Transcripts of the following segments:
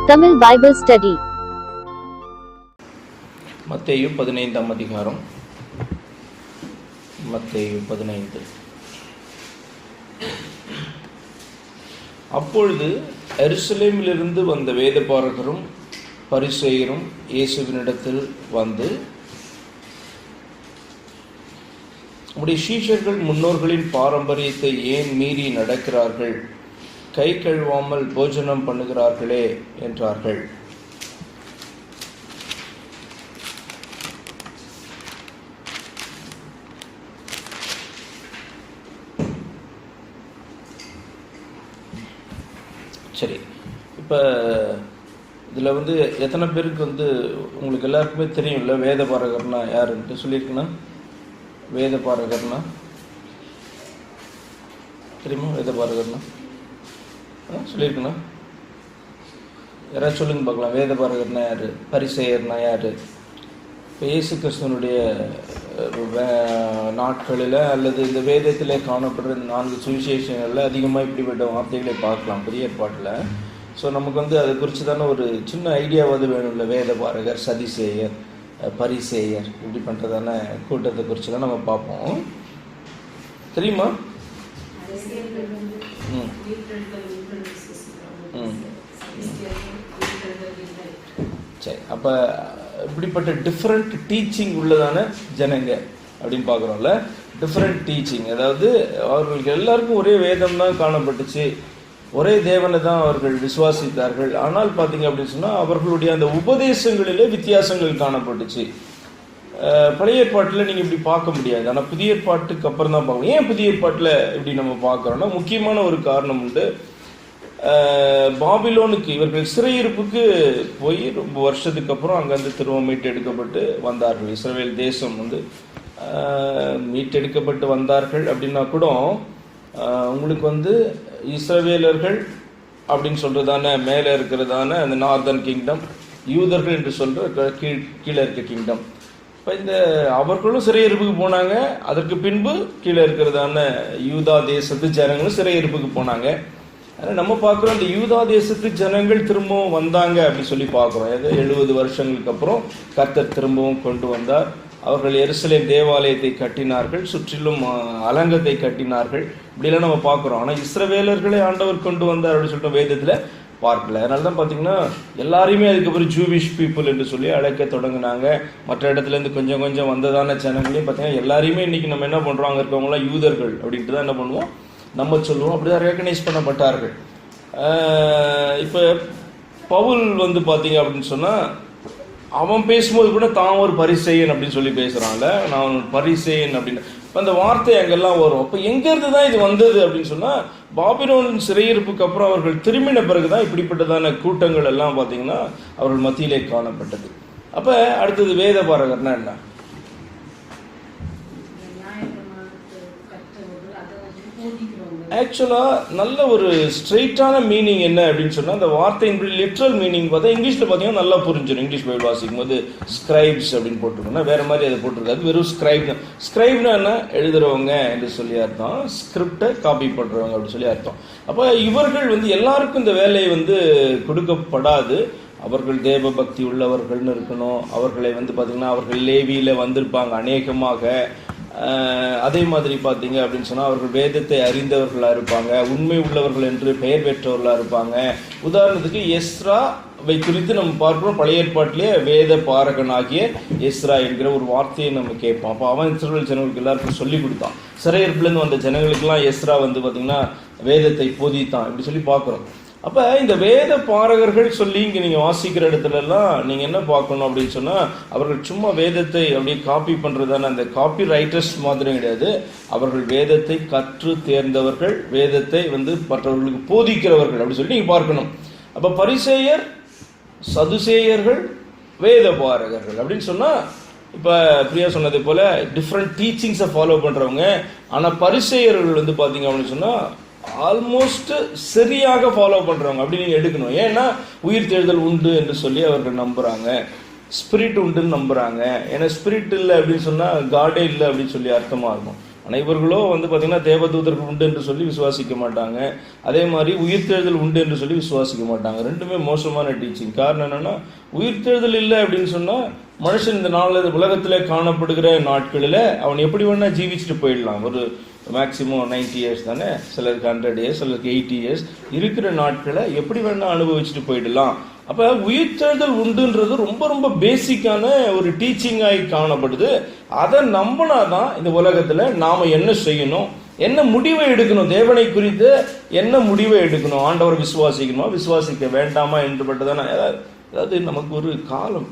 Tamil Bible Study. மத்தேயு 15 அதிகாரம். மத்தேயு 15. அப்பொழுது எருசலேமிலிருந்து வந்த வேதபாரகரும் பரிசேயரும் இயேசுவினிடத்தில் வந்து, உம்முடைய சீஷர்கள் முன்னோர்களின் பாரம்பரியத்தை ஏன் மீறி நடக்கிறார்கள்? கை கழுவாமல் போஜனம் பண்ணுகிறார்களே என்றார்கள். சரி, இப்போ இதில் எத்தனை பேருக்கு உங்களுக்கு எல்லாருக்குமே தெரியும்ல வேதபாரகர்னா யாருன்ட்டு சொல்லியிருக்குன்னா? வேதபாரகர்னா தெரியுமா? வேதபாரகர்னா சொல்லியிருக்குண்ணா? யாராவது சொல்லுங்க பார்க்கலாம். வேதபாரகர்னா யார்? பரிசேயர்னா யார்? இப்போ இயேசு கிறிஸ்துவனுடைய நாட்களில் அல்லது இந்த வேதத்திலே காணப்படுற 4 சுவிசேஷங்களில் அதிகமாக இப்படிப்பட்ட வார்த்தைகளை பார்க்கலாம் புதிய ஏற்பாட்டில். ஸோ நமக்கு அதை குறித்து தானே ஒரு சின்ன ஐடியாவது வேணும்ல. வேதபாரகர், சதிசேயர், பரிசேயர் இப்படி பண்ணுறதான கூட்டத்தை குறித்து தான் நம்ம பார்ப்போம். தெரியுமா? சரி, அப்போ இப்படிப்பட்ட டிஃப்ரெண்ட் டீச்சிங் உள்ளதான ஜனங்க அப்படின்னு பார்க்குறோம்ல. டிஃப்ரெண்ட் டீச்சிங், அதாவது அவர்களுக்கு எல்லாருக்கும் ஒரே வேதம் தான் காணப்பட்டுச்சு, ஒரே தேவனை தான் அவர்கள் விசுவாசித்தார்கள். ஆனால் பார்த்தீங்க அப்படின்னு சொன்னால் அவர்களுடைய அந்த உபதேசங்களிலே வித்தியாசங்கள் காணப்பட்டுச்சு. பழைய ஏற்பாட்டில் நீங்கள் இப்படி பார்க்க முடியாது, ஆனால் புதிய ஏற்பாட்டுக்கு அப்புறம் தான் பார்க்கணும். ஏன் புதிய ஏற்பாட்டில் இப்படி நம்ம பார்க்குறோன்னா முக்கியமான ஒரு காரணம் உண்டு. பாபிலோனுக்கு இவர்கள் சிறையிருப்புக்கு போய் ரொம்ப வருஷத்துக்கு அப்புறம் அங்கேருந்து திரும்ப மீட்டெடுக்கப்பட்டு வந்தார்கள். இஸ்ரவேல் தேசம் மீட்டெடுக்கப்பட்டு வந்தார்கள் அப்படின்னா கூட உங்களுக்கு இஸ்ரவேலர்கள் அப்படின்னு சொல்றதான மேலே இருக்கிறதான அந்த நார்தர்ன் கிங்டம், யூதர்கள் என்று சொல்ற கீழே இருக்க கிங்டம். இப்போ இந்த அவர்களும் சிறையிருப்புக்கு போனாங்க. அதற்கு பின்பு கீழே இருக்கிறதான யூதா தேசத்து ஜனங்களும் சிறையிருப்புக்கு போனாங்க. ஆனால் நம்ம பார்க்குறோம் இந்த யூதா தேசத்து ஜனங்கள் திரும்பவும் வந்தாங்க அப்படின்னு சொல்லி பார்க்குறோம். 70 வருஷங்களுக்கு அப்புறம் கர்த்தர் திரும்பவும் கொண்டு வந்தார். அவர்கள் எருசலேம் தேவாலயத்தை கட்டினார்கள், சுற்றிலும் அலங்கத்தை கட்டினார்கள். இப்படிலாம் நம்ம பார்க்குறோம். ஆனால் இஸ்ரவேலர்களை ஆண்டவர் கொண்டு வந்தார் அப்படின்னு சொல்லிட்டு வேதத்தில் பார்க்கல. அதனால தான் பார்த்தீங்கன்னா எல்லாரையுமே அதுக்கப்புறம் ஜூவிஷ் பீப்புள் என்று சொல்லி அழைக்க தொடங்கினாங்க. மற்ற இடத்துலேருந்து கொஞ்சம் கொஞ்சம் வந்ததான ஜனங்களையும் பார்த்தீங்கன்னா எல்லாரையுமே இன்றைக்கி நம்ம என்ன பண்ணுறோம், அங்கே இருக்கவங்களாம் யூதர்கள் அப்படின்ட்டு தான் என்ன பண்ணுவோம் நம்ம சொல்லுவோம். அப்படிதான் ரெகனைஸ் பண்ணப்பட்டார்கள். இப்போ பவுல் பார்த்தீங்க அப்படின்னு சொன்னால் அவன் பேசும்போது கூட தான் ஒரு பரிசேயன் அப்படின்னு சொல்லி பேசுகிறான்ல, நான் ஒரு பரிசேயன் அப்படின்னு. இப்போ அந்த வார்த்தை அங்கெல்லாம் வரும். அப்போ எங்கேருந்து தான் இது வந்தது அப்படின்னு சொன்னால் பாபிலோன் சிறையிருப்புக்கு அப்புறம் அவர்கள் திரும்பின பிறகு தான் இப்படிப்பட்டதான கூட்டங்கள் எல்லாம் பார்த்தீங்கன்னா அவர்கள் மத்தியிலே காணப்பட்டது. அப்போ அடுத்தது வேதபாரகர்னா என்ன? ஆக்சுவலாக நல்ல ஒரு ஸ்ட்ரெயிட்டான மீனிங் என்ன அப்படின்னு சொன்னால் அந்த வார்த்தையின்படி லிட்ரல் மீனிங் பார்த்தா இங்கிலீஷில் பார்த்தீங்கன்னா நல்லா புரிஞ்சிடும். இங்கிலீஷ் பைபிள் வாசிக்கும் போது ஸ்கிரைப்ஸ் அப்படின்னு போட்டிருக்கோம்னா வேறு மாதிரி அதை போட்டிருக்காது, வெறும் ஸ்கிரைப் தான். ஸ்கிரைப்னா என்ன? எழுதுறவங்க என்று சொல்லி அர்த்தம், ஸ்கிரிப்டை காப்பி பண்ணுறவங்க அப்படின்னு சொல்லி அர்த்தம். அப்போ இவர்கள் எல்லாருக்கும் இந்த வேலையை கொடுக்கப்படாது. அவர்கள் தேவ பக்தி உள்ளவர்கள்னு இருக்கணும். அவர்களை பார்த்தீங்கன்னா அவர்கள் லேவியில் வந்திருப்பாங்க அநேகமாக. அதே மாதிரி பார்த்தீங்க அப்படின்னு சொன்னால் அவர்கள் வேதத்தை அறிந்தவர்களாக இருப்பாங்க, உண்மை உள்ளவர்கள் என்று பெயர் பெற்றவர்களாக இருப்பாங்க. உதாரணத்துக்கு எஸ்ராவை குறித்து நம்ம பார்க்குறோம். பழைய ஏற்பாட்டிலே வேத பாரகனாகிய எஸ்ரா என்கிற ஒரு வார்த்தையை நம்ம கேட்போம். அப்போ அவன் இஸ்ரவேல் ஜனங்களுக்கு எல்லாருக்கும் சொல்லி கொடுத்தான். சிறையிருப்புலேருந்து வந்த ஜனங்களுக்கெல்லாம் எஸ்ரா பார்த்தீங்கன்னா வேதத்தை போதித்தான் இப்படி சொல்லி பார்க்குறோம். அப்போ இந்த வேத பாரகர்கள் சொல்லி இங்கே நீங்கள் வாசிக்கிற இடத்துலலாம் நீங்கள் என்ன பார்க்கணும் அப்படின்னு சொன்னால் அவர்கள் சும்மா வேதத்தை அப்படியே காப்பி பண்ணுறதான அந்த காப்பி ரைட்டர்ஸ் மாதிரி கிடையாது. அவர்கள் வேதத்தை கற்று தேர்ந்தவர்கள், வேதத்தை மற்றவர்களுக்கு போதிக்கிறவர்கள் அப்படி சொல்லி நீங்கள் பார்க்கணும். அப்போ பரிசேயர், சதுசேயர்கள், வேத பாரகர்கள் அப்படின்னு சொன்னால் இப்போ பிரியா சொன்னது போல் டிஃப்ரெண்ட் டீச்சிங்ஸை ஃபாலோ பண்ணுறவங்க. ஆனால் பரிசேயர்கள் பார்த்தீங்க அப்படின்னு சொன்னால் ஆல்மோஸ்ட் சரியாக ஃபாலோ பண்ணுறவங்க அப்படி நீங்கள் எடுக்கணும். ஏன்னா உயிர் தேர்தல் உண்டு என்று சொல்லி அவர்கள் நம்புகிறாங்க, ஸ்பிரிட் உண்டுன்னு நம்புகிறாங்க. ஏன்னா ஸ்பிரிட் இல்லை அப்படின்னு சொன்னால் காடே இல்லை அப்படின்னு சொல்லி அர்த்தமாக இருக்கும். ஆனால் இவர்களோ வந்து பார்த்திங்கன்னா தேவதூதர்கள் உண்டு என்று சொல்லி விசுவாசிக்க மாட்டாங்க. அதே மாதிரி உயிர்த்தெழுதல் உண்டு என்று சொல்லி விசுவாசிக்க மாட்டாங்க. ரெண்டுமே மோசமான டீச்சிங். காரணம் என்னென்னா, உயிர்த்தெழுதல் இல்லை அப்படின்னு சொன்னால் மனுஷன் இந்த நாளில் உலகத்தில் காணப்படுகிற நாட்களில் அவன் எப்படி வேணால் ஜீவிச்சுட்டு போயிடலாம். ஒரு மேக்ஸிமம் 90 இயர்ஸ் தானே, சிலருக்கு 100 இயர்ஸ், சிலருக்கு 80 இயர்ஸ் இருக்கிற நாட்களை எப்படி வேணால் அனுபவிச்சுட்டு போயிடலாம். அப்போ உயிர்த்தெழுதல் உண்டுன்றது ரொம்ப ரொம்ப பேசிக்கான ஒரு டீச்சிங்காகி காணப்படுது. அதை நம்பினாதான் இந்த உலகத்தில் நாம் என்ன செய்யணும், என்ன முடிவை எடுக்கணும், தேவனை குறித்து என்ன முடிவை எடுக்கணும், ஆண்டவர் விசுவாசிக்கணுமா விசுவாசிக்க வேண்டாமா என்றுபட்டதான. அதாவது நமக்கு ஒரு காலம்,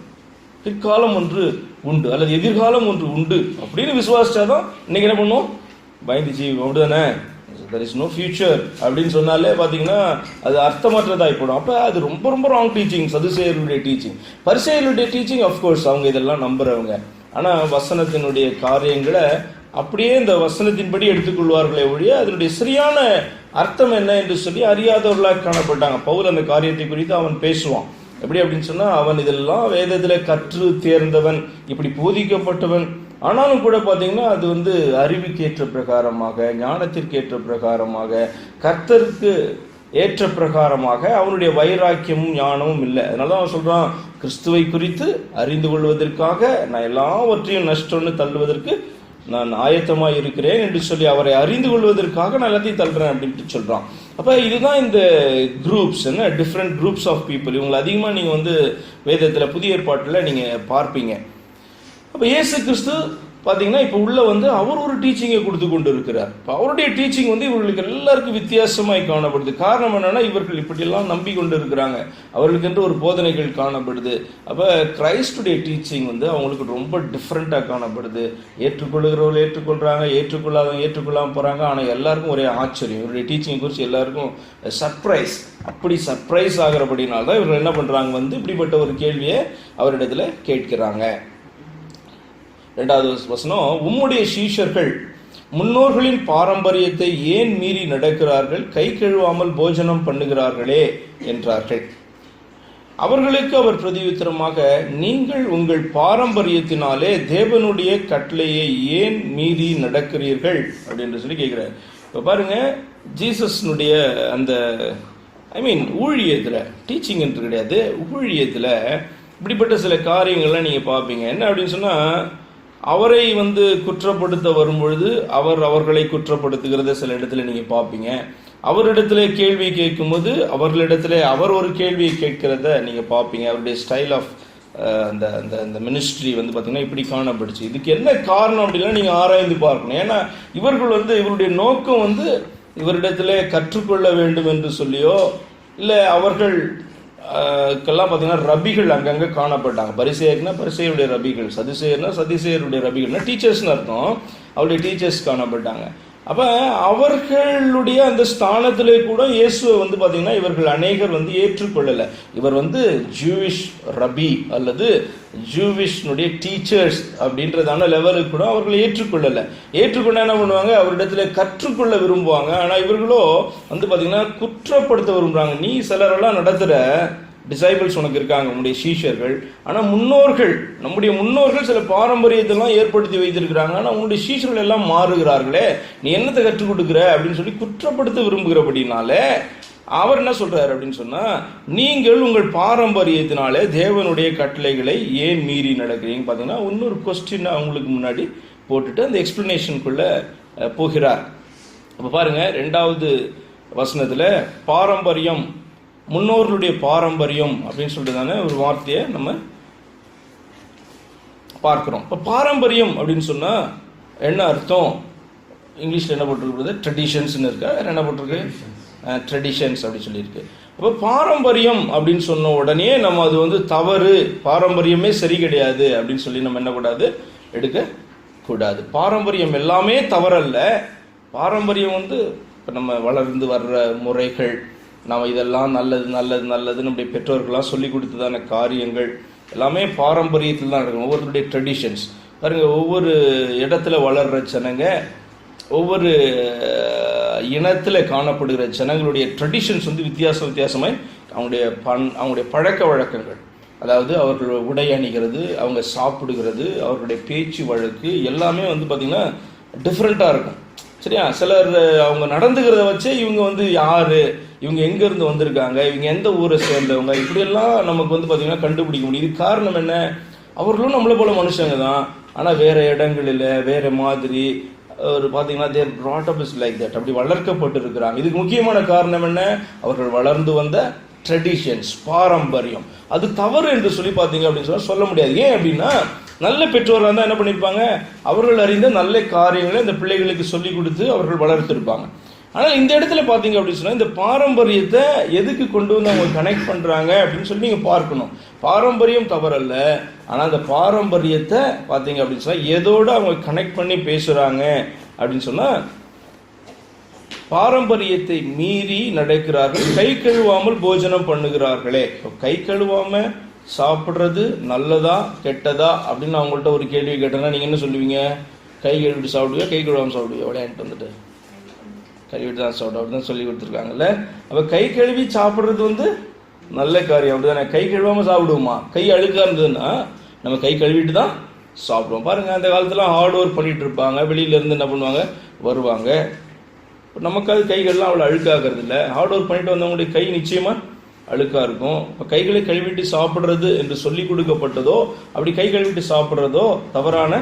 பிற்காலம் ஒன்று உண்டு அல்லது எதிர்காலம் ஒன்று உண்டு அப்படின்னு விசுவாசிச்சாதான் இன்னைக்கு என்ன பண்ணுவோம், பயந்து ஜீவி அப்படிதானே. there is no future அப்படின்னு சொன்னாலே பார்த்தீங்கன்னா அது அர்த்தமற்றதாகிப்படும். அப்போ அது ரொம்ப ரொம்ப ராங் டீச்சிங். சதுசேயருடைய டீச்சிங், பரிசேயருடைய டீச்சிங் அஃப்கோர்ஸ் அவங்க இதெல்லாம் நம்புறவங்க. ஆனால் வசனத்தினுடைய காரியங்களை அப்படியே இந்த வசனத்தின்படி எடுத்துக்கொள்வார்களே ஒழிய அதனுடைய சரியான அர்த்தம் என்ன என்று சொல்லி அறியாதவர்களாக காணப்பட்டாங்க. பவுல் அந்த காரியத்தை குறித்து அவன் பேசுவான். எப்படி அப்படின்னு சொன்னால், அவன் இதெல்லாம் வேதத்தில் கற்று தேர்ந்தவன், இப்படி போதிக்கப்பட்டவன். ஆனாலும் கூட பார்த்தீங்கன்னா அது வந்து அறிவுக்கேற்ற பிரகாரமாக, ஞானத்திற்கேற்ற பிரகாரமாக, கர்த்தருக்கு ஏற்ற பிரகாரமாக அவனுடைய வைராக்கியமும் ஞானமும் இல்லை. அதனால தான் அவன் சொல்கிறான், கிறிஸ்துவை குறித்து அறிந்து கொள்வதற்காக நான் எல்லாவற்றையும் நஷ்டம்னு தள்ளுவதற்கு நான் ஆயத்தமாக இருக்கிறேன் என்று சொல்லி அவரை அறிந்து கொள்வதற்காக நான் எல்லாத்தையும் தள்ளுறேன் அப்படின்ட்டு சொல்கிறான். அப்போ இதுதான் இந்த குரூப்ஸ், என்ன டிஃப்ரெண்ட் குரூப்ஸ் ஆஃப் பீப்புள். இவங்களை அதிகமாக நீங்கள் வந்து வேதத்தில் புதிய ஏற்பாட்டில் நீங்கள் பார்ப்பீங்க. அப்போ இயேசு கிறிஸ்து பார்த்தீங்கன்னா இப்போ உள்ள வந்து அவர் ஒரு டீச்சிங்கை கொடுத்து கொண்டு இருக்கிறார். இப்போ அவருடைய டீச்சிங் வந்து இவர்களுக்கு எல்லாருக்கும் வித்தியாசமாய் காணப்படுது. காரணம் என்னன்னா, இவர்கள் இப்படியெல்லாம் நம்பி கொண்டு இருக்கிறாங்க, அவர்களுக்கென்று ஒரு போதனைகள் காணப்படுது. அப்போ கிரைஸ்டுடைய டீச்சிங் வந்து அவங்களுக்கு ரொம்ப டிஃப்ரெண்ட்டாக காணப்படுது. ஏற்றுக்கொள்ளுகிறவர்கள் ஏற்றுக்கொள்கிறாங்க, ஏற்றுக்கொள்ளாதவங்க ஏற்றுக்கொள்ளாமல் போகிறாங்க. ஆனால் எல்லாருக்கும் ஒரே ஆச்சரியம், இவருடைய டீச்சிங்கை குறித்து எல்லாருக்கும் சர்ப்ரைஸ். அப்படி சர்ப்ரைஸ் ஆகிறபடினால தான் இவர்கள் என்ன பண்ணுறாங்க, வந்து இப்படிப்பட்ட ஒரு கேள்வியை அவரிடத்துல கேட்கிறாங்க. 2வது வசனம், உம்முடைய சீஷர்கள் முன்னோர்களின் பாரம்பரியத்தை ஏன் மீறி நடக்கிறார்கள், கை கழுவாமல் போஜனம் பண்ணுகிறார்களே என்றார்கள். அவர்களுக்கு அவர் பிரதியுத்தரமாக, நீங்கள் உங்கள் பாரம்பரியத்தினாலே தேவனுடைய கட்டளையை ஏன் மீறி நடக்கிறீர்கள் அப்படின்னு சொல்லி கேட்கிறார். இப்போ பாருங்க, ஜீசஸ்னுடைய அந்த ஊழியத்தில், டீச்சிங் என்று கிடையாது, ஊழியத்தில் இப்படிப்பட்ட சில காரியங்கள்லாம் நீங்கள் பார்ப்பீங்க. என்ன அப்படின்னு சொன்னால், அவரை வந்து குற்றப்படுத்த வரும்பொழுது அவர்களை குற்றப்படுத்துகிறத சில இடத்துல நீங்கள் பார்ப்பீங்க. அவரிடத்துல கேள்வி கேட்கும்போது அவர்களிடத்துல அவர் ஒரு கேள்வியை கேட்கிறத நீங்கள் பார்ப்பீங்க. அவருடைய ஸ்டைல் ஆஃப் அந்த அந்த அந்த மினிஸ்ட்ரி வந்து பார்த்தீங்கன்னா இப்படி காணப்படுச்சு. இதுக்கு என்ன காரணம் அப்படின்னா நீங்கள் ஆராய்ந்து பார்க்கணும். ஏன்னா இவர்கள் வந்து இவருடைய நோக்கம் வந்து இவரிடத்துல கற்றுக்கொள்ள வேண்டும் என்று சொல்லியோ, இல்லை அவர்கள் க்கெல்லாம் பார்த்தீங்கன்னா ரபிகள் அங்கங்கே காணப்பட்டாங்க. பரிசேயர்னா பரிசேயருடைய ரபிகள், சதுசேயர்னா சதுசேயருடைய ரபிகள்னா டீச்சர்ஸ்னு அர்த்தம். அவருடைய டீச்சர்ஸ் காணப்பட்டாங்க. அப்போ அவர்களுடைய அந்த ஸ்தானத்திலே கூட இயேசுவை வந்து பார்த்தீங்கன்னா இவர்கள் அநேகர் வந்து ஏற்றுக்கொள்ளலை. இவர் வந்து ஜூவிஷ் ரபி அல்லது ஜூவிஷ்னுடைய டீச்சர்ஸ் அப்படின்றதான லெவலுக்கு கூட அவர்களை ஏற்றுக்கொள்ளலை. ஏற்றுக்கொள்ள என்ன பண்ணுவாங்க, அவரிடத்துல கற்றுக்கொள்ள விரும்புவாங்க. ஆனால் இவர்களோ வந்து பார்த்தீங்கன்னா குற்றப்படுத்த விரும்புகிறாங்க. நீ சிலரெல்லாம் நடத்துகிற டிசைபிள்ஸ் உனக்கு இருக்காங்க, உன்னுடைய சீஷர்கள், ஆனால் நம்முடைய முன்னோர்கள் சில பாரம்பரியத்தெல்லாம் ஏற்படுத்தி வைத்திருக்கிறாங்க, ஆனால் உன்னுடைய சீஷர்கள் எல்லாம் மாறுகிறார்களே, நீ என்னத்தை கற்றுக் கொடுக்குற அப்படின்னு சொல்லி குற்றப்படுத்த விரும்புகிறபடினால அவர் என்ன சொல்றாரு அப்படின்னு சொன்னா, நீங்கள் உங்கள் பாரம்பரியத்தினாலே தேவனுடைய கட்டளைகளை ஏன் மீறி நடக்கிறீங்க. பார்த்தீங்கன்னா இன்னொரு கொஸ்டின் அவங்களுக்கு முன்னாடி போட்டுட்டு அந்த எக்ஸ்பிளனேஷனுக்குள்ள போகிறார். அப்போ பாருங்க, 2வது வசனத்தில் பாரம்பரியம், முன்னோர்களுடைய பாரம்பரியம் அப்படின்னு சொல்லிட்டு தானே ஒரு வார்த்தையை நம்ம பார்க்கிறோம். இப்போ பாரம்பரியம் அப்படின்னு சொன்னால் என்ன அர்த்தம்? இங்கிலீஷில் என்ன போட்டிருக்கு, ட்ரெடிஷன்ஸ்னு இருக்கா, வேறு என்ன போட்டிருக்கு, ட்ரெடிஷன்ஸ் அப்படின்னு சொல்லியிருக்கு. அப்போ பாரம்பரியம் அப்படின்னு சொன்ன உடனே நம்ம அது வந்து தவறு, பாரம்பரியமே சரி கிடையாது அப்படின்னு சொல்லி நம்ம என்ன கூடாது, எடுக்கக்கூடாது. பாரம்பரியம் எல்லாமே தவறல்ல. பாரம்பரியம் வந்து இப்போ நம்ம வளர்ந்து வர்ற முறைகள், நம்ம இதெல்லாம் நல்லது நல்லது நல்லது நம்முடைய பெற்றோர்கள்லாம் சொல்லி கொடுத்ததான காரியங்கள் எல்லாமே பாரம்பரியத்தில் தான் நடக்கும். ஒவ்வொருடைய ட்ரெடிஷன்ஸ் பாருங்கள், ஒவ்வொரு இடத்துல வளர்கிற ஜனங்க, ஒவ்வொரு இனத்தில் காணப்படுகிற ஜனங்களுடைய ட்ரெடிஷன்ஸ் வந்து வித்தியாசமாய் அவங்களுடைய பழக்க வழக்கங்கள், அதாவது அவர்கள் உடை அணிகிறது, அவங்க சாப்பிடுகிறது, அவர்களுடைய பேச்சு வழக்கு எல்லாமே வந்து பார்த்திங்கன்னா டிஃப்ரெண்ட்டாக இருக்கும். சரியா? சிலர் அவங்க நடந்துக்கிறத வச்சு இவங்க வந்து யாரு, இவங்க எங்கேருந்து வந்திருக்காங்க, இவங்க எந்த ஊரை சேர்ந்தவங்க, இப்படியெல்லாம் நமக்கு வந்து பார்த்திங்கன்னா கண்டுபிடிக்க முடியும். இது காரணம் என்ன? அவர்களும் நம்மளை போல மனுஷங்க தான், ஆனால் வேறு இடங்களில் வேறு மாதிரி ஒரு பார்த்தீங்கன்னா தேர் brought up is like that, அப்படி வளர்க்கப்பட்டு இருக்கிறாங்க. இதுக்கு முக்கியமான காரணம் என்ன? அவர்கள் வளர்ந்து வந்த ட்ரெடிஷன்ஸ், பாரம்பரியம். அது தவறு என்று சொல்லி பார்த்தீங்க அப்படின்னு சொல்ல முடியாது. ஏன் அப்படின்னா, நல்ல பெற்றோராக இருந்தால் என்ன பண்ணியிருப்பாங்க, அவர்கள் அறிந்த நல்ல காரியங்களை இந்த பிள்ளைகளுக்கு சொல்லிக் கொடுத்து அவர்கள் வளர்த்துருப்பாங்க. ஆனால் இந்த இடத்துல பார்த்தீங்க அப்படின்னு சொன்னால், இந்த பாரம்பரியத்தை எதுக்கு கொண்டு வந்து அவங்க கனெக்ட் பண்ணுறாங்க அப்படின்னு சொல்லி நீங்கள் பார்க்கணும். பாரம்பரியம் தவறல்ல, ஆனால் அந்த பாரம்பரியத்தை பார்த்தீங்க அப்படின்னு சொன்னால் எதோடு அவங்க கனெக்ட் பண்ணி பேசுகிறாங்க அப்படின்னு சொன்னால், பாரம்பரியத்தை மீறி நடக்கிறார்கள், கை கழுவாமல் போஜனம் பண்ணுகிறார்களே. கை கழுவாமல் சாப்பிட்றது நல்லதா கெட்டதா அப்படின்னு அவங்கள்ட்ட ஒரு கேள்வி கேட்டேன்னா நீங்கள் என்ன சொல்லுவீங்க? கை கழுவிட்டு சாப்பிடுவியா, கை கழுவாமல் சாப்பிடுவியா? விளையாண்டு வந்துட்டு கழுவிட்டு தான் சாப்பிடும் அப்படி தான் சொல்லி கொடுத்துருக்காங்கல்ல. அப்போ கை கழுவி சாப்பிட்றது வந்து நல்ல காரியம், அப்படி தானே? கை கழுவாமல் சாப்பிடுவோமா? கை அழுக்காக இருந்ததுன்னா நம்ம கை கழுவிட்டு தான் சாப்பிடுவோம். பாருங்கள், அந்த காலத்தில் ஹார்ட் ஒர்க் பண்ணிகிட்டு இருப்பாங்க, வெளியிலேருந்து என்ன பண்ணுவாங்க, வருவாங்க. இப்போ நமக்கு அது கைகள்லாம் அவ்வளோ அழுக்காகிறது இல்லை. ஹார்ட் ஒர்க் பண்ணிட்டு வந்தவங்களுடைய கை நிச்சயமாக அழுக்காக இருக்கும். இப்போ கைகளை கழுவிட்டு சாப்பிட்றது என்று சொல்லி கொடுக்கப்பட்டதோ, அப்படி கை கழுவிட்டு சாப்பிட்றதோ தவறான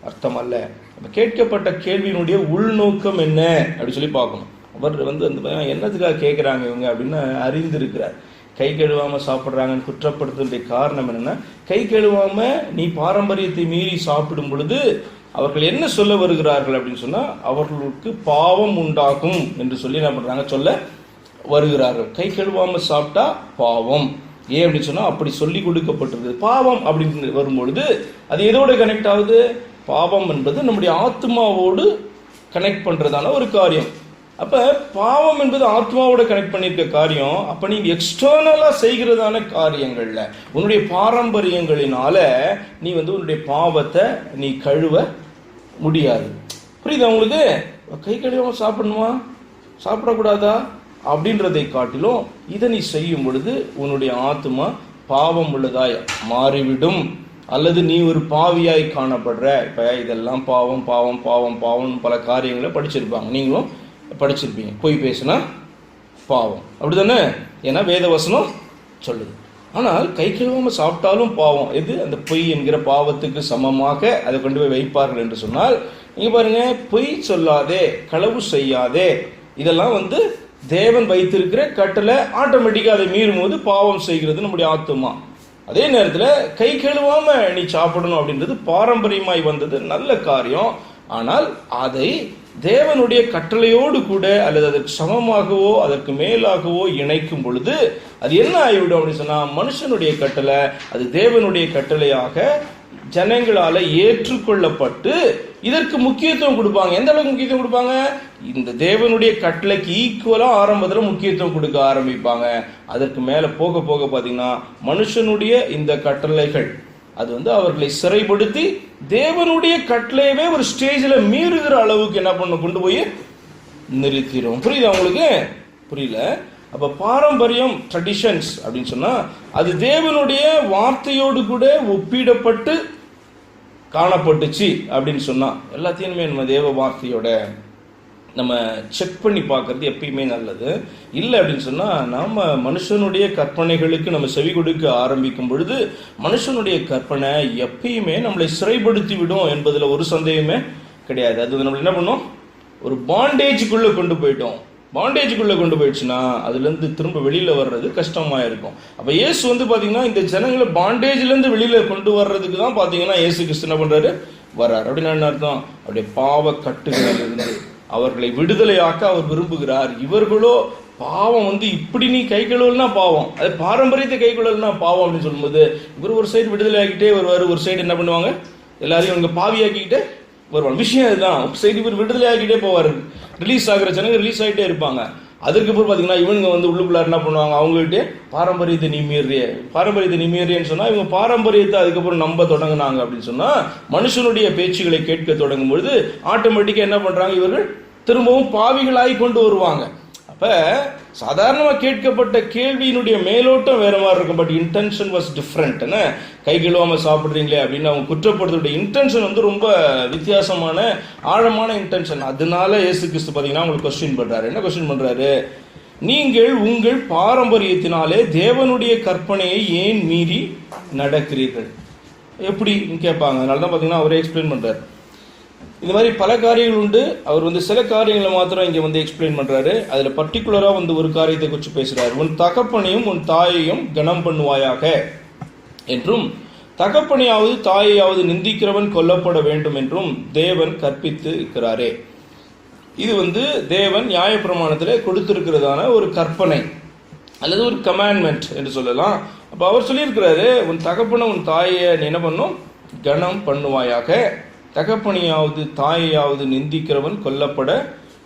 அர்த்தம் அல்ல. அப்போ கேட்கப்பட்ட கேள்வியினுடைய உள்நோக்கம் என்ன அப்படி சொல்லி பார்க்கணும். அவர் வந்து அந்த என்னத்துக்காக கேட்குறாங்க இவங்க அப்படின்னு அறிந்திருக்கிறார். கை கழுவாமல் சாப்பிட்றாங்கன்னு குற்றப்படுத்துவதனுடைய காரணம் என்னென்னா, கை கழுவாமல் நீ பாரம்பரியத்தை மீறி சாப்பிடும் பொழுது அவர்கள் என்ன சொல்ல வருகிறார்கள் அப்படின்னு சொன்னால், அவர்களுக்கு பாவம் உண்டாகும் என்று சொல்லி என்ன பண்ணுறாங்க, சொல்ல வருகிறார்கள். கை கழுவாமல் சாப்பிட்டா பாவம். ஏன் அப்படின்னு சொன்னால், அப்படி சொல்லி கொடுக்கப்பட்டிருக்கு. பாவம் அப்படின்னு வரும்பொழுது அது எதோட கனெக்ட் ஆகுது? பாவம் என்பது நம்முடைய ஆத்மாவோடு கனெக்ட் பண்ணுறதான ஒரு காரியம். அப்போ பாவம் என்பது ஆத்மாவோட கனெக்ட் பண்ணியிருக்க காரியம். அப்போ நீ எக்ஸ்டர்னலாக செய்கிறதான காரியங்களில் உன்னுடைய பாரம்பரியங்களினால நீ வந்து உன்னுடைய பாவத்தை நீ கழுவ முடியாது. புரியுதா உங்களுக்கு? கை கழுவாமல் சாப்பிடணுமா, சாப்பிடக்கூடாதா அப்படின்றதை காட்டிலும் இதை நீ செய்யும் பொழுது உன்னுடைய ஆத்மா பாவம் உள்ளதாய் மாறிவிடும், அல்லது நீ ஒரு பாவியாய் காணப்படுற. இப்போ இதெல்லாம் பாவம் பாவம் பாவம் பாவம் பல காரியங்களை படிச்சிருப்பாங்க, நீங்களும் படிச்சிருப்பீங்க. பொய் பேசுனா பாவம், அப்படிதானே? ஏன்னா வேதவசனம் சொல்லுது. ஆனால் கை கழுவாமல் சாப்பிட்டாலும் பாவம். எது? அந்த பொய் என்கிற பாவத்துக்கு சமமாக அதை கொண்டு போய் வைப்பார்கள் என்று சொன்னால், நீங்கள் பாருங்க, பொய் சொல்லாதே, களவு செய்யாதே, இதெல்லாம் வந்து தேவன் வைத்திருக்கிற கட்டளை. ஆட்டோமேட்டிக்காக அதை மீறும் போது பாவம் செய்கிறது நம்முடைய ஆத்துமா. அதே நேரத்தில் கை கழுவாம நீ சாப்பிடணும் அப்படின்றது பாரம்பரியமாய் வந்தது, நல்ல காரியம். ஆனால் அதை தேவனுடைய கட்டளையோடு கூட அல்லது அதற்கு சமமாகவோ அதற்கு மேலாகவோ இணைக்கும் பொழுது அது என்ன ஆகிவிடும் அப்படின்னு சொன்னால், மனுஷனுடைய கட்டளை அது தேவனுடைய கட்டளையாக ஜனங்களால் ஏற்றுக்கொள்ளப்பட்டு இதற்கு முக்கியத்துவம் கொடுப்பாங்க. எந்த அளவுக்கு முக்கியத்துவம் கொடுப்பாங்க? இந்த தேவனுடைய கட்டளைக்கு ஈக்குவலாக ஆரம்பத்தில் முக்கியத்துவம் கொடுக்க ஆரம்பிப்பாங்க. அதற்கு மேலே போக போக பார்த்தீங்கன்னா மனுஷனுடைய இந்த கட்டளைகள் அது வந்து அவர்களை சிறைப்படுத்தி தேவனுடைய கட்டளையவே ஒரு ஸ்டேஜில் மீறுகிற அளவுக்கு என்ன பண்ண கொண்டு போய் நிறுத்திடும். புரியுதா உங்களுக்கு? புரியல? அப்போ பாரம்பரியம், ட்ரெடிஷன்ஸ் அப்படின்னு சொன்னால் அது தேவனுடைய வார்த்தையோடு கூட ஒப்பிடப்பட்டு காணப்பட்டுச்சு அப்படின்னு சொன்னால், எல்லாத்தையுமே நம்ம தேவ வார்த்தையோட நம்ம செக் பண்ணி பார்க்கறது எப்பயுமே நல்லது. இல்லை அப்படின்னு சொன்னால், நம்ம மனுஷனுடைய கற்பனைகளுக்கு நம்ம செவி கொடுக்க ஆரம்பிக்கும் பொழுது மனுஷனுடைய கற்பனை எப்பயுமே நம்மளை சிறைப்படுத்தி விடும் என்பதில் ஒரு சந்தேகமே கிடையாது. அது நம்ம என்ன பண்ணோம், ஒரு பாண்டேஜுக்குள்ளே கொண்டு போயிட்டோம். பாண்டேஜுக்குள்ளே கொண்டு போயிடுச்சுன்னா அதுலேருந்து திரும்ப வெளியில் வர்றது கஷ்டமாக இருக்கும். அப்போ இயேசு வந்து பார்த்தீங்கன்னா இந்த ஜனங்களை பாண்டேஜ்லேருந்து வெளியில் கொண்டு வர்றதுக்கு தான் பார்த்தீங்கன்னா இயேசு கிறிஸ்து என்ன பண்ணுறாரு, வர்றார். அப்படின்னு என்ன அர்த்தம்? அப்படியே பாவ கட்டுகளில் இருந்து அவர்களை விடுதலையாக்க அவர் விரும்புகிறார். இவர்களோ பாவம் வந்து இப்படி நீ கை கழுவல்னா பாவம், அது பாரம்பரியத்தை கை கழுவல்னா பாவம் அப்படின்னு சொல்லும்போது இவர் ஒரு சைடு விடுதலை ஆக்கிட்டே வருவார், ஒரு சைடு என்ன பண்ணுவாங்க, எல்லாரையும் இவங்க பாவியாக்கிக்கிட்டே வருவாங்க. விஷயம் இதுதான். ஒரு சைடு இவர் விடுதலை ஆக்கிட்டே போவார், ரிலீஸ் ஆகிற ஜனங்க ரிலீஸ் ஆகிட்டே இருப்பாங்க. அதற்கு அப்புறம் பார்த்தீங்கன்னா இவங்க வந்து உள்ளுக்குள்ளார் என்ன பண்ணுவாங்க, அவங்ககிட்ட பாரம்பரியத்தை நீ மீறியன்னு சொன்னால் இவங்க பாரம்பரியத்தை அதுக்கப்புறம் நம்ப தொடங்கினாங்க அப்படின்னு சொன்னால் மனுஷனுடைய பேச்சுகளை கேட்க தொடங்கும் பொழுது ஆட்டோமேட்டிக்காக என்ன பண்ணுறாங்க, இவர்கள் திரும்பவும் பாவிகளாகி கொண்டு வருவாங்க. அப்போ சாதாரணமாக கேட்கப்பட்ட கேள்வியினுடைய மேலோட்டம் வேற மாதிரி இருக்கும், பட் இன்டென்ஷன் வாஸ் டிஃப்ரெண்ட். என்ன கை கழுவாமல் சாப்பிட்றீங்களே அப்படின்னு அவங்க குற்றப்படுத்துடைய இன்டென்ஷன் வந்து ரொம்ப வித்தியாசமான ஆழமான இன்டென்ஷன். அதனால இயேசு கிறிஸ்து பார்த்தீங்கன்னா உங்களுக்கு கொஸ்டின் பண்ணுறாரு. என்ன கொஸ்டின் பண்ணுறாரு? நீங்கள் உங்கள் பாரம்பரியத்தினாலே தேவனுடைய கற்பனையை ஏன் மீறி நடக்கிறீர்கள்? எப்படி கேட்பாங்க. அதனால தான் பார்த்தீங்கன்னா அவரே எக்ஸ்பிளைன் பண்ணுறாரு. இந்த மாதிரி பல காரியங்கள் உண்டு. அவர் வந்து சில காரியங்களை மாத்திரம் இங்கே வந்து எக்ஸ்பிளைன் பண்ணுறாரு. அதில் பர்டிகுலராக வந்து ஒரு காரியத்தை குறித்து பேசுகிறார். உன் தகப்பனையும் உன் தாயையும் கனம் பண்ணுவாயாக என்றும் தகப்பனையாவது தாயையாவது நிந்திக்கிறவன் கொல்லப்பட வேண்டும் என்றும் தேவன் கற்பித்து இருக்கிறாரே. இது வந்து தேவன் நியாயப்பிரமாணத்தில் கொடுத்திருக்கிறதான ஒரு கற்பனை அல்லது ஒரு கமாண்ட்மெண்ட் என்று சொல்லலாம். அப்போ அவர் சொல்லியிருக்கிறாரு, உன் தகப்பனை உன் தாயை என்ன பண்ணும்? கனம் பண்ணுவாயாக. தகப்பனையாவது தாயையாவது நிந்திக்கிறவன் கொல்லப்பட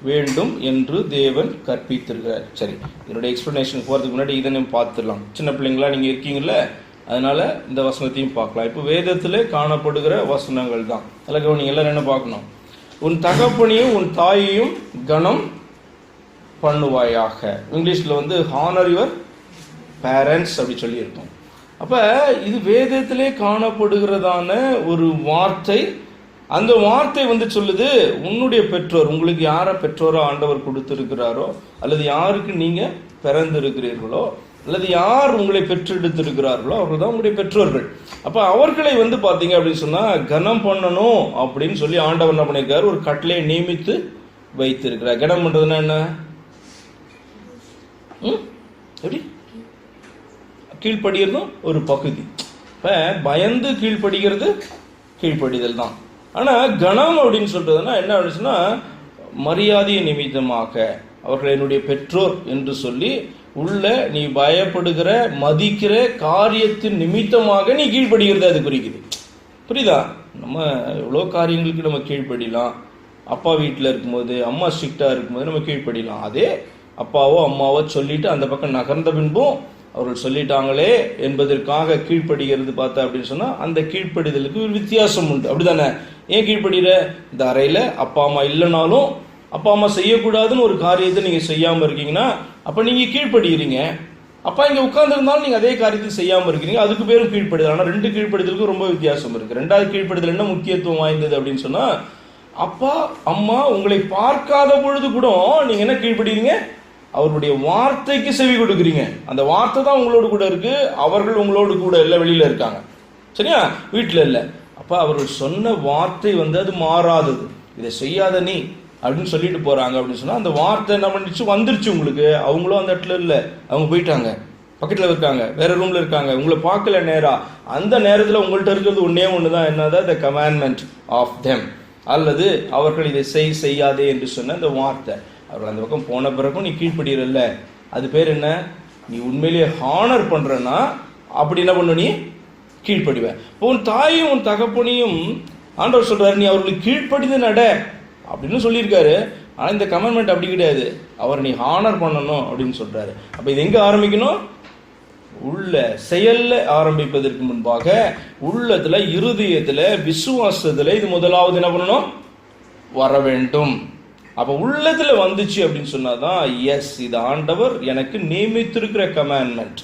வேண்டும் என்று தேவன் கற்பித்திருக்கிறார். சரி, இதனுடைய எக்ஸ்பிளனேஷன் போகிறதுக்கு முன்னாடி இதை நம்ம பார்த்துடலாம். சின்ன பிள்ளைங்களா நீங்கள் இருக்கீங்கல்ல, அதனால இந்த வசனத்தையும் பார்க்கலாம். இப்போ வேதத்தில் காணப்படுகிற வசனங்கள் தான். அதில் நீங்கள் எல்லாரும் என்ன பார்க்கணும்? உன் தகப்பனையும் உன் தாயையும் கனம் பண்ணுவாயாக. இங்கிலீஷில் வந்து ஹானர் யுவர் பேரண்ட்ஸ் அப்படி சொல்லியிருக்கோம். அப்போ இது வேதத்திலே காணப்படுகிறதான ஒரு வார்த்தை. அந்த வார்த்தை வந்து சொல்லுது, உன்னுடைய பெற்றோர், உங்களுக்கு யாரை பெற்றோரோ ஆண்டவர் கொடுத்திருக்கிறாரோ அல்லது யாருக்கு நீங்கள் பிறந்திருக்கிறீர்களோ அல்லது யார் உங்களை பெற்றெடுத்திருக்கிறார்களோ அவர்கள் தான் உங்களுடைய பெற்றோர்கள். அப்போ அவர்களை வந்து பார்த்தீங்க அப்படின்னு சொன்னால் கனம் பண்ணணும் அப்படின்னு சொல்லி ஆண்டவர் என்ன பண்ணியிருக்காரு? ஒரு கட்டளையை நியமித்து வைத்திருக்கிறார். கனம் பண்ணுறதுன்னா என்ன? எப்படி? கீழ்ப்படுகிறதும் ஒரு பகுதி. இப்போ பயந்து கீழ்ப்படுகிறது கீழ்ப்படிதல் தான். ஆனால் கணம் அப்படின்னு சொல்றதுன்னா என்ன அப்படின்னு சொன்னால், மரியாதை நிமித்தமாக அவர்கள் என்னுடைய பெற்றோர் என்று சொல்லி உள்ள நீ பயப்படுகிற மதிக்கிற காரியத்தின் நிமித்தமாக நீ கீழ்ப்படுகிறது அது குறிக்குது. புரியுதா? நம்ம எவ்வளோ காரியங்களுக்கு நம்ம கீழ்ப்படிலாம். அப்பா வீட்டில் இருக்கும்போது, அம்மா ஸ்ட்ரிக்டாக இருக்கும்போது நம்ம கீழ்ப்படிலாம். அதே அப்பாவோ அம்மாவோ சொல்லிட்டு அந்த பக்கம் நகர்ந்த பின்பும் அவர்கள் சொல்லிட்டாங்களே என்பதற்காக கீழ்ப்படுகிறது பார்த்தா அப்படின்னு சொன்னால் அந்த கீழ்ப்படிதலுக்கு ஒரு வித்தியாசம் உண்டு. அப்படிதானே? ஏன் கீழ்ப்படுகிற? இந்த அறையில் அப்பா அம்மா இல்லைனாலும் அப்பா அம்மா செய்யக்கூடாதுன்னு ஒரு காரியத்தை நீங்கள் செய்யாமல் இருக்கீங்கன்னா அப்போ நீங்கள் கீழ்ப்படுகிறீங்க. அப்பா இங்கே உட்கார்ந்துருந்தாலும் நீங்கள் அதே காரியத்தை செய்யாமல் இருக்கிறீங்க, அதுக்கு பேரும் கீழ்ப்படுதல். ஆனால் ரெண்டு கீழ்ப்படுதலுக்கும் ரொம்ப வித்தியாசம் இருக்குது. ரெண்டாவது கீழ்ப்படுதல் என்ன முக்கியத்துவம் வாய்ந்தது அப்படின்னு சொன்னால், அப்பா அம்மா உங்களை பார்க்காத பொழுது கூட நீங்கள் என்ன கீழ்ப்படுகிறீங்க? அவருடைய வார்த்தைக்கு செவி கொடுக்குறீங்க. அந்த வார்த்தை தான் உங்களோடு கூட இருக்கு, அவர்கள் உங்களோடு கூட இல்லை, வெளியில இருக்காங்க. சரியா? வீட்டில் இல்லை. அப்போ அவர்கள் சொன்ன வார்த்தை வந்து அது மாறாதது. இதை செய்யாத நீ அப்படின்னு சொல்லிட்டு போறாங்க அப்படின்னு சொன்னா அந்த வார்த்தை என்ன பண்ணிச்சு? வந்துருச்சு உங்களுக்கு. அவங்களும் அந்த இடத்துல இல்லை, அவங்க போயிட்டாங்க, பக்கத்தில் இருக்காங்க, வேற ரூம்ல இருக்காங்க, உங்களை பார்க்கல நேரா. அந்த நேரத்தில் உங்கள்கிட்ட இருக்கிறது ஒன்னே ஒன்று தான், என்னதான்? த கமாண்ட்மெண்ட் ஆஃப் தெம், அல்லது அவர்கள் இதை செய்யாதே என்று சொன்ன அந்த வார்த்தை. அவர்கள் அந்த பக்கம் போன பிறகும் நீ கீழ்ப்படுகிறல்ல, அது பேர் என்ன? நீ உண்மையிலேயே ஹானர் பண்றன்னா அப்படி என்ன பண்ண? நீ கீழ்ப்படிவ. இப்போ உன் தாயும் உன் தகப்பனையும் ஆண்டவர் சொல்றாரு, நீ அவர்களுக்கு கீழ்ப்படிந்து நட அப்படின்னு சொல்லியிருக்காரு. ஆனால் இந்த கமெண்ட்மெண்ட் அப்படி கிடையாது. அவர் நீ ஹானர் பண்ணணும் அப்படின்னு சொல்றாரு. அப்போ இது எங்க ஆரம்பிக்கணும்? உள்ள செயல்ல ஆரம்பிப்பதற்கு முன்பாக உள்ளத்துல, இருதயத்துல, விசுவாசத்துல இது முதலாவது என்ன பண்ணணும்? வர வேண்டும். அப்ப உள்ளத்துல வந்துச்சு அப்படின்னு சொன்னாதான் எஸ், இது ஆண்டவர் எனக்கு நியமித்திருக்கிற கமாண்ட்மெண்ட்.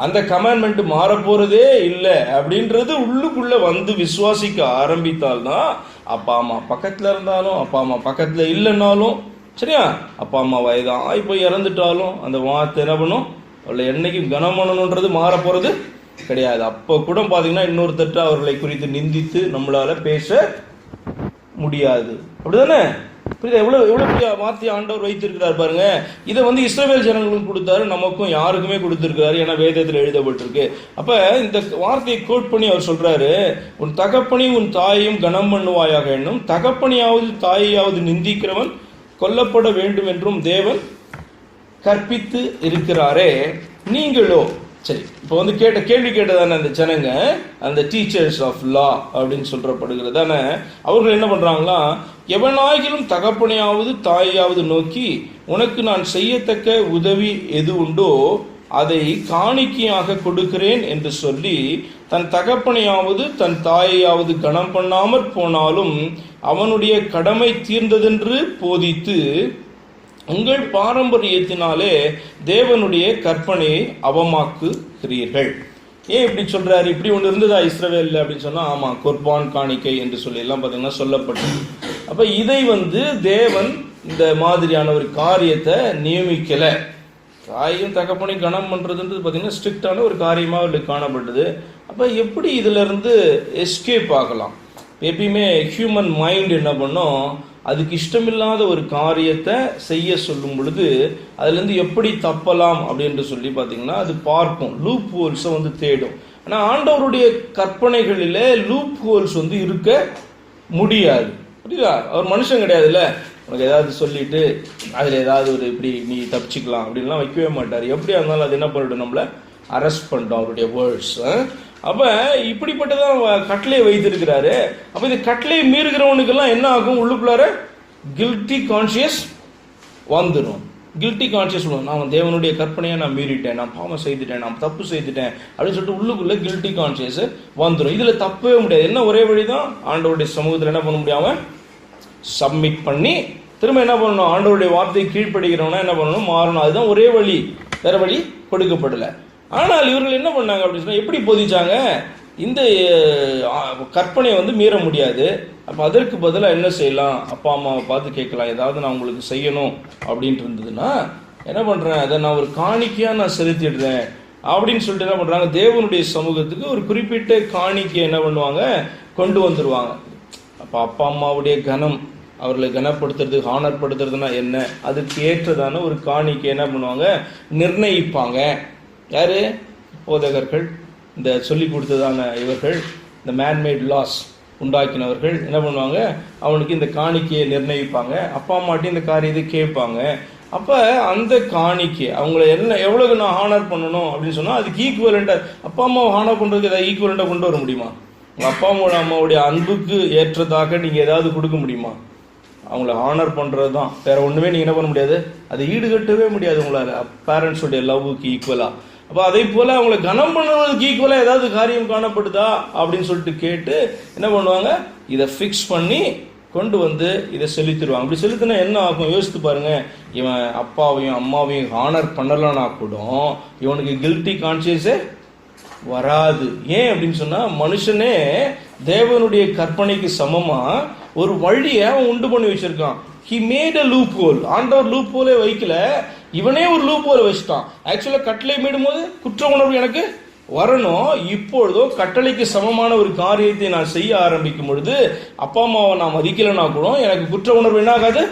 அந்த கமாண்ட்மெண்ட் மாற போறதே இல்லை அப்படின்றது உள்ளுக்குள்ள வந்து விசுவாசிக்க ஆரம்பித்தால்தான், அப்பா அம்மா பக்கத்துல இருந்தாலும் அப்பா அம்மா பக்கத்துல இல்லைன்னாலும், சரியா, அப்பா அம்மா வயதாகி போய் இறந்துட்டாலும் அந்த வார்த்தை என்ன பண்ணும்? அவளை என்னைக்கும் கனம் பண்ணணுன்றது மாற போறது கிடையாது. அப்போ கூட பாத்தீங்கன்னா இன்னொருத்தட்ட அவர்களை குறித்து நிந்தித்து நம்மளால பேச முடியாது. அப்படிதானே? புரியுதா? எவ்வளவு பெரிய வார்த்தையை ஆண்டவர் வைத்திருக்கிறார் பாருங்க. இதை வந்து இஸ்ரவேல் ஜனங்களுக்கும் கொடுத்தாரு, நமக்கும் யாருக்குமே கொடுத்திருக்கிறாரு. ஏன்னா வேதத்தில் எழுதப்பட்டிருக்கு. அப்ப இந்த வார்த்தையை கோட் பண்ணி அவர் சொல்றாரு, உன் தகப்பனையும் உன் தாயையும் கனம் பண்ணுவாயாக என்னும் தகப்பனையாவது தாயையாவது நிந்திக்கிறவன் கொல்லப்பட வேண்டும் என்றும் தேவன் கற்பித்து இருக்கிறாரே, நீங்களோ. சரி, இப்போ வந்து கேள்வி கேட்டதானே அந்த ஜனங்க, அந்த டீச்சர்ஸ் ஆஃப் லா அப்படின்னு சொல்றப்படுகிறதானே, அவர்கள் என்ன பண்றாங்களா? எவனாகிலும் தகப்பனையாவது தாயாவது நோக்கி உனக்கு நான் செய்யத்தக்க உதவி எது உண்டோ அதை காணிக்கையாக கொடுக்கிறேன் என்று சொல்லி தன் தகப்பனையாவது தன் தாயையாவது கனம் பண்ணாமற் போனாலும் அவனுடைய கடமை தீர்ந்ததென்று போதித்து உங்கள் பாரம்பரியத்தினாலே தேவனுடைய கற்பனையை அவமாக்குகிறீர்கள். ஏன் இப்படி சொல்றாரு? இப்படி ஒன்று இருந்ததா இஸ்ரவேல்ல அப்படின்னு சொன்னா, ஆமா, குர்பான் காணிக்கை என்று சொல்லி எல்லாம் பார்த்தீங்கன்னா சொல்லப்பட்டது. அப்ப இதை தேவன் இந்த மாதிரியான ஒரு காரியத்தை நியமிக்கல. தாயும் தகப்பனையும் கனம் பண்றதுன்றது பார்த்தீங்கன்னா ஸ்ட்ரிக்டான ஒரு காரியமாக அவர்களுக்கு காணப்பட்டது. அப்போ எப்படி இதுல இருந்து எஸ்கேப் ஆகலாம்? எப்பயுமே ஹியூமன் மைண்ட் என்ன பண்ணும், அதுக்கு இஷ்டமில்லாத ஒரு காரியத்தை செய்ய சொல்லும் பொழுது அதுலேருந்து எப்படி தப்பலாம் அப்படின்னு சொல்லி பார்த்தீங்கன்னா அது பார்க்கும், லூப் ஹோல்ஸை தேடும். ஆனால் ஆண்டவருடைய கற்பனைகளில் லூப் ஹோல்ஸ் இருக்க முடியாது. புரியுதா? அவர் மனுஷன் கிடையாதுல்ல, உனக்கு ஏதாவது சொல்லிட்டு அதில் ஏதாவது ஒரு இப்படி நீ தப்பிச்சுக்கலாம் அப்படின்லாம் வைக்கவே மாட்டார். எப்படியா இருந்தாலும் அது என்ன பண்ணிடும், நம்மளை அரெஸ்ட் பண்ணிட்டோம் அவருடைய வேர்ட்ஸ். அப்போ இப்படிப்பட்டதான் கட்டளையை வைத்திருக்கிறாரு. அப்போ இது கட்டளையை மீறுகிறவனுக்கெல்லாம் என்ன ஆகும், உள்ளுக்குள்ளார கில்ட்டி கான்சியஸ் வந்துடும். கில்ட்டி கான்சியஸ் நான் தேவனுடைய கற்பனையை நான் மீறிட்டேன், நான் பாவம் செய்துட்டேன், நான் தப்பு செய்துட்டேன் அப்படின்னு சொல்லிட்டு உள்ளுக்குள்ளே கில்ட்டி கான்சியஸ் வந்துடும். இதில் தப்பவே முடியாது. என்ன ஒரே வழி தான், ஆண்டவருடைய சமூகத்தில் என்ன பண்ண முடியாமல் சப்மிட் பண்ணி திரும்ப என்ன பண்ணணும், ஆண்டவருடைய வார்த்தையை கீழ்ப்படுகிறவனா என்ன பண்ணணும், மாறணும். அதுதான் ஒரே வழி, வேற வழி கொடுக்கப்படலை. ஆனால் இவர்கள் என்ன பண்ணாங்க அப்படின்னு சொன்னால், எப்படி போதிச்சாங்க, இந்த கற்பனையை மீற முடியாது. அப்போ அதற்கு பதிலாக என்ன செய்யலாம், அப்பா அம்மாவை பார்த்து கேட்கலாம், ஏதாவது நான் உங்களுக்கு செய்யணும் அப்படின்ட்டு இருந்ததுன்னா என்ன பண்ணுறேன், அதை நான் ஒரு காணிக்கையாக நான் செலுத்திடுறேன் அப்படின்னு சொல்லிட்டு என்ன பண்ணுறாங்க, தேவனுடைய சமூகத்துக்கு ஒரு குறிப்பிட்ட காணிக்கை என்ன பண்ணுவாங்க, கொண்டு வந்துடுவாங்க. அப்போ அப்பா அம்மாவுடைய கனம், அவர்களை கனப்படுத்துறது, ஹானர்படுத்துறதுனா என்ன, அதுக்கு ஏற்றதான ஒரு காணிக்கை என்ன பண்ணுவாங்க, நிர்ணயிப்பாங்க. யாரு? போதகர்கள், இந்த சொல்லி கொடுத்ததான இவர்கள், இந்த மேன்மேட் லாஸ் உண்டாக்கினவர்கள் என்ன பண்ணுவாங்க, அவனுக்கு இந்த காணிக்கையை நிர்ணயிப்பாங்க. அப்பா அம்மாட்டி இந்த காரியத்தை கேட்பாங்க. அப்போ அந்த காணிக்கை அவங்கள எவ்வளவு நான் ஹானர் பண்ணணும் அப்படின்னு சொன்னால் அதுக்கு ஈக்குவலண்டாக, அப்பா அம்மாவை ஹானர் பண்ணுறதுக்கு ஏதாவது ஈக்குவலண்டாக கொண்டு வர முடியுமா? உங்கள் அப்பா அம்மாவுடைய அன்புக்கு ஏற்றதாக நீங்கள் ஏதாவது கொடுக்க முடியுமா? அவங்கள ஹானர் பண்ணுறது தான், வேற ஒன்றுமே நீங்கள் என்ன பண்ண முடியாது, அதை ஈடுகட்டவே முடியாது உங்களால் பேரண்ட்ஸுடைய லவ்வுக்கு ஈக்குவலாக. அப்போ அதே போல் அவங்களை கனம் பண்ணுவதுக்கு ஈக்குவலாக ஏதாவது காரியம் காணப்படுதா அப்படின்னு சொல்லிட்டு கேட்டு என்ன பண்ணுவாங்க, இதை ஃபிக்ஸ் பண்ணி கொண்டு இதை செலுத்திடுவாங்க. அப்படி செலுத்தினா என்ன ஆகும் யோசித்து பாருங்க. இவன் அப்பாவையும் அம்மாவையும் ஹானர் பண்ணலன்னா கூட இவனுக்கு கில்ட்டி கான்சியஸே வராது. ஏன் அப்படின்னு சொன்னா, மனுஷனே தேவனுடைய கற்பனைக்கு சமமா ஒரு வழியை அவன் உண்டு பண்ணி வச்சிருக்கான். He made a loop whole. ஆண்டவர் லூப் ஹோலே வைக்கல, இவனே ஒரு லூப் ஹோல் வச்சுட்டான். ஆக்சுவலா கட்டளை மீடும் போது குற்ற உணர்வு எனக்கு வரணும். இப்பொழுதோ கட்டளைக்கு சமமான ஒரு காரியத்தை நான் செய்ய ஆரம்பிக்கும் பொழுது அப்பா அம்மாவை நான் மதிக்கலைன்னா கூட எனக்கு குற்ற உணர்வு என்ன ஆகாது,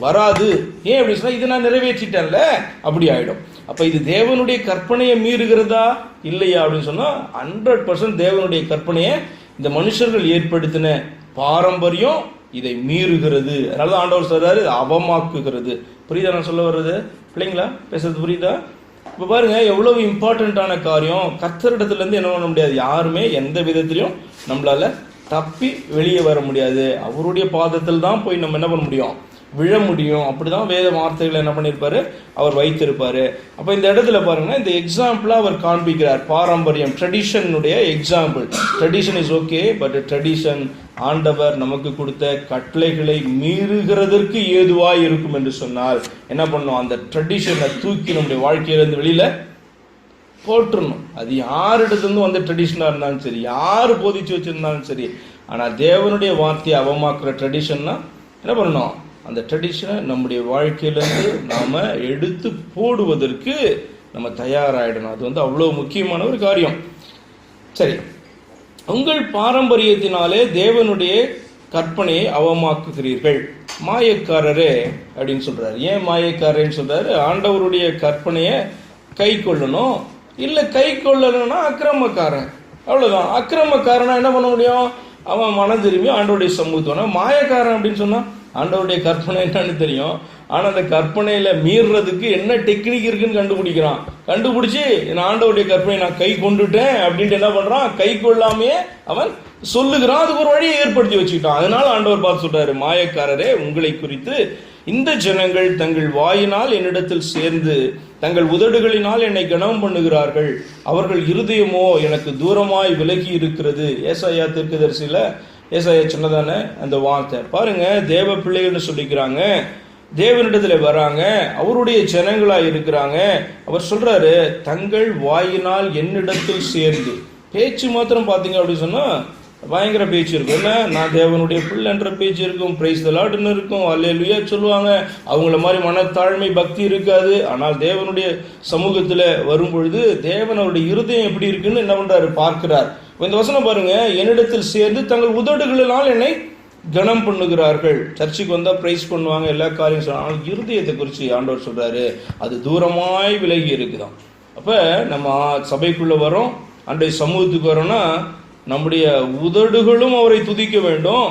வராது. ஏன் அப்படின்னு சொன்னா, இது நான் நிறைவேற்றிட்டேன்ல, அப்படி ஆயிடும். அப்ப இது தேவனுடைய கற்பனையை மீறுகிறதா இல்லையா அப்படின்னு சொன்னா 100% தேவனுடைய கற்பனையை இந்த மனுஷர்கள் ஏற்படுத்தின பாரம்பரியம் இதை மீறுகிறது. அதனால ஆண்டவர் சொல்றாரு, அவமாக்குகிறது. புரியுதா நான் சொல்ல வர்றது? பிள்ளைங்களா பேசுறது புரியுதா? இப்ப பாருங்க, எவ்வளவு இம்பார்ட்டன்டான காரியம். கர்த்தரிடத்துல இருந்து என்ன பண்ண முடியாது, யாருமே எந்த விதத்திலையும் நம்மளால தப்பி வெளியே வர முடியாது. அவருடைய பாதத்தில் தான் போய் நம்ம என்ன பண்ண முடியும், விழ முடியும். அப்படிதான் வேத வார்த்தைகளை என்ன பண்ணியிருப்பாரு, அவர் வைத்திருப்பாரு. அப்ப இந்த இடத்துல பாருங்க, இந்த எக்ஸாம்பிளா அவர் காண்பிக்கிறார். பாரம்பரியம், ட்ரெடிஷனுடைய example. Tradition is okay, but tradition ஆண்டவர் நமக்கு கொடுத்த கட்டளைகளை மீறுகிறதற்கு ஏதுவாய் இருக்கும் என்று சொன்னால் என்ன பண்ணும், அந்த ட்ரெடிஷனை தூக்கி நம்முடைய வாழ்க்கையிலிருந்து வெளியில போட்டுருணும். அது யாரிடத்துலேருந்து வந்த ட்ரெடிஷனாக இருந்தாலும் சரி, யார் போதிச்சு வச்சிருந்தாலும் சரி. ஆனால் தேவனுடைய வார்த்தையை அவமாக்குற ட்ரெடிஷன்னா என்ன பண்ணணும், அந்த ட்ரெடிஷனை நம்முடைய வாழ்க்கையிலேருந்து நாம் எடுத்து போடுவதற்கு நம்ம தயாராகிடணும். அது அவ்வளோ முக்கியமான ஒரு காரியம். சரி, உங்கள் பாரம்பரியத்தினாலே தேவனுடைய கற்பனையை அவமாக்குகிறீர்கள். மாயக்காரரே அப்படின்னு சொல்றாரு. ஏன் மாயக்காரன்னு சொல்றாரு? ஆண்டவருடைய கற்பனையை கை கொள்ளணும், இல்லை கை கொள்ளணும்னா அக்கிரமக்காரன், அவ்வளோதான். அக்கிரமக்காரனா என்ன பண்ண முடியும், அவன் மனம் திரும்பி ஆண்டவருடைய சமூகத்தோன. மாயக்காரன் அப்படின்னு சொன்னா ஆண்டவருடைய கற்பனை என்னன்னு தெரியும், ஆனால் அந்த கற்பனையில மீறுறதுக்கு என்ன டெக்னிக் இருக்குன்னு கண்டுபிடிக்கிறான். கண்டுபிடிச்சி நான் ஆண்டவருடைய கற்பனை நான் கை கொண்டுட்டேன் அப்படின்ட்டு என்ன பண்றான், கை கொள்ளாமையே அவன் சொல்லுகிறான். அதுக்கு ஒரு வழியை ஏற்படுத்தி வச்சுக்கிட்டான். அதனால ஆண்டவர் பார்த்து சொல்றாரு, மாயக்காரரே, உங்களை குறித்து இந்த ஜனங்கள் தங்கள் வாயினால் என்னிடத்தில் சேர்ந்து தங்கள் உதடுகளினால் என்னை கனம் பண்ணுகிறார்கள், அவர்கள் இருதயமோ எனக்கு தூரமாய் விலகி இருக்கிறது. ஏசாயா தீர்க்கதரிசியில ஏசாயா சொன்னதானே அந்த வார்த்தை பாருங்க. தேவ பிள்ளைகள்னு சொல்லிக்கிறாங்க, தேவனிடத்துல வராங்க, அவருடைய ஜனங்களா இருக்கிறாங்க. அவர் சொல்றாரு, தங்கள் வாயினால் என்னிடத்தில் சேர்ந்து. பேச்சு மாத்திரம் பாத்தீங்க அப்படின்னு சொன்னா பயங்கர பேச்சு இருக்கும். என்ன, நான் தேவனுடைய பிள்ளைன்ற பேச்சு இருக்கும், பிரைஸ் தி லார்ட்னு இருக்கும், அல்லேலூயா சொல்லுவாங்க. அவங்கள மாதிரி மனத்தாழ்மை பக்தி இருக்காது. ஆனால் தேவனுடைய சமூகத்துல வரும் பொழுது தேவன் அவருடைய இருதயம் எப்படி இருக்குன்னு என்ன பண்றாரு பார்க்கிறார். இந்த வசனம் பாருங்க, என்னிடத்தில் சேர்ந்து தங்கள் உதடுகளினால் என்னை கனம் பண்ணுகிறார்கள். சர்ச்சுக்கு வந்தா பிரைஸ் பண்ணுவாங்க, எல்லா காரியம் சொல்லுவாங்க. இருதயத்தை குறித்து ஆண்டவர் சொல்றாரு, அது தூரமாய் விலகி இருக்குதான். அப்ப நம்ம சபைக்குள்ள வரோம், அன்றைய சமூகத்துக்கு வரோம்னா நம்முடைய உதடுகளும் அவரை துதிக்க வேண்டும்,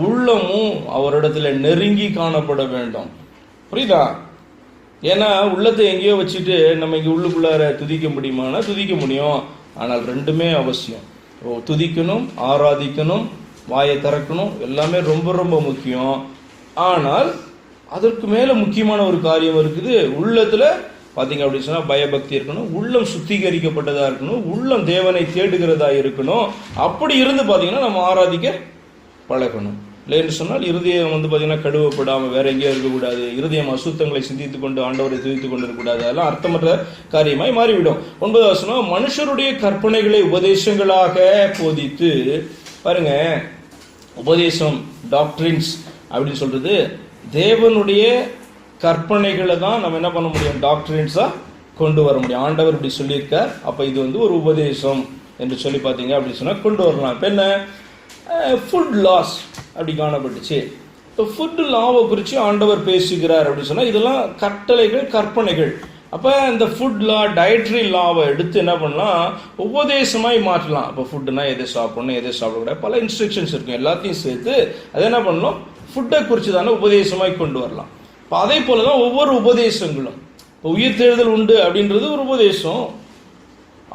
உள்ளமும் அவரிடத்துல நெருங்கி காணப்பட வேண்டும். புரியுதா? ஏன்னா உள்ளத்தை எங்கேயோ வச்சுட்டு நம்ம இங்க உள்ளுக்குள்ளார துதிக்க முடியுமானா துதிக்க முடியும். ஆனால் ரெண்டுமே அவசியம். துதிக்கணும், ஆராதிக்கணும், வாயை திறக்கணும், எல்லாமே ரொம்ப ரொம்ப முக்கியம். ஆனால் அதற்கு மேல முக்கியமான ஒரு காரியம் இருக்குது. உள்ளத்துல பாத்தீங்க அப்படின்னு சொன்னா பயபக்தி இருக்கணும், உள்ளம் சுத்திகரிக்கப்பட்டதா இருக்கணும், உள்ளம் தேவனை தேடுகிறதா இருக்கணும். அப்படி இருந்து பாத்தீங்கன்னா நம்ம ஆராதிக்க பழகணும். இல்லைன்னு சொன்னால் இருதயம் பாத்தீங்கன்னா கழுவப்படாம வேற எங்கேயும் இருக்கக்கூடாது. இருதயம் அசுத்தங்களை சிந்தித்துக் கொண்டு ஆண்டவரை துதித்துக் கொண்டு இருக்கக்கூடாது. அதெல்லாம் அர்த்தமற்ற காரியமாய் மாறிவிடும். 9வது வசனம், மனுஷருடைய கற்பனைகளை உபதேசங்களாக போதித்து. பாருங்க, உபதேசம் டாக்ட்ரின்ஸ் அப்படின்னு சொல்றது தேவனுடைய கற்பனைகளை தான் நம்ம என்ன பண்ண முடியும், டாக்ட்ரின்ஸா கொண்டு வர முடியும். ஆண்டவர் இப்படி சொல்லியிருக்கார், அப்ப இது ஒரு உபதேசம் என்று சொல்லி பார்த்தீங்க அப்படின்னு சொன்னா கொண்டு வரலாம். இப்போ என்ன, ஃபுட் லாஸ் அப்படி காணப்பட்டுச்சு. இப்போ ஃபுட் லாவை குறித்து ஆண்டவர் பேசுகிறார் அப்படின்னு சொன்னா இதெல்லாம் கட்டளைகள், கற்பனைகள். அப்போ இந்த ஃபுட் லா, டயட்ரி லாவை எடுத்து என்ன பண்ணலாம், உபதேசமாய் மாற்றலாம். அப்போ ஃபுட்டுனா எதை சாப்பிடணும், எதை சாப்பிடக்கூடாது, பல இன்ஸ்ட்ரக்ஷன்ஸ் இருக்கும். எல்லாத்தையும் சேர்த்து அதை என்ன பண்ணணும், ஃபுட்டை குறித்து தானே உபதேசமாய் கொண்டு வரலாம். இப்போ அதே போல தான் ஒவ்வொரு உபதேசங்களும். இப்போ உயிர் தேடுதல் உண்டு அப்படின்றது ஒரு உபதேசம்.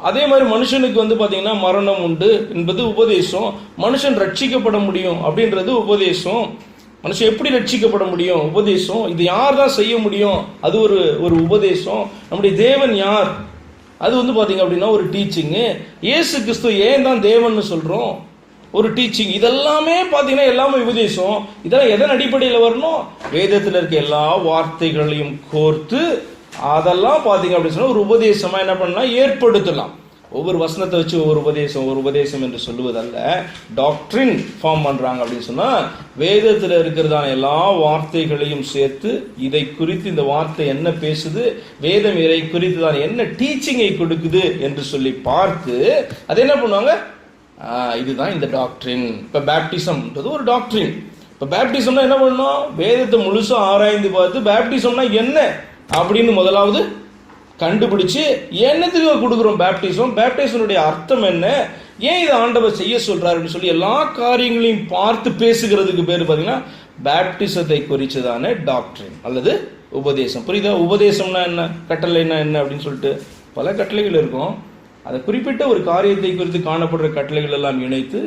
அதே மாதிரி மனுஷனுக்கு பார்த்தீங்கன்னா மரணம் உண்டு என்பது உபதேசம். மனுஷன் ரட்சிக்கப்பட முடியும் அப்படின்றது உபதேசம். மனுஷன் எப்படி ரட்சிக்கப்பட முடியும், உபதேசம். இது யார் தான் செய்ய முடியும், அது ஒரு உபதேசம். நம்முடைய தேவன் யார், அது பார்த்தீங்க அப்படின்னா ஒரு டீச்சிங்கு. இயேசு கிறிஸ்து ஏன் தான் தேவன் சொல்றோம், ஒரு டீச்சிங். இதெல்லாமே பார்த்தீங்கன்னா எல்லாமே உபதேசம். இதெல்லாம் எதன் அடிப்படையில் வரணும், வேதத்தில் இருக்க எல்லா வார்த்தைகளையும் கோர்த்து அதெல்லாம் பார்த்தீங்க அப்படின்னு சொன்னா ஒரு உபதேசமா என்ன பண்ணலாம், ஏற்படுத்தலாம். ஒவ்வொரு வசனத்தை வச்சு ஒவ்வொரு உபதேசம் என்று சொல்லுவதல்ல, டாக்ட்ரின் ஃபார்ம் பண்றாங்க அப்படின்னு சொன்னா வேதத்தில் இருக்கிறதான எல்லா வார்த்தைகளையும் சேர்த்து இதை குறித்து இந்த வார்த்தை என்ன பேசுது, வேதம் இதை குறித்து தான் என்ன டீச்சிங்கை கொடுக்குது என்று சொல்லி பார்த்து அதை என்ன பண்ணுவாங்க, இதுதான் இந்த டாக்ட்ரின். இப்ப பேப்டிசம்ன்றது ஒரு டாக்ட்ரின். இப்ப பேப்டிசம்னா என்ன பண்ணணும், வேதத்தை முழுசா ஆராய்ந்து பார்த்து பேப்டிசம்னா என்ன அப்படின்னு முதலாவது கண்டுபிடிச்சு என்னத்துக்கு கொடுக்குறோம் பேப்டிசம், பேப்டிசனுடைய அர்த்தம் என்ன, ஏன் இதை ஆண்டவர் செய்ய சொல்றாரு அப்படின்னு சொல்லி எல்லா காரியங்களையும் பார்த்து பேசுகிறதுக்கு பேர் பார்த்தீங்கன்னா பேப்டிசத்தை குறிச்சதான டாக்ட்ரின் அல்லது உபதேசம். புரியுதா? உபதேசம்னா என்ன, கட்டளைன்னா என்ன அப்படின்னு சொல்லிட்டு பல கட்டளைகள் இருக்கும். அதை குறிப்பிட்ட ஒரு காரியத்தை குறித்து காணப்படுற கட்டளைகள் எல்லாம் இணைத்து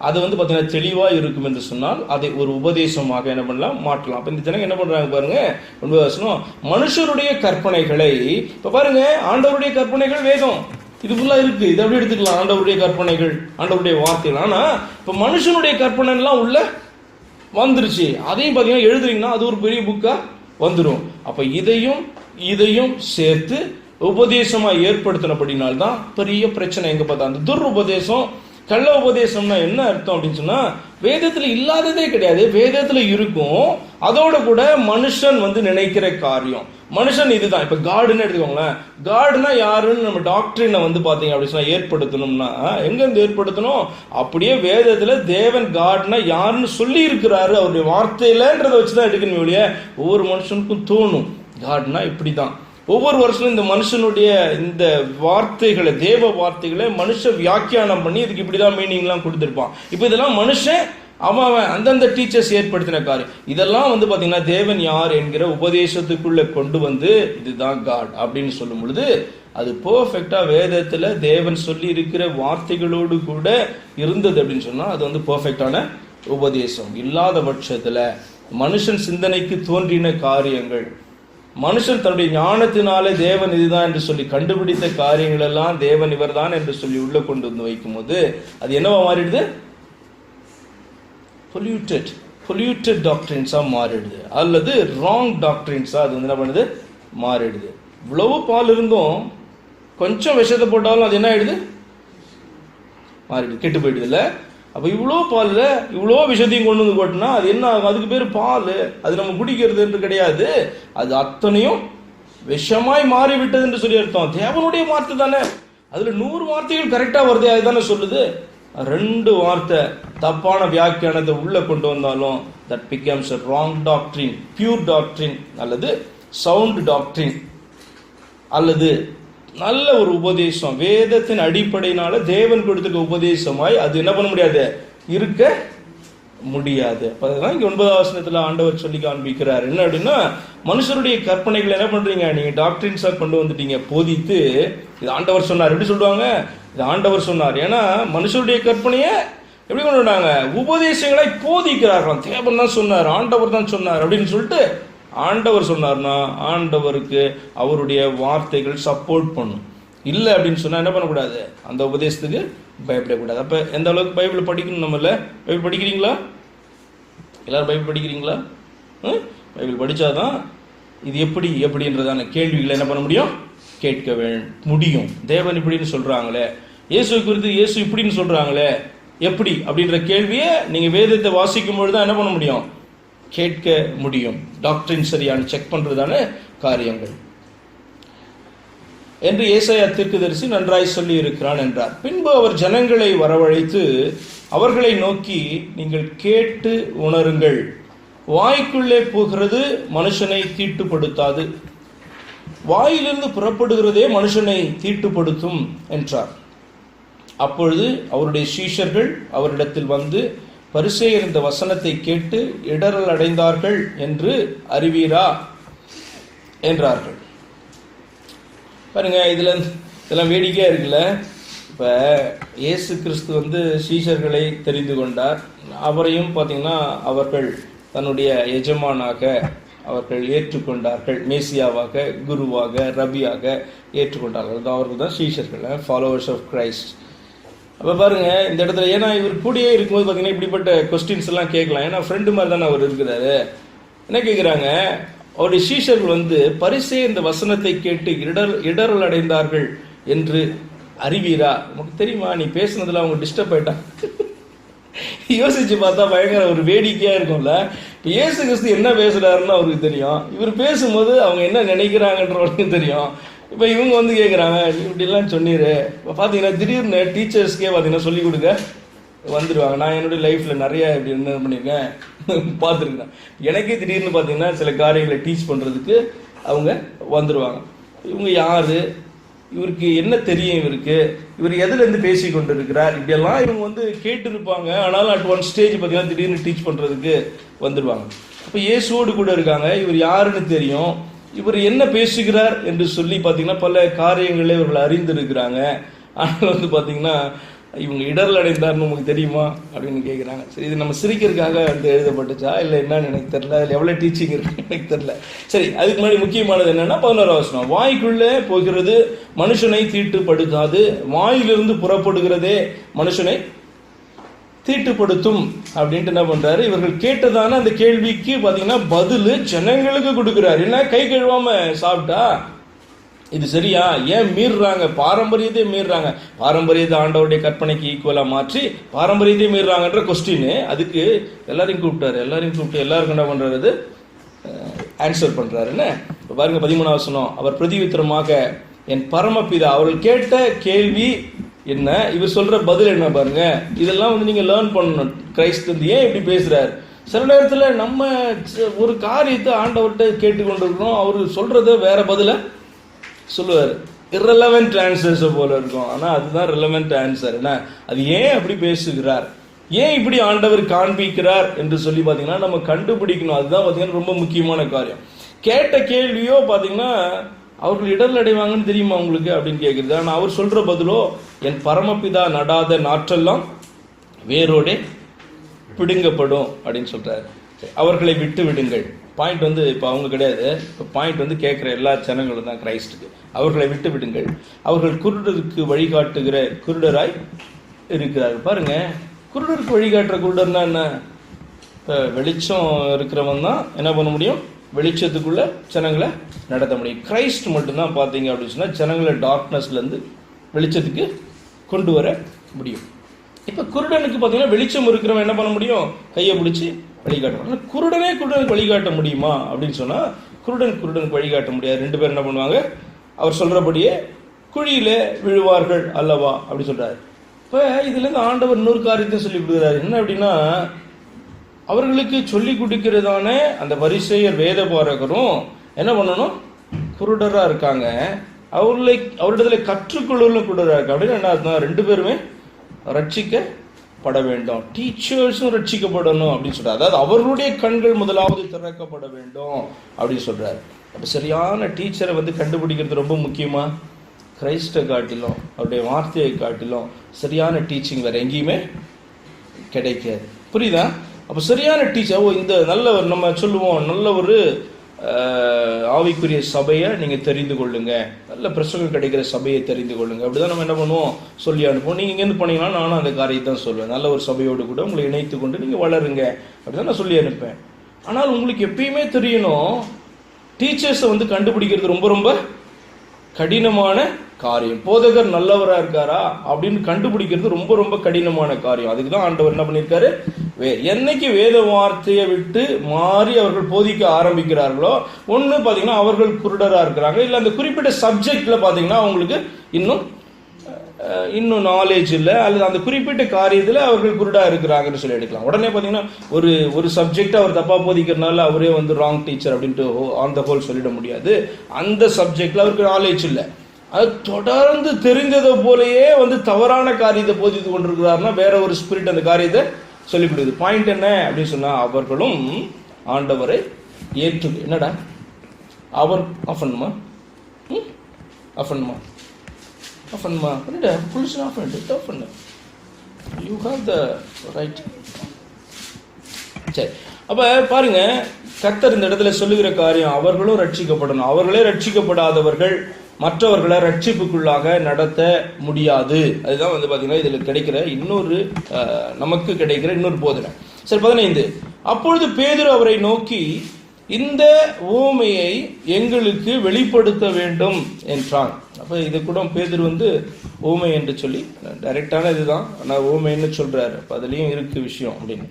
அது பார்த்தீங்கன்னா தெளிவாக இருக்கும் என்று சொன்னால் அதை ஒரு உபதேசமாக என்ன பண்ணலாம், மாற்றலாம். அப்போ இந்த ஜனங்க என்ன பண்றாங்க பாருங்க, மனுஷருடைய கற்பனைகளை. இப்போ பாருங்க, ஆண்டவருடைய கற்பனைகள் வேதம் இது ஃபுல்லா இருக்கு, இதை எப்படி எடுத்துக்கலாம், ஆண்டவருடைய கற்பனைகள், ஆண்டவருடைய வார்த்தைகள். ஆனா இப்போ மனுஷனுடைய கற்பனை எல்லாம் உள்ள வந்துருச்சு. அதையும் பார்த்தீங்கன்னா எழுதுறீங்கன்னா அது ஒரு பெரிய புக்கா வந்துடும். அப்போ இதையும் சேர்த்து உபதேசமா ஏற்படுத்தினபடினால்தான் பெரிய பிரச்சனை. எங்க பார்த்தா அந்த துர் உபதேசம், கள்ள உபதேசம்னா என்ன அர்த்தம் அப்படின்னு சொன்னா வேதத்துல இல்லாததே கிடையாது, வேதத்துல இருக்கும். அதோட கூட மனுஷன் நினைக்கிற காரியம், மனுஷன் இதுதான். இப்ப காடுன்னு எடுத்துக்கோங்களேன், காடுனா யாருன்னு நம்ம டாக்டரினை பாத்தீங்க அப்படின்னு சொன்னா ஏற்படுத்தணும்னா எங்க இருந்து ஏற்படுத்தணும், அப்படியே வேதத்துல தேவன் காடுனா யாருன்னு சொல்லி இருக்கிறாரு அவருடைய வார்த்தையிலன்றதை வச்சுதான் எடுக்கணும். ஒழிய ஒவ்வொரு மனுஷனுக்கும் தோணும் காடுனா இப்படிதான். ஒவ்வொரு வருஷமும் இந்த மனுஷனுடைய இந்த வார்த்தைகளை, தேவ வார்த்தைகளை மனுஷ வியாக்கியானம் பண்ணி இதுக்கு இப்படிதான் மீனிங்லாம் கொடுத்துருப்பான். இப்போ இதெல்லாம் மனுஷன் அவன் அந்தந்த டீச்சர்ஸ் ஏற்படுத்தின காரியம். இதெல்லாம் பார்த்தீங்கன்னா தேவன் யார் என்கிற உபதேசத்துக்குள்ள கொண்டு இதுதான் காட் அப்படின்னு சொல்லும் பொழுது அது பெர்ஃபெக்டா வேதத்துல தேவன் சொல்லி இருக்கிற வார்த்தைகளோடு கூட இருந்தது அப்படின்னு சொன்னா அது பெர்ஃபெக்டான உபதேசம். இல்லாத பட்சத்துல மனுஷன் சிந்தனைக்கு தோன்றின காரியங்கள், மனுஷன் தன்னுடைய ஞானத்தினாலே தேவன் இதுதான் என்று சொல்லி கண்டுபிடித்த காரியங்கள் எல்லாம் தேவன் இவர்தான் என்று சொல்லி உள்ள கொண்டு வைக்கும் போது அது என்னவா மாறிடுது, பொல்யூட்டட், பொல்யூட்டட் டாக்டரின்ஸாக மாறிடுது, அல்லது ராங் டாக்டரின்ஸாக அது வந்து என்ன பண்ணுது, மாறிடுது. இவ்வளவு பால் இருந்தும் கொஞ்சம் விஷத்தை போட்டாலும் அது என்ன ஆயிடுது, மாறிடுது, கெட்டு போயிடுது இல்லை. அப்போ இவ்வளோ பாலில் இவ்வளோ விஷத்தையும் கொண்டு வந்து போட்டோம்னா அது என்ன ஆகும்? அதுக்கு பேர் பால், அது நம்ம குடிக்கிறது என்று கிடையாது, அது அத்தனையும் விஷமாய் மாறிவிட்டது என்று சொல்லி அர்த்தம். தேவனுடைய வார்த்தை தானே, அதில் 100 வார்த்தைகள் கரெக்டாக வருது, அதுதானே சொல்லுது. 2 வார்த்தை தப்பான வியாக்கியானத்தை உள்ள கொண்டு வந்தாலும் that becomes a wrong doctrine, pure doctrine, அல்லது சவுண்ட் டாக்டரின், அல்லது நல்ல ஒரு உபதேசம் வேதத்தின் அடிப்படையினால தேவன் கொடுத்துருக்க உபதேசமாய் அது என்ன பண்ண முடியாது, இருக்க முடியாது. அதுதான் இங்க 9வது வசனத்துல ஆண்டவர் சொல்லி காண்பிக்கிறார். என்ன அப்படின்னா, மனுஷருடைய கற்பனைகளை என்ன பண்றீங்க, நீங்க டாக்டரின்ஸா கொண்டு வந்துட்டீங்க, போதித்து இது ஆண்டவர் சொன்னார். எப்படி சொல்லுவாங்க, இது ஆண்டவர் சொன்னார். ஏன்னா மனுஷருடைய கற்பனையை எப்படி கொண்டு வந்தாங்க, உபதேசங்களை போதிக்கிறார்களாம். தேவன் தான் சொன்னார், ஆண்டவர் தான் சொன்னார் அப்படின்னு சொல்லிட்டு, ஆண்டவர் சொன்னார்னா ஆண்டவருக்கு அவருடைய வார்த்தைகள் சப்போர்ட் பண்ணும். இல்லை அப்படின்னு சொன்னால் என்ன பண்ணக்கூடாது, அந்த உபதேசத்துக்கு பயப்படக்கூடாது. அப்போ எந்த அளவுக்கு பைபிள் படிக்கணும்? நம்மள பைபிள் படிக்கிறீங்களா? எல்லாரும் பைபிள் படிக்கிறீங்களா? பைபிள் படித்தாதான் இது எப்படி எப்படின்றதான கேள்விகளை என்ன பண்ண முடியும், கேட்க முடியும். தேவன் இப்படின்னு சொல்கிறாங்களே, இயேசு குறித்து இயேசு இப்படின்னு சொல்கிறாங்களே, எப்படி அப்படின்ற கேள்வியை நீங்கள் வேதத்தை வாசிக்கும் பொழுது தான் என்ன பண்ண முடியும், கேட்க முடியும். டாக்டரின் சரியான செக் பண்ணுறதான காரியங்கள் என்று ஏசாயா தீர்க்கதரிசி நன்றாய் சொல்லி இருக்கிறான் என்றார். பின்பு அவர் ஜனங்களை வரவழைத்து அவர்களை நோக்கி, நீங்கள் கேட்டு உணருங்கள், வாய்க்குள்ளே போகிறது மனுஷனை தீட்டுப்படுத்தாது, வாயிலிருந்து புறப்படுகிறதே மனுஷனை தீட்டுப்படுத்தும் என்றார். அப்பொழுது அவருடைய சீஷர்கள் அவரிடத்தில் வந்து, பரிசேயர் இந்த வசனத்தை கேட்டு இடரல் அடைந்தார்கள் என்று அறிவீரா என்றார்கள். பாருங்க, இதெல்லாம் வேடிக்கையாக இருக்குல்ல. இப்போ இயேசு கிறிஸ்து வந்து சீஷர்களை தெரிந்து கொண்டார். அவரையும் பார்த்தீங்கன்னா அவர்கள் தன்னுடைய எஜமானாக அவர்கள் ஏற்றுக்கொண்டார்கள், மேசியாவாக, குருவாக, ரபியாக ஏற்றுக்கொண்டார்கள். அவர்கள் தான் சீஷர்கள், ஃபாலோவர்ஸ் ஆஃப் கிரைஸ்ட். அப்போ பாருங்க, இந்த இடத்துல ஏன்னா இவர் கூடயே இருக்கும்போது பார்த்தீங்கன்னா இப்படிப்பட்ட கொஸ்டின்ஸ் எல்லாம் கேட்கலாம். ஏன்னா ஃப்ரெண்டு மாதிரி தானே அவர் இருக்கிறாரு. என்ன கேட்குறாங்க, அவருடைய சீஷர்கள் வந்து, பரிசே இந்த வசனத்தை கேட்டு இடரல் அடைந்தார்கள் என்று அறிவீரா? நமக்கு தெரியுமா, நீ பேசுனதுல அவங்க டிஸ்டர்ப் ஆயிட்டாங்க. யோசிச்சு பார்த்தா பயங்கர ஒரு வேடிக்கையா இருக்கும்ல. இப்போ இயேசு கிறிஸ்து என்ன பேசுறாருன்னு அவருக்கு தெரியும், இவர் பேசும்போது அவங்க என்ன நினைக்கிறாங்கன்றவங்களுக்கும் தெரியும். இப்போ இவங்க வந்து கேட்குறாங்க, இப்படிலாம் சொன்னீரு. இப்போ பார்த்தீங்கன்னா திடீர்னு டீச்சர்ஸ்க்கே பார்த்தீங்கன்னா சொல்லிக் கொடுக்க வந்துடுவாங்க. நான் என்னுடைய லைஃப்பில் நிறைய இப்படி என்ன பண்ணியிருக்கேன், பார்த்துருக்கேன். எனக்கே திடீர்னு பார்த்தீங்கன்னா சில காரியங்களை டீச் பண்ணுறதுக்கு அவங்க வந்துடுவாங்க. இவங்க யார், இவருக்கு என்ன தெரியும், இவர் எதுலேருந்து பேசி கொண்டு இருக்கிறார், இப்படியெல்லாம் இவங்க வந்து கேட்டு இருப்பாங்க. ஆனாலும் அட் ஒன் ஸ்டேஜ் பார்த்தீங்கன்னா திடீர்னு டீச் பண்ணுறதுக்கு வந்துடுவாங்க. அப்போ இயேசுவோடு கூட இருக்காங்க, இவர் யாருன்னு தெரியும், இவர் என்ன பேசுகிறார் என்று சொல்லி பார்த்தீங்கன்னா பல காரியங்களே இவர்கள் அறிந்திருக்கிறாங்க. ஆனால் வந்து பார்த்தீங்கன்னா இவங்க இடரல் அடைந்தார்னு உங்களுக்கு தெரியுமா அப்படின்னு கேட்குறாங்க. சரி, இது நம்ம சிரிக்கிறதுக்காக வந்து எழுதப்பட்டுச்சா இல்லை என்னன்னு எனக்கு தெரியல, அதில் எவ்வளோ டீச்சிங் இருக்கு எனக்கு தெரியல. சரி, அதுக்கு முன்னாடி முக்கியமானது என்னன்னா 11வது வசனம், வாய்க்குள்ளே போகிறது மனுஷனை தீட்டுப்படுத்தாது, வாயிலிருந்து புறப்படுகிறதே மனுஷனை தீட்டுப்படுத்தும் அப்படின்ட்டு என்ன பண்றாரு, இவர்கள் கேட்டதான அந்த கேள்விக்கு பார்த்தீங்கன்னா பதில் ஜனங்களுக்கு கொடுக்குறாரு. என்ன, கை கழுவாம சாப்பிட்டா இது சரியா, ஏன் மீறுறாங்க, பாரம்பரியத்தை மீறுறாங்க, பாரம்பரியத்தை ஆண்டவருடைய கற்பனைக்கு ஈக்குவலாக மாற்றி பாரம்பரியத்தை மீறுறாங்கன்ற கொஸ்டின். அதுக்கு எல்லாரையும் கூப்பிட்டாரு, எல்லாருக்கும் என்ன பண்ணுறது ஆன்சர் பண்ணுறாரு. என்ன இப்போ பாருங்க 13வது வசனம், அவர் பிரதிவித்திரமாக என் பரமபிதா, அவர்கள் கேட்ட கேள்வி என்ன, இவர் சொல்ற பதில் என்ன பாருங்க. இதெல்லாம் வந்து நீங்க லேர்ன் பண்ணணும். கிரைஸ்ட் வந்து ஏன் இப்படி பேசுறாரு. சில நேரத்தில் நம்ம ஒரு காரியத்தை ஆண்டவர்கிட்ட கேட்டுக்கொண்டிருக்கிறோம், அவரு சொல்றத வேற பதில சொல்லுவார். irrelevant ஆன்சர்ஸ் போல இருக்கும், ஆனால் அதுதான் relevant ஆன்சர். என்ன, அது ஏன் அப்படி பேசுகிறார், ஏன் இப்படி ஆண்டவர் காண்பிக்கிறார் என்று சொல்லி பார்த்தீங்கன்னா நம்ம கண்டுபிடிக்கணும். அதுதான் பார்த்தீங்கன்னா ரொம்ப முக்கியமான காரியம். கேட்ட கேள்வியோ பார்த்தீங்கன்னா அவர்கள் இடர்ல அடைவாங்கன்னு தெரியுமா உங்களுக்கு அப்படின்னு கேட்குறது. ஆனால் அவர் சொல்ற பதிலோ, என் பரமபிதா நடாத நாற்றெல்லாம் வேரோடே பிடுங்கப்படும் அப்படின்னு சொல்றாரு. அவர்களை விட்டு விடுங்கள். பாயிண்ட் வந்து இப்போ அவங்க கிடையாது, இப்போ பாயிண்ட் வந்து கேட்குற எல்லா ஜனங்களும் தான் கிரைஸ்டுக்கு. அவர்களை விட்டு விடுங்கள், அவர்கள் குருடருக்கு இப்போ வெளிச்சம் இருக்கிறவன் தான் என்ன பண்ண முடியும், வெளிச்சத்துக்குள்ள ஜனங்களை நடத்த முடியும். கிரைஸ்ட் மட்டும்தான் பார்த்தீங்க அப்படின்னு சொன்னால் ஜனங்களை டார்க்னஸ்லேருந்து வெளிச்சத்துக்கு கொண்டு வர முடியும். இப்போ குருடனுக்கு பார்த்தீங்கன்னா வெளிச்சம் இருக்கிறவன் என்ன பண்ண முடியும், கையை பிடிச்சி வழிகாட்ட முடியும். குருடனுக்கு வழிகாட்ட முடியுமா அப்படின்னு சொன்னால் குருடனுக்கு வழிகாட்ட முடியாது. 2 பேர் என்ன பண்ணுவாங்க, அவர் சொல்கிறபடியே குழியில் விழுவார்கள் அல்லவா அப்படி சொல்கிறார். இப்போ இதுலேருந்து ஆண்டவர் இன்னொரு காரியத்தையும் சொல்லி கொடுக்குறாரு. என்ன அப்படின்னா, அவர்களுக்கு சொல்லி கொடுக்கிறதான அந்த பரிசேயர் வேத பாரகரும் என்ன பண்ணணும், குருடராக இருக்காங்க. அவரிடத்துல கற்றுக்கொள்ள குருடராக இருக்காங்க. அப்படின்னு என்ன அர்த்தம், 2 பேருமே ரட்சிக்கப்பட வேண்டும். டீச்சர்ஸும் ரட்சிக்கப்படணும் அப்படின்னு சொல்றாரு. அதாவது அவர்களுடைய கண்கள் முதலாவது திறக்கப்பட வேண்டும் அப்படின்னு சொல்றாரு. அப்போ சரியான டீச்சரை கண்டுபிடிக்கிறது ரொம்ப முக்கியமா, கிரைஸ்டை காட்டிலும் அவருடைய வார்த்தையை காட்டிலும் சரியான டீச்சிங் வேற எங்கேயுமே கிடைக்காது. புரியுதா? அப்போ சரியான டீச்சர், இந்த நல்ல நம்ம சொல்லுவோம், நல்ல ஒரு ஆவிக்குரிய சபையை நீங்கள் தெரிந்து கொள்ளுங்க, நல்ல பிரசங்கம் கிடைக்கிற சபையை தெரிந்து கொள்ளுங்க. அப்படிதான் நம்ம என்ன பண்ணுவோம், சொல்லி அனுப்புவோம். நீங்கள் இங்கேருந்து போனீங்கன்னா நானும் அந்த காரியத்தை தான் சொல்லுவேன். நல்ல ஒரு சபையோடு கூட உங்களை இணைத்து கொண்டு நீங்கள் வளருங்க அப்படிதான் நான் சொல்லி அனுப்பேன். ஆனால் உங்களுக்கு எப்பயுமே தெரியணும், டீச்சர்ஸை கண்டுபிடிக்கிறது ரொம்ப ரொம்ப கடினமான காரியம். போதகர் நல்லவராக இருக்காரா அப்படின்னு கண்டுபிடிக்கிறது ரொம்ப ரொம்ப கடினமான காரியம். அதுக்கு தான் ஆண்டவர் என்ன பண்ணியிருக்காரு, என்னைக்கு வேத வார்த்தையை விட்டு மாறி அவர்கள் போதிக்க ஆரம்பிக்கிறார்களோ, ஒன்று பார்த்தீங்கன்னா அவர்கள் குருடராக இருக்கிறாங்க, இல்லை அந்த குறிப்பிட்ட சப்ஜெக்டில் பார்த்தீங்கன்னா அவங்களுக்கு இன்னும் நாலேஜ் இல்லை, அல்லது அந்த குறிப்பிட்ட காரியத்தில் அவர்கள் குருடாக இருக்கிறாங்கன்னு சொல்லி எடுக்கலாம். உடனே பார்த்தீங்கன்னா ஒரு சப்ஜெக்ட் அவர் தப்பாக போதிக்கிறதுனால அவரே ராங் டீச்சர் அப்படின்ட்டு ஆன் த ஹோல் சொல்லிட முடியாது. அந்த சப்ஜெக்டில் அவருக்கு நாலேஜ் இல்லை, அது தொடர்ந்து தெரிந்ததை போலயே தவறான காரியத்தை போதித்து கொண்டிருக்கிறாருன்னா வேற ஒரு ஸ்பிரிட் அந்த காரியத்தை சொல்லிக் கொடுக்குது. பாயிண்ட் என்ன அப்படின்னு சொன்னா, அவர்களும் ஆண்டவரை ஏற்று என்னடா அவர் ஆஃபன்மா பண்ணிட்டு புலிஷன் ஆஃப் பண்ணிட்டு ஆஃப் பண்ணு, யூ ஹாவ் த ரைட். சரி, அப்ப பாருங்க, கர்த்தர் இந்த இடத்துல சொல்லுகிற காரியம், அவர்களும் ரட்சிக்கப்படணும். அவர்களே ரட்சிக்கப்படாதவர்கள் மற்றவர்களை ரட்சிப்புக்குள்ளாக நடத்த முடியாது. அதுதான் பார்த்தீங்கன்னா இதில் கிடைக்கிற நமக்கு கிடைக்கிற இன்னொரு போதனை. சரி, 15. அப்பொழுது பேதுரு அவரை நோக்கி, இந்த ஊமையை எங்களுக்கு வெளிப்படுத்த வேண்டும் என்றான். அப்போ இது கூட பேதுரு ஊமை என்று சொல்லி டைரக்டான இதுதான், ஆனால் ஊமைன்னு சொல்றாரு. அப்போ அதுலேயும் இருக்கு விஷயம் அப்படின்னு.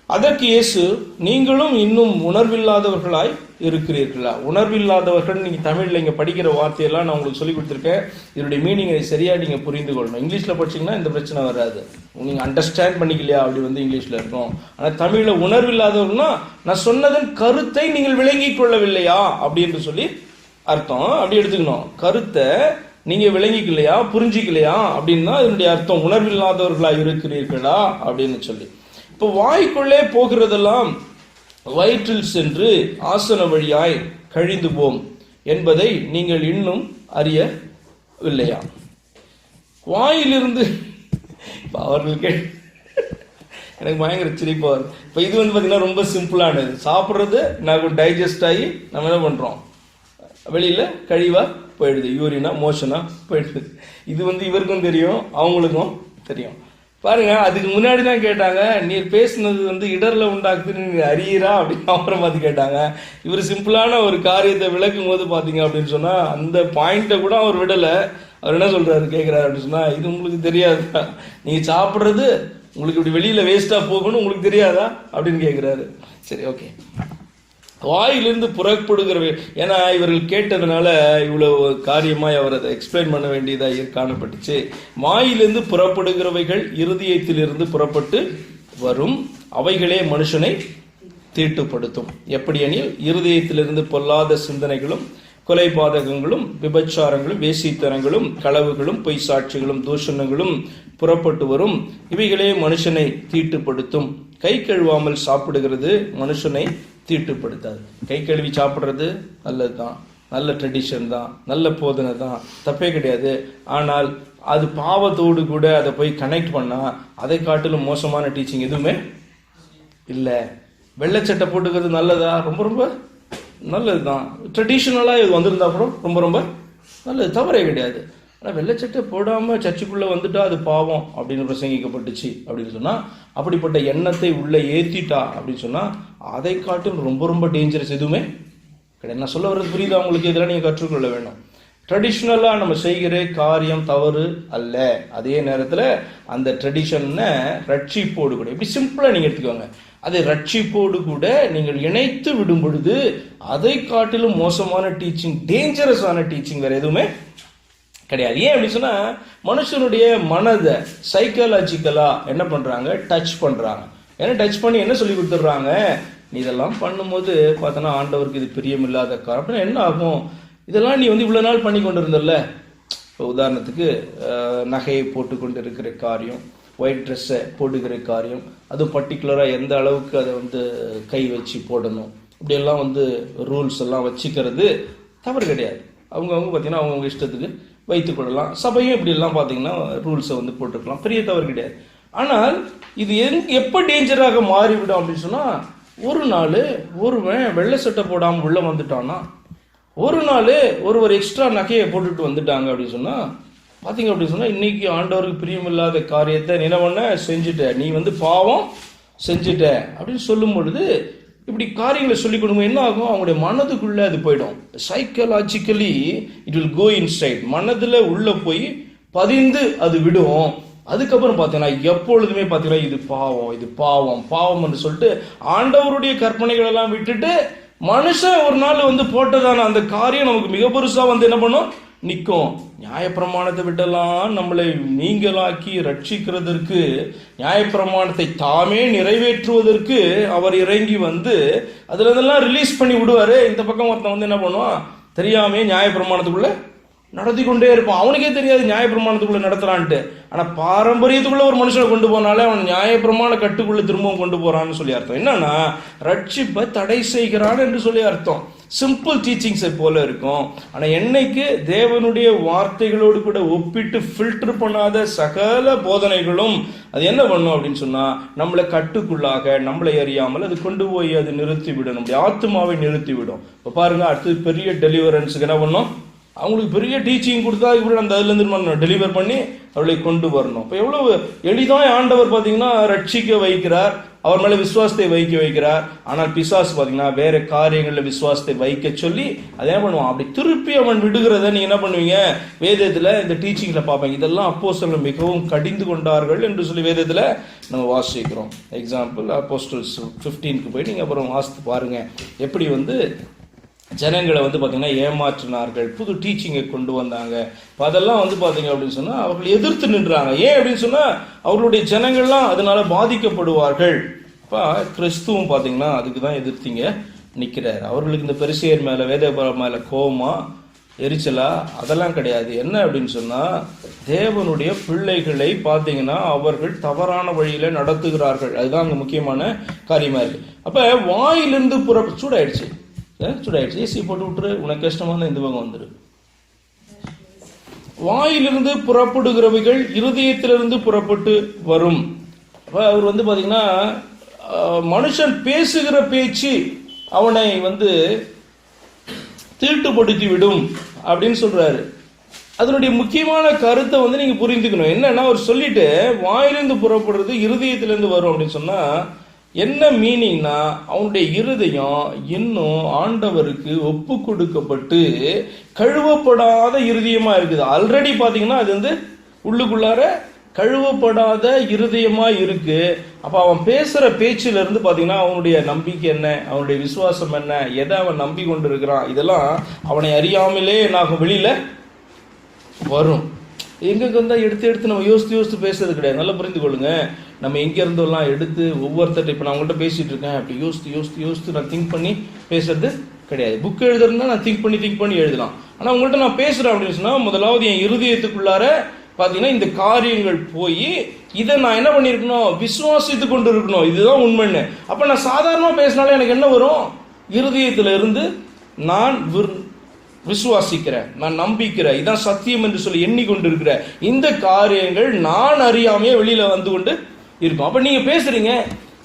அதற்கு இயேசு, நீங்களும் இன்னும் உணர்வில்லாதவர்களாய் இருக்கிறீர்களா? உணர்வில்லாதவர்கள், நீங்கள் தமிழில் இங்கே படிக்கிற வார்த்தையெல்லாம் நான் உங்களுக்கு சொல்லி கொடுத்துருக்கேன். இதனுடைய மீனிங்கை சரியாக நீங்கள் புரிந்து கொள்ளணும். இங்கிலீஷில் படிச்சிங்கன்னா இந்த பிரச்சனை வராது, நீங்கள் அண்டர்ஸ்டாண்ட் பண்ணிக்கலையா அப்படி இங்கிலீஷில் இருக்கும். ஆனால் தமிழில் உணர்வில்லாதவர்கள்னா நான் சொன்னதன் கருத்தை நீங்கள் விளங்கி கொள்ளவில்லையா அப்படின்னு சொல்லி அர்த்தம். அப்படி எடுத்துக்கணும், கருத்தை நீங்கள் விளங்கிக்கலையா, புரிஞ்சிக்கலையா அப்படின்னா இதனுடைய அர்த்தம் உணர்வில்லாதவர்களாக இருக்கிறீர்களா அப்படின்னு சொல்லி. இப்போ வாய்க்குள்ளே போகிறதெல்லாம் வயிற்றில் சென்று ஆசன வழியாய் கழிந்து போம் என்பதை நீங்கள் இன்னும் அறியவில்லையா? வாயிலிருந்து அவர்களுக்கு எனக்கு பயங்கர சிரிப்பா வரும். இப்போ இது பார்த்தீங்கன்னா ரொம்ப சிம்பிளானது. சாப்பிட்றது நான் டைஜஸ்ட் ஆகி நம்ம என்ன பண்ணுறோம், வெளியில் கழிவாக போயிடுது, யூரினா மோஷனா போயிடுது. இது இவருக்கும் தெரியும், அவங்களுக்கும் தெரியும். பாருங்க, அதுக்கு முன்னாடி தான் கேட்டாங்க, நீர் பேசுனது இடர்ல உண்டாக்குது, நீ அறியறா அப்படின்னு அப்புறம் பார்த்து கேட்டாங்க. இவர் சிம்பிளான ஒரு காரியத்தை விளக்கும் போது பார்த்தீங்க அப்படின்னு சொன்னா அந்த பாயிண்ட்டை கூட அவர் விடலை. அவர் என்ன சொல்றாரு, கேட்கிறாரு அப்படின்னு சொன்னா, இது உங்களுக்கு தெரியாதா, நீங்க சாப்பிட்றது உங்களுக்கு இப்படி வெளியில வேஸ்டா போகணும் உங்களுக்கு தெரியாதா அப்படின்னு கேட்கிறாரு. சரி, ஓகே. வாயிலிருந்து புறப்படுகிறவை, ஏன்னா இவர்கள் கேட்டதுனால இவ்வளவு காரியமாய் அவர் அதை எக்ஸ்பிளைன் பண்ண வேண்டியதாக காணப்பட்டுச்சு. வாயிலிருந்து புறப்படுகிறவைகள் இருதயத்திலிருந்து புறப்பட்டு வரும், அவைகளே மனுஷனை தீட்டுப்படுத்தும். எப்படி எனில், இருதயத்திலிருந்து பொல்லாத சிந்தனைகளும் கொலைபாதகங்களும் விபச்சாரங்களும் வேசித்தனங்களும் களவுகளும் பொய் சாட்சிகளும் தூஷணங்களும் புறப்பட்டு வரும், இவைகளே மனுஷனை தீட்டுப்படுத்தும். கை கழுவாமல் சாப்பிடுகிறது மனுஷனை தீட்டுப்படுத்தாது. கை கழுவி சாப்பிட்றது நல்லது தான், நல்ல ட்ரெடிஷன் தான், நல்ல போதனை தான், தப்பே கிடையாது. ஆனால் அது பாவத்தோடு கூட அதை போய் கனெக்ட் பண்ணால் அதை காட்டிலும் மோசமான டீச்சிங் எதுவுமே இல்லை. வெள்ளைச்சட்டை போட்டுக்கிறது நல்லதா? ரொம்ப ரொம்ப நல்லது தான். ட்ரெடிஷ்னலாக இது வந்திருந்தா கூட ரொம்ப ரொம்ப நல்லது, தவறே கிடையாது. ஆனால் வெள்ளைச்சட்டை போடாமல் சர்ச்சுக்குள்ளே வந்துட்டா அது பாவம் அப்படின்னு பிரசங்கிக்கப்பட்டுச்சு அப்படின்னு சொன்னால், அப்படிப்பட்ட எண்ணத்தை உள்ளே ஏற்றிட்டா அப்படின்னு சொன்னால் அதை காட்டும் ரொம்ப ரொம்ப டேஞ்சரஸ் எதுவுமே கிடையாது. நான் சொல்ல வர்றது புரியுதா உங்களுக்கு? இதெல்லாம் நீங்கள் கற்றுக்கொள்ள வேணும். ட்ரெடிஷ்னலாக நம்ம செய்கிற காரியம் தவறு அல்ல, அதே நேரத்தில் அந்த ட்ரெடிஷனை ரட்சிப்போடு கூட, இப்படி சிம்பிளாக நீங்கள் எடுத்துக்கோங்க, அதை ரட்சிப்போடு கூட நீங்கள் இணைத்து விடும் பொழுது அதை காட்டிலும் மோசமான டீச்சிங், டேஞ்சரஸான டீச்சிங் வேறு எதுவுமே கிடையாது. ஏன் அப்படின்னு சொன்னால், மனுஷனுடைய மனதை சைக்காலஜிக்கலாக என்ன பண்ணுறாங்க, டச் பண்ணுறாங்க. ஏன்னா டச் பண்ணி என்ன சொல்லி கொடுத்துட்றாங்க, நீ இதெல்லாம் பண்ணும்போது பார்த்தோன்னா ஆண்டவருக்கு இது பிரியமில்லாத காரணம். அப்படின்னா என்ன ஆகும், இதெல்லாம் நீ வந்து இவ்வளோ நாள் பண்ணி கொண்டு இருந்தல்ல. இப்போ உதாரணத்துக்கு நகையை போட்டு கொண்டு இருக்கிற காரியம், ஒயிட் ட்ரெஸ்ஸை போட்டுக்கிற காரியம், அதுவும் பர்டிகுலராக எந்த அளவுக்கு அதை வந்து கை வச்சு போடணும், இப்படியெல்லாம் வந்து ரூல்ஸ் எல்லாம் வச்சுக்கிறது தவறு கிடையாது. அவங்கவுங்க பார்த்தீங்கன்னா அவங்கவுங்க இஷ்டத்துக்கு வைத்துக்கொள்ளலாம். சபையும் இப்படியெல்லாம் பார்த்தீங்கன்னா ரூல்ஸை வந்து போட்டுக்கலாம், பெரிய தவறு கிடையாது. ஆனால் இது எப்போ டேஞ்சராக மாறிவிடும் அப்படின்னு சொன்னால், ஒரு நாள் ஒருவன் வெள்ளை சட்டை போடாமல் உள்ளே வந்துட்டான்னா, ஒரு நாள் ஒருவர் எக்ஸ்ட்ரா நகையை போட்டுட்டு வந்துட்டாங்க அப்படின்னு சொன்னால், பார்த்தீங்க அப்படின்னு சொன்னால் இன்னைக்கு ஆண்டவருக்கு பிரியமில்லாத காரியத்தை நீ என்ன பண்ண செஞ்சுட்ட, நீ வந்து பாவம் செஞ்சுட்ட அப்படின்னு சொல்லும் பொழுது இப்படி காரியங்களை சொல்லிக் கொடுங்க. என்ன ஆகும், அவங்களுடைய மனதுக்குள்ளே அது போயிடும். Psychologically it will go inside, மனதில் உள்ளே போய் பதிந்து அது விடும். அதுக்கப்புறம் பார்த்தீங்கன்னா எப்பொழுதுமே பார்த்தீங்கன்னா இது பாவம், இது பாவம், பாவம்னு சொல்லிட்டு ஆண்டவருடைய கற்பனைகள் எல்லாம் விட்டுட்டு மனுஷன் ஒரு நாள் வந்து போட்டதான அந்த காரியம் நமக்கு மிக பெருசா வந்து என்ன பண்ணும், நிற்கும். நியாயப்பிரமாணத்தை விட்டெல்லாம் நம்மளை நீங்களாக்கி ரட்சிக்கிறதற்கு, நியாயப்பிரமாணத்தை தாமே நிறைவேற்றுவதற்கு அவர் இறங்கி வந்து அதுல இதெல்லாம் ரிலீஸ் பண்ணி விடுவாரு. இந்த பக்கம் ஒருத்தன் வந்து என்ன பண்ணுவான், தெரியாமே நியாயப்பிரமாணத்துக்குள்ள நடத்தி கொண்டே இருப்பான். அவனுக்கே தெரியாது நியாயப்பிரமாணத்துக்குள்ள நடத்துறான்ட்டு. ஆனா பாரம்பரியத்துக்குள்ள ஒரு மனுஷனை கொண்டு போனாலே அவன் நியாயப்பிரமாண கட்டுக்குள்ள திரும்பவும் கொண்டு போறான்னு சொல்லி அர்த்தம். என்னன்னா ரட்சிப்பை தடை செய்கிறான் என்று சொல்லி அர்த்தம். சிம்பிள் டீச்சிங்ஸை போல இருக்கும். ஆனா என்னைக்கு தேவனுடைய வார்த்தைகளோடு கூட ஒப்பிட்டு ஃபில்டர் பண்ணாத சகல போதனைகளும் அது என்ன பண்ணும் அப்படின்னு சொன்னா, நம்மளை கட்டுக்குள்ளாக நம்மளை அறியாமல் அது கொண்டு போய் அது நிறுத்திவிடும், நம்முடைய ஆத்மாவை நிறுத்திவிடும். இப்போ பாருங்க, அடுத்தது பெரிய டெலிவரன்ஸுக்கு என்ன பண்ணும், அவங்களுக்கு பெரிய டீச்சிங் கொடுத்தா இப்படி அந்த அதுலேருந்து டெலிவர் பண்ணி அவளை கொண்டு வரணும். இப்போ எவ்வளவு எளிதாக ஆண்டவர் பார்த்தீங்கன்னா ரட்சிக்க வைக்கிறார், அவர் மேலே விசுவாசத்தை வைக்கிறார். ஆனால் பிசாசு பார்த்தீங்கன்னா வேற காரியங்களில் விசுவாசத்தை வைக்க சொல்லி அதை என்ன பண்ணுவான், அப்படி திருப்பி அவன் விடுகிறத நீங்கள் என்ன பண்ணுவீங்க, வேதத்தில் இந்த டீச்சிங்கில் பார்ப்பீங்க. இதெல்லாம் அப்போஸ்தலர்கள் மிகவும் கடிந்து கொண்டார்கள் என்று சொல்லி வேதத்தில் நம்ம வாசிக்கிறோம். எக்ஸாம்பிள் அப்போஸ்தலர்ஸ் 15க்கு போய் நீங்கள் அப்புறம் வாசித்து பாருங்க, எப்படி வந்து ஜனங்களை வந்து பார்த்தீங்கன்னா ஏமாற்றினார்கள், புது டீச்சிங்கை கொண்டு வந்தாங்க. இப்போ அதெல்லாம் வந்து பார்த்தீங்க அப்படின்னு சொன்னால் அவர்கள் எதிர்த்து நின்றாங்க. ஏன் அப்படின்னு சொன்னால் அவர்களுடைய ஜனங்கள்லாம் அதனால பாதிக்கப்படுவார்கள். இப்போ கிறிஸ்துவும் பார்த்தீங்கன்னா அதுக்கு தான் எதிர்த்தீங்க நிற்கிறார். அவர்களுக்கு இந்த பெரிசியர் மேலே வேதபுரம் மேலே கோபமா எரிச்சலா அதெல்லாம் கிடையாது. என்ன அப்படின்னு சொன்னால், தேவனுடைய பிள்ளைகளை பார்த்தீங்கன்னா அவர்கள் தவறான வழியில் நடத்துகிறார்கள். அதுதான் அங்கே முக்கியமான காரியமாக இருக்குது. அப்போ வாயிலிருந்து சூடாயிடுச்சு, ஏசி போட்டு விட்டுரு, உனக்கு கஷ்டமா இருந்தா இந்த பக்கம் வந்துரு. வாயிலிருந்து புறப்படுகிறவைகள் இருதயத்திலிருந்து புறப்பட்டு வரும். அவர் வந்து பாத்தீங்கன்னா மனுஷன் பேசுகிற பேச்சு அவனை வந்து தீட்டுப்படுத்தி விடும் அப்படின்னு சொல்றாரு. அதனுடைய முக்கியமான கருத்தை வந்து நீங்க புரிந்துக்கணும். என்னன்னா அவர் சொல்லிட்டு வாயிலிருந்து புறப்படுறது இருதயத்திலிருந்து வரும் அப்படின்னு சொன்னா என்ன மீனிங்னா, அவனுடைய இருதயம் இன்னும் ஆண்டவருக்கு ஒப்பு கொடுக்கப்பட்டு கழுவப்படாத இருதயமா இருக்குது. ஆல்ரெடி பாத்தீங்கன்னா அது வந்து உள்ளுக்குள்ளார கழுவப்படாத இருதயமா இருக்கு. அப்ப அவன் பேசுற பேச்சில இருந்து பாத்தீங்கன்னா அவனுடைய நம்பிக்கை என்ன, அவனுடைய விசுவாசம் என்ன, எதை அவன் நம்பி கொண்டு இருக்கிறான், இதெல்லாம் அவனை அறியாமலே என்னாகும் வெளியில வரும். எங்களுக்கு வந்தா எடுத்து நம்ம யோசித்து பேசுறது கிடையாது. நல்லா புரிந்து கொள்ளுங்க. நம்ம எங்க இருந்தெல்லாம் எடுத்து ஒவ்வொருத்தர், இப்ப நான் உங்கள்கிட்ட பேசிட்டு இருக்கேன், அப்படி யோசித்து நான் திங்க் பண்ணி பேசுறது கிடையாது. புக் எழுதுறதுனா நான் திங்க் பண்ணி எழுதலாம். ஆனா உங்கள்கிட்ட நான் பேசுறேன் அப்படின்னு சொன்னா முதலாவது என் இருதயத்துக்குள்ளார பாத்தீங்கன்னா இந்த காரியங்கள் போய் இதை நான் என்ன பண்ணிருக்கணும், விசுவாசித்து கொண்டு இருக்கணும். இதுதான் உண்மைன்னு. அப்ப நான் சாதாரணமா பேசினாலே எனக்கு என்ன வரும், இருதயத்துல இருந்து நான் விசுவாசிக்கிறேன், நான் நம்பிக்கிறேன், இதான் சத்தியம் என்று சொல்லி எண்ணிக்கொண்டிருக்கிற இந்த காரியங்கள் நான் அறியாமையே வெளியில வந்து கொண்டு இருக்கும். அப்ப நீங்க பேசுறீங்க,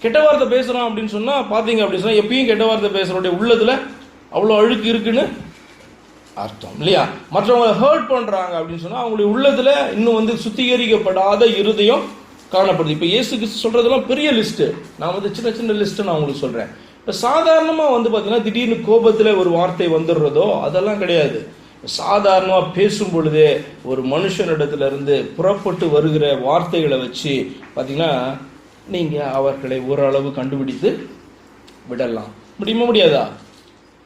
கெட்ட வார்த்தை பேசுறோம் அப்படின்னு சொன்னா பாத்தீங்க அப்படின்னு சொன்னா எப்பயும் கெட்ட வார்த்தை பேசுறோடைய உள்ளதுல அவ்வளவு அழுக்கு இருக்குன்னு அர்த்தம் இல்லையா? மற்றவங்களை ஹர்ட் பண்றாங்க அப்படின்னு சொன்னா அவங்களுடைய உள்ளத்துல இன்னும் வந்து சுத்திகரிக்கப்படாத இருதயம் காணப்படுது. இப்போ இயேசு கிறிஸ்து சொல்றதெல்லாம் பெரிய லிஸ்ட், நான் வந்து சின்ன சின்ன லிஸ்ட் நான் உங்களுக்கு சொல்றேன். இப்போ சாதாரணமாக வந்து பார்த்தீங்கன்னா திடீர்னு கோபத்தில் ஒரு வார்த்தை வந்துடுறதோ அதெல்லாம் கிடையாது. சாதாரணமாக பேசும் பொழுதே ஒரு மனுஷனிடத்துல இருந்து புறப்பட்டு வருகிற வார்த்தைகளை வச்சு பார்த்தீங்கன்னா நீங்கள் அவர்களை ஓரளவு கண்டுபிடித்து விடலாம். முடியுமா? முடியாதா?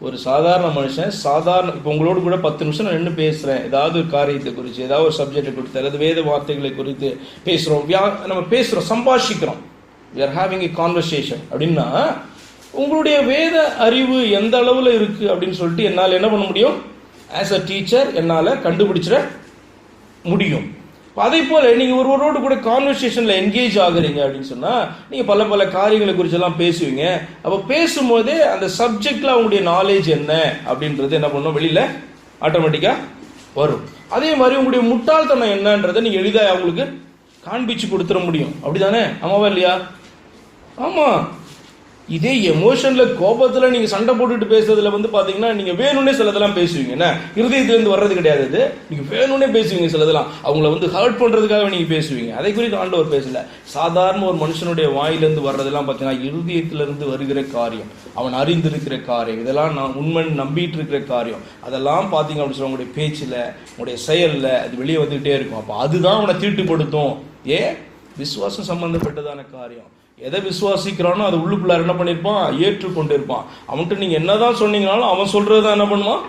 ஒரு சாதாரண மனுஷன் இப்போ உங்களோடு கூட 10 நிமிஷம் நான் நின்று பேசுகிறேன், ஏதாவது ஒரு காரியத்தை குறித்து, ஏதாவது ஒரு சப்ஜெக்டை குறித்து, அல்லது வேத வார்த்தைகளை குறித்து பேசுகிறோம், நம்ம பேசுகிறோம், சம்பாஷிக்கிறோம், we are having a conversation அப்படின்னா உங்களுடைய வேத அறிவு எந்த அளவில் இருக்குது அப்படின்னு சொல்லிட்டு என்னால் என்ன பண்ண முடியும்? ஆஸ் அ டீச்சர் என்னால் கண்டுபிடிச்சிட முடியும். அதே போல் நீங்கள் ஒருவரோடு கூட கான்வர்சேஷனில் என்கேஜ் ஆகுறீங்க அப்படின்னு சொன்னால் நீங்கள் பல பல காரியங்களை குறிச்செல்லாம் பேசுவீங்க. அப்போ பேசும்போதே அந்த சப்ஜெக்டில் அவங்களுடைய நாலேஜ் என்ன அப்படின்றது என்ன பண்ணணும்? வெளியில் ஆட்டோமேட்டிக்காக வரும். அதே மாதிரி உங்களுடைய முட்டாள்தனம் என்னன்றதை நீங்கள் எளிதாக அவங்களுக்கு காண்பிச்சு கொடுத்துட முடியும். அப்படிதானே? ஆமாவா இல்லையா? ஆமாம். இதே எமோஷனில் கோபத்தில் நீங்கள் சண்டை போட்டுட்டு பேசுறதுல வந்து பார்த்தீங்கன்னா நீங்கள் வேணும்னே சிலதெல்லாம் பேசுவீங்க. என்ன இருதயத்திலேருந்து வர்றது கிடையாது, அது நீங்கள் வேணும்னே பேசுவீங்க. சிலதெல்லாம் அவங்கள வந்து ஹர்ட் பண்ணுறதுக்காக நீங்கள் பேசுவீங்க. அதை குறித்து ஆண்டவர் பேசல. சாதாரண ஒரு மனுஷனுடைய வாயிலிருந்து வர்றதெல்லாம் பார்த்தீங்கன்னா இருதயத்திலிருந்து வருகிற காரியம், அவன் அறிந்திருக்கிற காரியம், இதெல்லாம் நான் உண்மை நம்பிட்டு இருக்கிற காரியம், அதெல்லாம் பார்த்தீங்க அப்படின்னு சொல்லி உங்களுடைய பேச்சில் உங்களுடைய செயலில் அது வெளியே வந்துகிட்டே இருக்கும். அப்போ அதுதான் அவனை தீட்டுப்படுத்தும். விசுவாசம் சம்பந்தப்பட்டதான காரியம். எதை விசுவாசிக்கிறானோ அதை உள்ளுக்குள்ளார் என்ன பண்ணியிருப்பான்? ஏற்றுக்கொண்டு இருப்பான். அவன்கிட்ட நீங்கள் என்னதான் சொன்னீங்கனாலும் அவன் சொல்றது தான் என்ன பண்ணுவான்?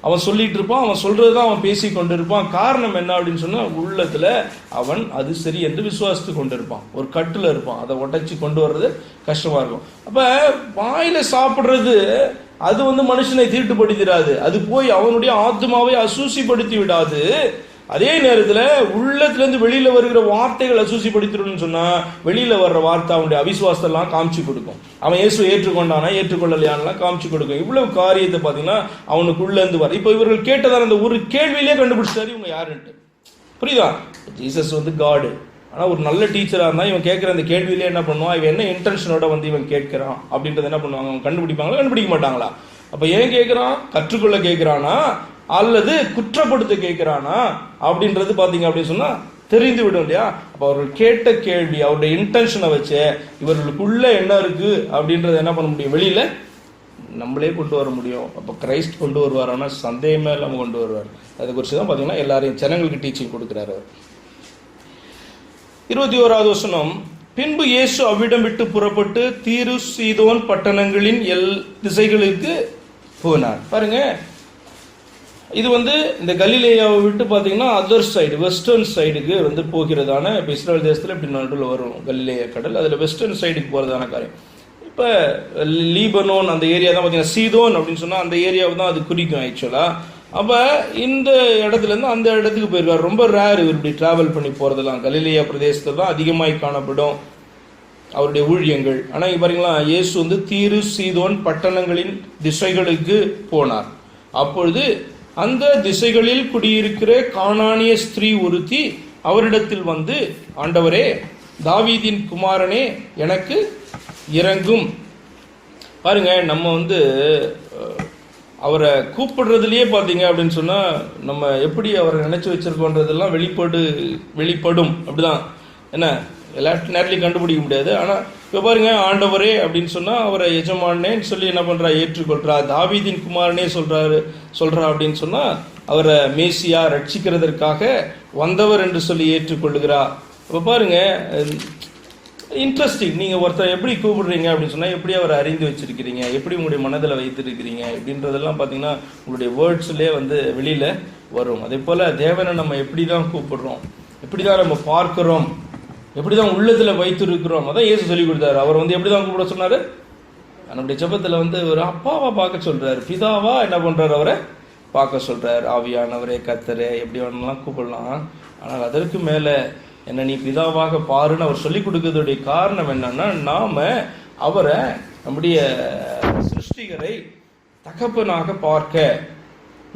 அவன் சொல்லிட்டு இருப்பான். அவன் சொல்றது தான் அவன் பேசி கொண்டு இருப்பான். காரணம் என்ன அப்படின்னு சொன்னால் உள்ளத்துல அவன் அது சரி என்று விசுவாசித்து கொண்டு இருப்பான். ஒரு கட்டுல இருப்பான். அதை உடைச்சி கொண்டு வர்றது கஷ்டமா இருக்கும். அப்ப வாயில சாப்பிடுறது அது வந்து மனுஷனை தீட்டுப்படுத்திடாது, அது போய் அவனுடைய ஆத்மாவை அசூசிப்படுத்தி விடாது. அதே நேரத்தில் உள்ளத்திலேருந்து வெளியில் வருகிற வார்த்தைகள் அசூசிப்படுத்திடணும்னு சொன்னால் வெளியில் வர்ற வார்த்தை அவனுடைய அவிசுவாசத்தெல்லாம் காமிச்சு கொடுக்கும். அவன் இயேசு ஏற்றுக்கொண்டானா ஏற்றுக்கொள்ளலையானலாம் காமிச்சு கொடுக்கும். இவ்வளவு காரியத்தை பார்த்தீங்கன்னா அவனுக்குள்ளேருந்து வர. இப்போ இவர்கள் கேட்டதான அந்த ஒரு கேள்வியிலே கண்டுபிடிச்சாரு இவங்க யாருன்ட்டு. புரியுதா? ஜீசஸ் வந்து காடு. ஆனால் ஒரு நல்ல டீச்சராக இருந்தால் இவன் கேட்குற அந்த கேள்வியிலே என்ன பண்ணுவான்? இவன் என்ன இன்டென்ஷனோட வந்து இவன் கேட்கிறான் அப்படின்றத என்ன பண்ணுவாங்க? அவங்க கண்டுபிடிப்பாங்களா? கண்டுபிடிக்க மாட்டாங்களா? அப்போ ஏன் கேட்குறான்? கற்றுக்கொள்ள கேட்குறானா அல்லது குற்றப்படுத்த கேட்கிறானா அப்படின்றது பார்த்தீங்க அப்படின்னு சொன்னா தெரிந்து விடும் இல்லையா? அப்போ அவர்கள் கேட்ட கேள்வி அவருடைய இன்டென்ஷனை வச்சு இவர்களுக்குள்ள என்ன இருக்கு அப்படின்றத என்ன பண்ண முடியும்? வெளியில நம்மளே கொண்டு வர முடியும். அப்போ கிரைஸ்ட் கொண்டு வருவார், ஆனால் சந்தேகமே இல்லாமல் கொண்டு வருவார். அதை குறித்து தான் பார்த்தீங்கன்னா எல்லாரையும் ஜனங்களுக்கு டீச்சிங் கொடுக்குறாரு. 21வது வசனம், பின்பு இயேசு அவ்விடம் விட்டு புறப்பட்டு தீரு சீதோன் பட்டணங்களின் திசைகளுக்கு போனார். பாருங்க, இது வந்து இந்த கலிலேயாவை விட்டு பார்த்தீங்கன்னா அதர் சைடு வெஸ்டர்ன் சைடுக்கு வந்து போகிறதான, இப்போ இஸ்ரேல் தேசத்தில் இப்படி நடுவில் வரும் கலிலேயா கடல், அதில் வெஸ்டர்ன் சைடுக்கு போகிறதான காரியம். இப்போ லீபனோன் அந்த ஏரியா தான் பார்த்தீங்கன்னா சீதோன் அப்படின்னு சொன்னால் அந்த ஏரியாவை தான் அது குறிக்கும் ஆக்சுவலாக. அப்போ இந்த இடத்துலேருந்து அந்த இடத்துக்கு போயிருக்காரு. ரொம்ப ரேர் இவர் இப்படி ட்ராவல் பண்ணி போகிறதெல்லாம். கலிலேயா பிரதேசத்தில் தான் அதிகமாகி காணப்படும் அவருடைய ஊழியங்கள். ஆனால் இங்கே பாருங்களா, இயேசு வந்து தீரு சீதோன் பட்டணங்களின் திசைகளுக்கு போனார். அப்பொழுது அந்த திசைகளில் குடியிருக்கிற கானானிய ஸ்திரீ ஒருத்தி அவரிடத்தில் வந்து, ஆண்டவரே, தாவீதின் குமாரனே, எனக்கு இறங்கும். பாருங்க, நம்ம வந்து அவரை கூப்பிடுறதுலயே பார்த்தீங்க அப்படின்னு சொன்னா நம்ம எப்படி அவரை நினைச்சு வச்சிருக்கோன்றதெல்லாம் வெளிப்படும். அப்படிதான். என்ன எல்லா நேரத்துலையும் கண்டுபிடிக்க முடியாது. ஆனால் இப்போ பாருங்க, ஆண்டவரே அப்படின்னு சொன்னால் அவரை எஜமானேன்னு சொல்லி என்ன பண்ணுறா? ஏற்றுக்கொள்கிறா. தாவீதின் குமாரனே சொல்கிறா அப்படின்னு சொன்னால் அவரை மேசியா ரட்சிக்கிறதற்காக வந்தவர் என்று சொல்லி ஏற்றுக்கொள்ளுகிறா. இப்போ பாருங்க, இன்ட்ரெஸ்டிங். நீங்கள் ஒருத்தர் எப்படி கூப்பிடுறீங்க அப்படின்னு சொன்னால் எப்படி அவரை அறிந்து வச்சிருக்கிறீங்க, எப்படி உங்களுடைய மனதில் வைத்திருக்கிறீங்க அப்படின்றதெல்லாம் பார்த்தீங்கன்னா உங்களுடைய வேர்ட்ஸ்லேயே வந்து வெளியில் வரும். அதே போல் தேவனை நம்ம எப்படி தான் கூப்பிடுறோம், எப்படி தான் நம்ம பார்க்குறோம், எப்படி தான் உள்ளத்தில் வைத்திருக்கிறோம், அதான் இயேசு சொல்லி கொடுத்தாரு. அவர் வந்து எப்படி தான் கூப்பிட சொன்னார்? நம்முடைய ஜெபத்தில் வந்து ஒரு அப்பாவா பார்க்க சொல்கிறார், பிதாவா என்ன பண்ணுறாரு? அவரை பார்க்க சொல்கிறார். ஆவியானவரே, கர்த்தரே, எப்படி வேணும்லாம் கூப்பிடலாம். ஆனால் அதற்கு மேலே என்ன நீ பிதாவாக பாருன்னு அவர் சொல்லிக் கொடுக்கறதுடைய காரணம் என்னன்னா, நாம அவரை நம்முடைய சிருஷ்டிகரை தகப்பனாக பார்க்க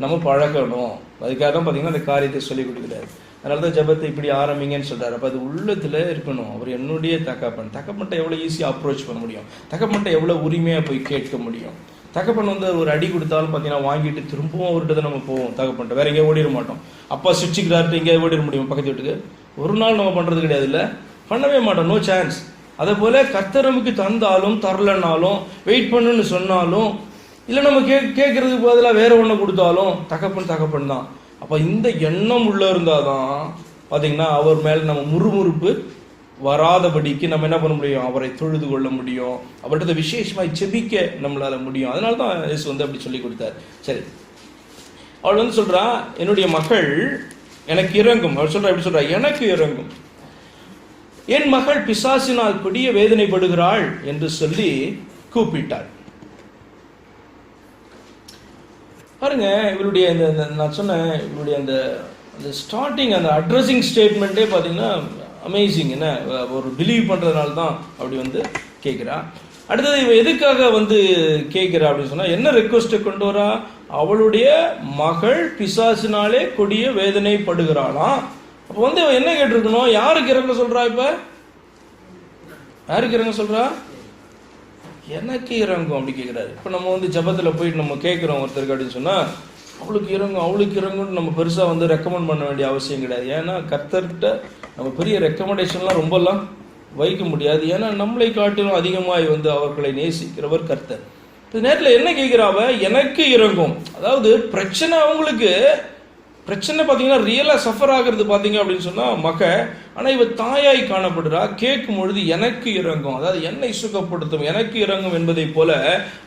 நம்ம பழகணும். அதுக்காக தான் பார்த்தீங்கன்னா அந்த காரியத்தை சொல்லிக் கொடுக்குறாரு. அதனால தான் ஜெபத்தை இப்படி ஆரம்பிங்கன்னு சொல்றாரு. அப்போ அது உள்ளத்தில் இருக்கணும். அவர் என்னுடைய தகப்பன்ட்ட எவ்வளோ ஈஸியாக அப்ரோச் பண்ண முடியும், தகப்பன்ட்ட எவ்வளோ உரிமையாக போய் கேட்க முடியும். தகப்பன் வந்து ஒரு அடி கொடுத்தாலும் பார்த்தீங்கன்னா வாங்கிட்டு திரும்பவும் அவர்கிட்ட தான் நம்ம போவோம். தகப்பன்ட்ட வேற எங்கேயும் ஓடிட மாட்டோம். அப்பா சிரிச்சுக்கிறார்ட்டு எங்கேயாவது ஓடிட முடியும் பக்கத்து வீட்டுக்கு? ஒரு நாள் நம்ம பண்ணுறது கிடையாது, இல்லை, பண்ணவே மாட்டோம், நோ சான்ஸ். அதே போல கர்த்தர் நமக்கு தந்தாலும் தரலனாலும் வெயிட் பண்ணுன்னு சொன்னாலும் இல்லை நம்ம கேட்கறதுக்கு பதிலாக வேற ஒன்று கொடுத்தாலும் தகப்பன் தான். அப்போ இந்த எண்ணம் உள்ள இருந்தாதான் பார்த்தீங்கன்னா அவர் மேலே நம்ம முறுமுறுப்பு வராதபடிக்கு நம்ம என்ன பண்ண முடியும்? அவரை தொழுது கொள்ள முடியும், அவர்கிட்ட விசேஷமாய் செபிக்க நம்மளால முடியும். அதனால தான் இயேசு வந்து அப்படி சொல்லி கொடுத்தார். சரி, அவள் வந்து சொல்றா, என்னுடைய மகள் எனக்கு இறங்கும். அவள் சொல்றா, எப்படி சொல்றா? எனக்கு இறங்கும், என் மகள் பிசாசினால் கொடிய வேதனைப்படுகிறாள் என்று சொல்லி கூப்பிட்டாள். பாருங்க, இவருடைய இந்த நான் சொன்னேன், இவருடைய அந்த ஸ்டார்டிங் அந்த அட்ரஸிங் ஸ்டேட்மெண்ட்டே பார்த்தீங்கன்னா அமேசிங். என்ன ஒரு பிலீவ் பண்ணுறதுனால தான் அப்படி வந்து கேட்குறா. அடுத்தது இவ எதுக்காக வந்து கேட்குறா அப்படின்னு சொன்னால், என்ன ரெக்வஸ்ட்டை கொண்டு வரா? அவளுடைய மகள் பிசாசினாலே கொடிய வேதனைப்படுகிறாளாம். அப்போ வந்து என்ன கேட்டிருக்கணும்? யாருக்கு இறங்க சொல்றா? இப்ப யாருக்கு இறங்க சொல்றா? எனக்கு இறங்கும் அப்படி கேட்கிறாரு. இப்ப நம்ம வந்து ஜபத்துல போயிட்டு நம்ம கேட்கிறோம் ஒருத்தருக்கு அப்படின்னு சொன்னா, அவளுக்கு இறங்கும்னு நம்ம பெருசா வந்து ரெக்கமெண்ட் பண்ண வேண்டிய அவசியம் கிடையாது. ஏன்னா கர்த்தர்கிட்ட நம்ம பெரிய ரெக்கமெண்டேஷன்லாம் ரொம்பலாம் வைக்க முடியாது. ஏன்னா நம்மளை காட்டிலும் அதிகமாய் வந்து அவர்களை நேசிக்கிறவர் கர்த்தர். இந்த நேரத்தில் என்ன கேட்கிறாவ? எனக்கு இறங்கும். அதாவது பிரச்சனை, அவங்களுக்கு பிரச்சனை பார்த்தீங்கன்னா ரியலாக சஃபர் ஆகிறது பார்த்தீங்க அப்படின்னு சொன்னால் மக. ஆனால் இவ தாயாய் காணப்படுறா. கேட்கும் பொழுது எனக்கு இறங்கும், அதாவது என்னை சுகப்படுத்தும், எனக்கு இறங்கும் என்பதை போல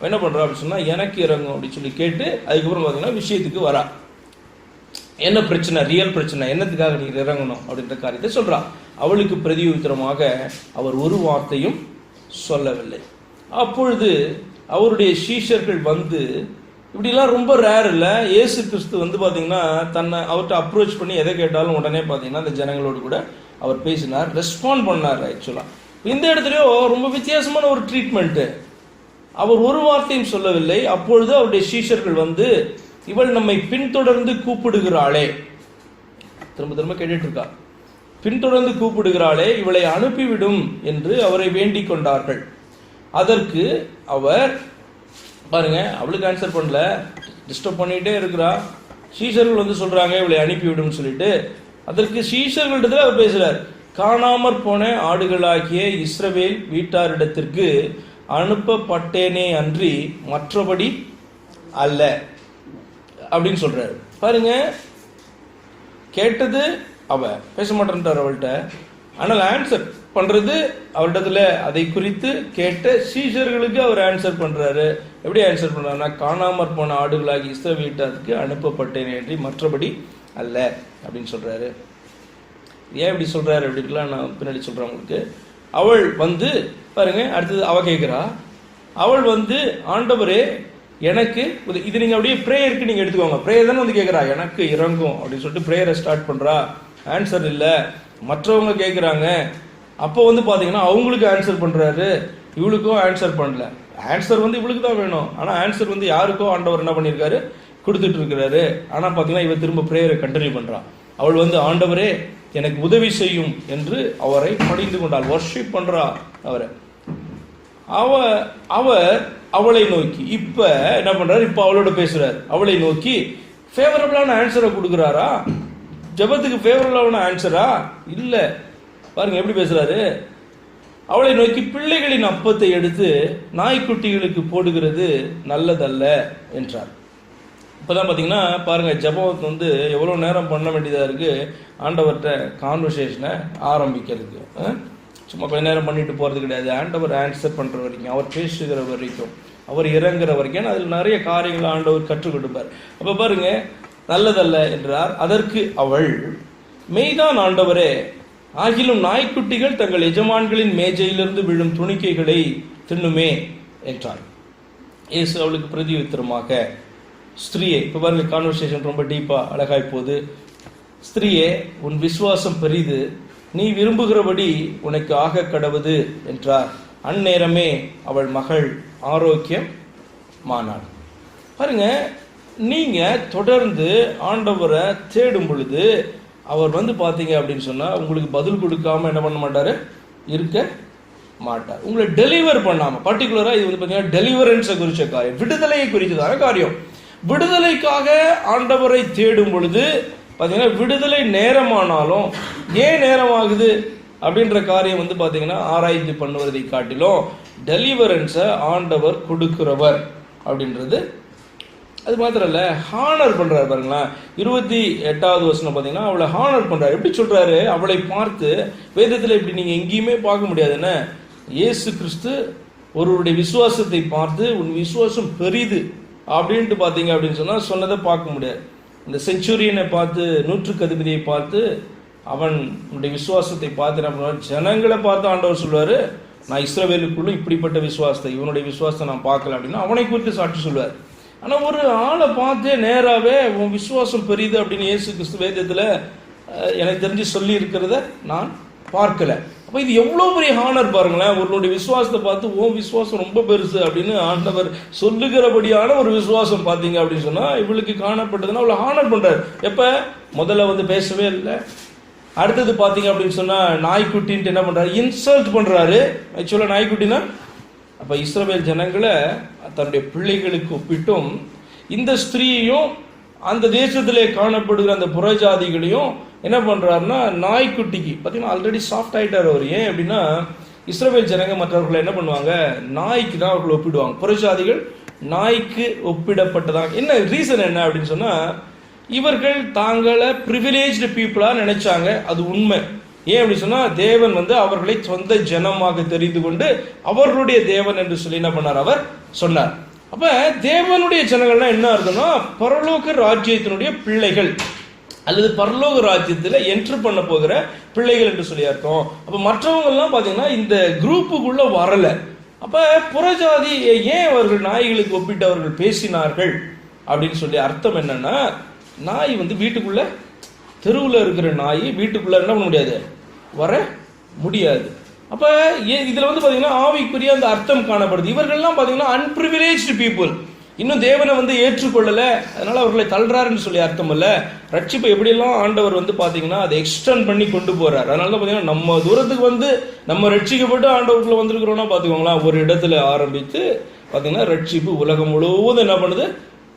என்ன பண்ணுறா அப்படின்னு சொன்னால் எனக்கு இறங்கும் அப்படின்னு சொல்லி கேட்டு அதுக்கப்புறம் பார்த்தீங்கன்னா விஷயத்துக்கு வரா. என்ன பிரச்சனை, ரியல் பிரச்சனை, என்னத்துக்காக நீங்க இறங்கணும் அப்படின்ற காரியத்தை சொல்றா. அவளுக்கு பிரதியுத்தரமாக அவர் ஒரு வார்த்தையும் சொல்லவில்லை. அப்பொழுது அவருடைய சீஷர்கள் வந்து, இப்படிலாம் ரொம்ப ரேர் இல்லை, இயேசு கிறிஸ்து வந்து பார்த்தீங்கன்னா தன்னை அவர்கிட்ட அப்ரோச் பண்ணி எதை கேட்டாலும் உடனே பார்த்தீங்கன்னா அந்த ஜனங்களோடு கூட அவர் பேசினார், ரெஸ்பாண்ட் பண்ணார். ஆக்சுவலாக இந்த இடத்துலையோ ரொம்ப வித்தியாசமான ஒரு ட்ரீட்மெண்ட்டு. அவர் ஒரு வார்த்தையும் சொல்லவில்லை. அப்பொழுது அவருடைய சீஷர்கள் வந்து, இவள் நம்மை பின்தொடர்ந்து கூப்பிடுகிறாளே, திரும்ப கேட்டுட்டு இருக்கா, பின்தொடர்ந்து கூப்பிடுகிறாளே, இவளை அனுப்பிவிடும் என்று அவரை வேண்டிக் கொண்டார்கள். அதற்கு அவர் பாருங்க, அவளுக்கு ஆன்சர் பண்ணல, டிஸ்டர்ப் பண்ணிட்டே இருக்கிறா. சீஷர்கள் வந்து சொல்றாங்க இவளை அனுப்பிவிடும் சொல்லிட்டு. அதற்கு சீஷர்களிடத்துல அவர் பேசுறார், காணாமற் போன ஆடுகளாகிய இஸ்ரவேல் வீட்டாரிடத்திற்கு அனுப்பப்பட்டேனே அன்றி மற்றபடி அல்ல அப்படின்னு சொல்றாரு. பாருங்க, கேட்டது அவ, பேச மாட்டேன்றார் அவள்கிட்ட. ஆனால் ஆன்சர் பண்றது அவரிடத்துல அதை குறித்து கேட்ட சீஷர்களுக்கு அவர் ஆன்சர் பண்றாரு. எப்படி ஆன்சர் பண்றாருன்னா, காணாமற் போன ஆடுகளாகி இஸ்ரவேல் வீட்டாருக்கு அனுப்பப்பட்டேன் என்று மற்றபடி அல்ல அப்படின்னு சொல்றாரு. ஏன் இப்படி சொல்றாரு அப்படின்லாம் நான் பின்னாடி சொல்றேன் உங்களுக்கு. அவள் வந்து பாருங்க, அடுத்தது அவ கேட்கிறா. அவள் வந்து, ஆண்டவரே எனக்கு இது, நீங்க அப்படியே பிரேயருக்கு நீங்க எடுத்துக்கோங்க. பிரேயர் தானே வந்து கேட்கிறா, எனக்கு இறங்கும் அப்படின்னு சொல்லிட்டு பிரேயரை ஸ்டார்ட் பண்றா. ஆன்சர் இல்லை, மற்றவங்க கேட்குறாங்க. அப்போ வந்து பார்த்தீங்கன்னா அவங்களுக்கு ஆன்சர் பண்ணுறாரு, இவளுக்கும் ஆன்சர் பண்ணல. ஆன்சர் வந்து இவளுக்கு தான் வேணும், ஆனால் ஆன்சர் வந்து யாருக்கோ ஆண்டவர் என்ன பண்ணியிருக்காரு, கொடுத்துட்டு இருக்கிறாரு. ஆனால் பார்த்தீங்கன்னா இவ திரும்ப பிரேயரை கண்டினியூ பண்ணுறான். அவள் வந்து, ஆண்டவரே எனக்கு உதவி செய்யும் என்று அவரை பணிந்து கொண்டாள், வர்ஷிப் பண்ணுறா அவரை. அவர் அவளை நோக்கி இப்ப என்ன பண்றாரு, இப்ப அவளோட பேசுறாரு. அவளை நோக்கி ஃபேவரபிளான ஆன்சரை கொடுக்குறாரா? ஜெபத்துக்கு ஃபேவரபிளான ஆன்சரா? இல்ல. பாருங்க எப்படி பேசுறாரு. அவளை நோக்கி, பிள்ளைகளின் அப்பத்தை எடுத்து நாய்க்குட்டிகளுக்கு போடுகிறது நல்லதல்ல என்றார். இப்பதான் பாத்தீங்கன்னா பாருங்க, ஜெபம் வந்து எவ்வளவு நேரம் பண்ண வேண்டியதா இருக்கு ஆண்டவர்கிட்ட கான்வர்சேஷனை ஆரம்பிக்கிறதுக்கு. சும்மா கொஞ்ச நேரம் பண்ணிட்டு போறது கிடையாது. ஆண்டவர் ஆன்சர் பண்ற வரைக்கும், அவர் பேசுகிற வரைக்கும், அவர் இறங்குற வரைக்கும் அதில் நிறைய காரியங்களை ஆண்டவர் கற்றுக் கொடுப்பார். அப்ப பாருங்க, நல்லதல்ல என்றார். அதற்கு அவள், மெய்தான் ஆண்டவரே, ஆகிலும் நாய்க்குட்டிகள் தங்கள் எஜமான்களின் மேஜையிலிருந்து விழும் துணிக்கைகளை தின்னுமே என்றார். இயேசு அவளுக்கு பிரதியுத்தரமாக, ஸ்திரீயே, இப்ப பாருங்க கான்வர்சேஷன் ரொம்ப டீப்பா அழகாய் போகுது. ஸ்திரீயே, உன் விசுவாசம் பெரிது, நீ விரும்புகிறபடி உனக்கு ஆக கடவுது என்றார். அந்நேரமே அவள் மகள் ஆரோக்கியம் மானாள். பாருங்க, நீங்க தொடர்ந்து ஆண்டவரை தேடும் பொழுது அவர் வந்து பாத்தீங்க அப்படின்னு சொன்னா உங்களுக்கு பதில் கொடுக்காம என்ன பண்ண மாட்டாரு, இருக்க மாட்டார். உங்களை டெலிவர் பண்ணாம, பர்டிகுலரா இது வந்து பார்த்தீங்கன்னா டெலிவரன்ஸை குறித்த காரியம், விடுதலையை குறித்ததான காரியம். விடுதலைக்காக ஆண்டவரை தேடும் பொழுது பார்த்தீங்கன்னா விடுதலை நேரமானாலும் ஏன் நேரமாகுது அப்படின்ற காரியம் வந்து பார்த்தீங்கன்னா ஆராய்ச்சி பண்ணுவதை காட்டிலும் டெலிவரன்ஸை ஆண்டவர் கொடுக்கிறவர் அப்படின்றது. அது மாத்திரம் இல்லை, ஹானர் பண்ணுறாரு பாருங்களேன். 28வது வசனம் பார்த்தீங்கன்னா அவளை ஹானர் பண்ணுறாரு. எப்படி சொல்கிறாரு? அவளை பார்த்து வேதத்தில் இப்படி நீங்கள் எங்கேயுமே பார்க்க முடியாதுன்னு, இயேசு கிறிஸ்து ஒருவருடைய விசுவாசத்தை பார்த்து உன் விசுவாசம் பெரிது அப்படின்ட்டு பார்த்தீங்க அப்படின்னு சொன்னால் சொன்னதை பார்க்க முடியாது. இந்த செஞ்சுரியனை பார்த்து, நூற்றுக்கு அதிபதியை பார்த்து அவன் உன்னுடைய விசுவாசத்தை பார்த்து என்ன பண்ணுவார்? ஜனங்களை பார்த்து ஆண்டவர் சொல்லுவார், நான் இஸ்ரவேலுக்குள்ள இப்படிப்பட்ட விசுவாசத்தை, இவனுடைய விசுவாசத்தை நான் பார்க்கல அப்படின்னா அவனை குறித்து சாட்சி சொல்லுவார். ஆனால் ஒரு ஆளை பார்த்தே நேராகவே உன் விசுவாசம் பெரியுது அப்படின்னு இயேசு கிறிஸ்து வேதத்தில் எனக்கு தெரிஞ்சு சொல்லி இருக்கிறத நான் பார்க்கல. அப்போ இது எவ்வளோ பெரிய ஹானர் பாருங்களேன். ஒருவனுடைய விசுவாசத்தை பார்த்து உன் விசுவாசம் ரொம்ப பெருசு அப்படின்னு ஆண்டவர் சொல்லுகிறபடியான ஒரு விசுவாசம் பார்த்தீங்க அப்படின்னு சொன்னால் இவளுக்கு காணப்பட்டதுன்னா அவளை ஹானர் பண்ணுறாரு. எப்போ? முதல்ல வந்து பேசவே இல்லை. அடுத்தது பார்த்தீங்க அப்படின்னு சொன்னால் நாய்க்குட்டின்ட்டு என்ன பண்ணுறாரு? இன்சல்ட் பண்ணுறாரு. ஆக்சுவலாக நாய்க்குட்டினா அப்போ இஸ்ரவேல் ஜனங்களை தன்னுடைய பிள்ளைகளுக்கு ஒப்பிட்டும் இந்த ஸ்திரீயையும் அந்த தேசத்திலே காணப்படுகிற அந்த புறஜாதிகளையும் என்ன பண்ணுறாருன்னா நாய்க்குட்டிக்கு பார்த்தீங்கன்னா ஆல்ரெடி சாஃப்ட் ஆகிட்டார் அவர். ஏன் அப்படின்னா இஸ்ரவேல் ஜனங்க மற்றவர்களை என்ன பண்ணுவாங்க? நாய்க்கு தான் அவர்கள் ஒப்பிடுவாங்க. புறஜாதிகள் நாய்க்கு ஒப்பிடப்பட்டதான். என்ன ரீசன் என்ன அப்படின்னு சொன்னால் இவர்கள் தாங்களை ப்ரிவிலேஜ்டு பீப்புளாக நினைச்சாங்க. அது உண்மை. ஏன் அப்படி சொன்னால் தேவன் வந்து அவர்களை சொந்த ஜனமாக தெரிந்து கொண்டு அவர்களுடைய தேவன் என்று சொல்லி என்ன பண்ணார்? அவர் சொன்னார். அப்போ தேவனுடைய ஜனங்கள்லாம் என்ன இருக்குன்னா பரலோக ராஜ்யத்தினுடைய பிள்ளைகள் அல்லது பரலோக ராஜ்யத்தில் என்ட்ரு பண்ண போகிற பிள்ளைகள் என்று சொல்லி இருக்கோம். அப்போ மற்றவங்கெல்லாம் பார்த்தீங்கன்னா இந்த குரூப்புக்குள்ளே வரலை. அப்போ புறஜாதி ஏன் அவர்கள் நாய்களுக்கு ஒப்பிட்டு அவர்கள் பேசினார்கள் அப்படின்னு சொல்லி அர்த்தம் என்னன்னா, நாய் வந்து வீட்டுக்குள்ள, தெருவில் இருக்கிற நாய் வீட்டுக்குள்ள என்ன பண்ண முடியாது? வர முடியாது. அப்போ இதில் வந்து பார்த்தீங்கன்னா ஆவிக்குரிய அந்த அர்த்தம் காணப்படுது. இவர்கள்லாம் பார்த்தீங்கன்னா அன்பிரிவிலேஜ்டு பீப்புள், இன்னும் தேவனை வந்து ஏற்றுக்கொள்ளலை, அதனால அவர்களை தள்ளுறாருன்னு சொல்லி அர்த்தம் இல்லை. ரட்சிப்பை எப்படியெல்லாம் ஆண்டவர் வந்து பார்த்தீங்கன்னா அதை எக்ஸ்டெண்ட் பண்ணி கொண்டு போறார். அதனால தான் பார்த்தீங்கன்னா நம்ம தூரத்துக்கு வந்து நம்ம ரட்சிக்கப்பட்டு ஆண்டவருக்குள்ள வந்திருக்கிறோம்னா பார்த்துக்கோங்களேன், ஒரு இடத்துல ஆரம்பித்து பார்த்தீங்கன்னா ரட்சிப்பு உலகம் முழுவதும் என்ன பண்ணுது?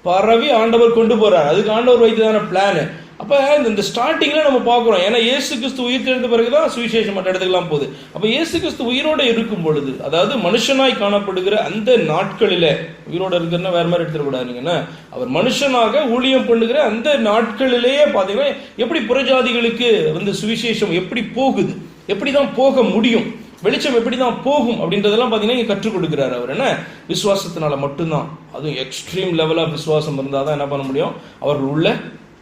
பரவி ஆண்டவர் கொண்டு போறார். அதுக்கு ஆண்டவர் வைத்ததான பிளான். அப்போ இந்த ஸ்டார்டிங்கில் நம்ம பார்க்குறோம். ஏன்னா இயேசு கிறிஸ்து உயிர் தெழுந்த பிறகு தான் சுவிசேஷம் மற்ற இடத்துக்குலாம் போகுது. அப்போ இயேசு கிறிஸ்து உயிரோடு இருக்கும் பொழுது, அதாவது மனுஷனாய் காணப்படுகிற அந்த நாட்களில், உயிரோடு இருக்கிறன்னா வேற மாதிரி எடுத்துக்கூடாதுங்கன்னா, அவர் மனுஷனாக ஊழியம் பண்ணுகிற அந்த நாட்களிலேயே பார்த்தீங்கன்னா எப்படி புறஜாதிகளுக்கு வந்து சுவிசேஷம் எப்படி போகுது, எப்படி தான் போக முடியும், வெளிச்சம் எப்படி தான் போகும் அப்படின்றதெல்லாம் பார்த்தீங்கன்னா இங்கே கற்றுக் கொடுக்குறாரு அவர். என்ன? விசுவாசத்தினால மட்டும்தான். அதுவும் எக்ஸ்ட்ரீம் லெவலாக விசுவாசம் இருந்தால் தான் என்ன பண்ண முடியும்? அவர்கள் உள்ள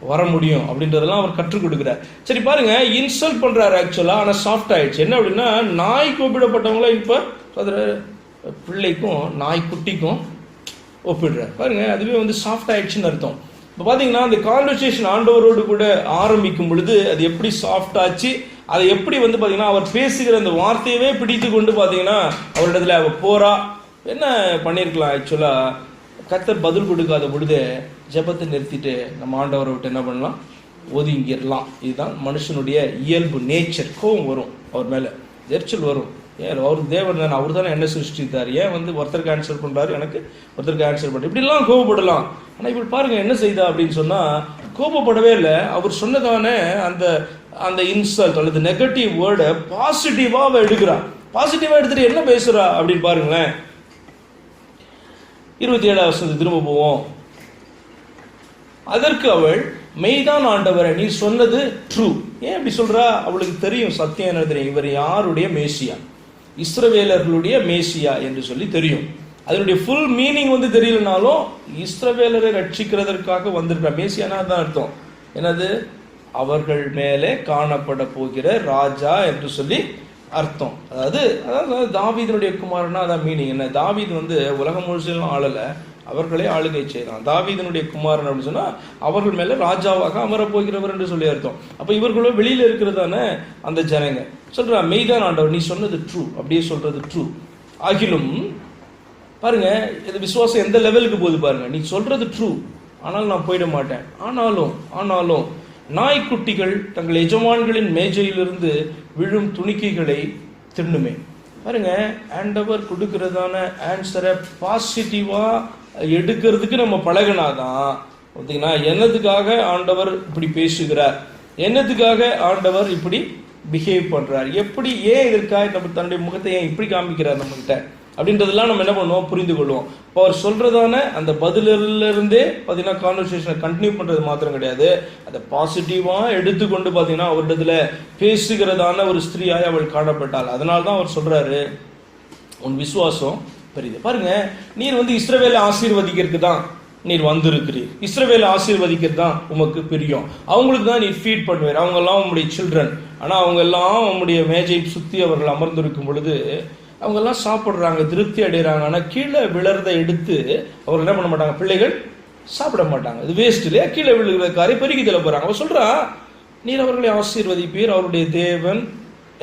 வர முடியும் அப்படின்றதெல்லாம் அவர் கற்றுக் கொடுக்குறார். சரி பாருங்க, இன்சல்ட் பண்றாரு ஆக்சுவலா, ஆனால் சாஃப்ட் ஆயிடுச்சு. என்ன அப்படின்னா நாய்க்கு ஒப்பிடப்பட்டவங்கள இப்போ பிள்ளைக்கும் நாய்க்குட்டிக்கும் ஒப்பிடுறாரு. பாருங்க, அதுவே வந்து சாஃப்ட் ஆயிடுச்சுன்னு அர்த்தம். இப்போ பார்த்தீங்கன்னா அந்த கான்வர்சேஷன் ஆண்டவரோடு கூட ஆரம்பிக்கும் பொழுது அது எப்படி சாஃப்ட் ஆச்சு, அதை எப்படி வந்து பார்த்தீங்கன்னா அவர் பேசுகிற அந்த வார்த்தையவே பிடித்து கொண்டு பார்த்தீங்கன்னா அவரிடத்துல அவ போறா. என்ன பண்ணியிருக்கலாம்? ஆக்சுவலாக கர்த்தர் பதில் கொடுக்காத பொழுது ஜெபத்தை நிறுத்திட்டு நம்ம ஆண்டவரை விட்டு என்ன பண்ணலாம்? ஒதுங்கிடலாம். இதுதான் மனுஷனுடைய இயல்பு, நேச்சர். கோபம் வரும் அவர் மேலே, எரிச்சல் வரும். ஏன்? அவர் தேவன் தானே, அவர் தானே என்ன சிருஷ்டித்தார். ஏன் வந்து ஒருத்தருக்கு ஆன்சர் பண்ணுறாரு, எனக்கு ஒருத்தருக்கு ஆன்சர் பண்ணுறாரு, இப்படிலாம் கோபப்படலாம். ஆனால் இப்படி பாருங்க என்ன செய்தா அப்படின்னு சொன்னால் கோபப்படவே இல்லை. அவர் சொன்னதானே அந்த அந்த இன்சல்ட் அல்லது நெகட்டிவ் வேர்டை பாசிட்டிவாக எடுக்கிறா. பாசிட்டிவாக எடுத்துட்டு என்ன பேசுகிறா அப்படின்னு பாருங்களேன். 27ஆம் வசனத்துக்கு திரும்ப போவோம். அதற்கு அவள், மெய்தான் ஆண்டவரே, நீ சொன்னது ட்ரூ. ஏன் அப்படி சொல்றா? அவளுக்கு தெரியும் சத்தியம் என்ன தெரியும், இவர் யாருடைய மேசியா, இஸ்ரவேலர்களுடைய மேசியா என்று சொல்லி தெரியும். அதனுடைய ஃபுல் மீனிங் வந்து தெரியலனாலும் இஸ்ரவேலரை ரட்சிக்கிறதற்காக வந்திருக்க மேசியானா தான் அர்த்தம். என்னது? அவர்கள் மேலே காணப்பட போகிற ராஜா என்று சொல்லி அர்த்தம். அதாவது தாவீதனுடைய குமாரனா அதான் மீனிங். என்ன? தாவீது வந்து உலகம் முழுசும் ஆளலை, அவர்களே ஆளுகை செய்யலாம். தாவீதனுடைய குமாரன் அப்படின்னு சொன்னா அவர்கள் மேல ராஜாவாக அமரப்போகிறவர் என்று சொல்லி அர்த்தம். அப்ப இவர்களும் வெளியில இருக்கிறதான அந்த ஜனங்க சொல்றா, மெய்தான் ஆண்டவர், நீ சொன்னது ட்ரூ. அப்படியே சொல்றது ட்ரூ. ஆகிலும் பாருங்க, இது விசுவாசம் எந்த லெவலுக்கு போகுது பாருங்க. நீ சொல்றது ட்ரூ, ஆனால் நான் போயிட மாட்டேன். ஆனாலும் நாய்க்குட்டிகள் தங்கள் எஜமான்களின் மேஜையிலிருந்து விழும் துணிக்கைகளை தின்னுமே. பாருங்க, ஆண்டவர் கொடுக்கறதான ஆன்சரை பாசிட்டிவா எடுக்கிறதுக்கு நம்ம பழகினாதான் பார்த்தீங்கன்னா என்னதுக்காக ஆண்டவர் இப்படி பேசுகிறார், என்னதுக்காக ஆண்டவர் இப்படி பிஹேவ் பண்றார், எப்படி ஏன் இதற்காக நம்ம தன்னுடைய முகத்தை ஏன் இப்படி காமிக்கிறார் நம்ம கிட்ட அப்படின்றதெல்லாம் நம்ம என்ன பண்ணுவோம், புரிந்து கொள்வோம். இப்போ அவர் சொல்றதான அந்த பதிலிருந்தே பார்த்தீங்கன்னா கான்வர்சேஷனை கண்டினியூ பண்றது மாத்திரம் கிடையாது, அதை பாசிட்டிவா எடுத்துக்கொண்டு பார்த்தீங்கன்னா அவரிடத்துல பேசுகிறதான ஒரு ஸ்திரீயாய் அவள் காணப்பட்டாள். அதனால தான் அவர் சொல்றாரு, உன் விசுவாசம் பெரியது. பாருங்க, நீர் இஸ்ரவேலை ஆசீர்வதிக்கிறதுக்கு தான் நீர் வந்திருக்கிறீர், இஸ்ரவேலை ஆசீர்வதிக்கிறது தான் உமக்கு பிரியம், அவங்களுக்கு தான் நீர் ஃபீட் பண்ணுவார், அவங்க எல்லாம் உங்களுடைய சில்ட்ரன். ஆனா அவங்க எல்லாம் உங்களுடைய மேஜை சுத்தி அவர்கள் அமர்ந்திருக்கும் பொழுது அவங்க எல்லாம் சாப்பிடுறாங்க, திருப்தி அடைகிறாங்க. ஆனா கீழே விழறதை எடுத்து அவர்கள் என்ன பண்ண மாட்டாங்க, பிள்ளைகள் சாப்பிட மாட்டாங்க, இது வேஸ்ட் இல்லையா, கீழே விழுகிற காரை பெருக்கி தள்ள போறாங்க. அவர் சொல்றா, நீர் அவர்களை ஆசீர்வதிப்பீர், அவருடைய தேவன்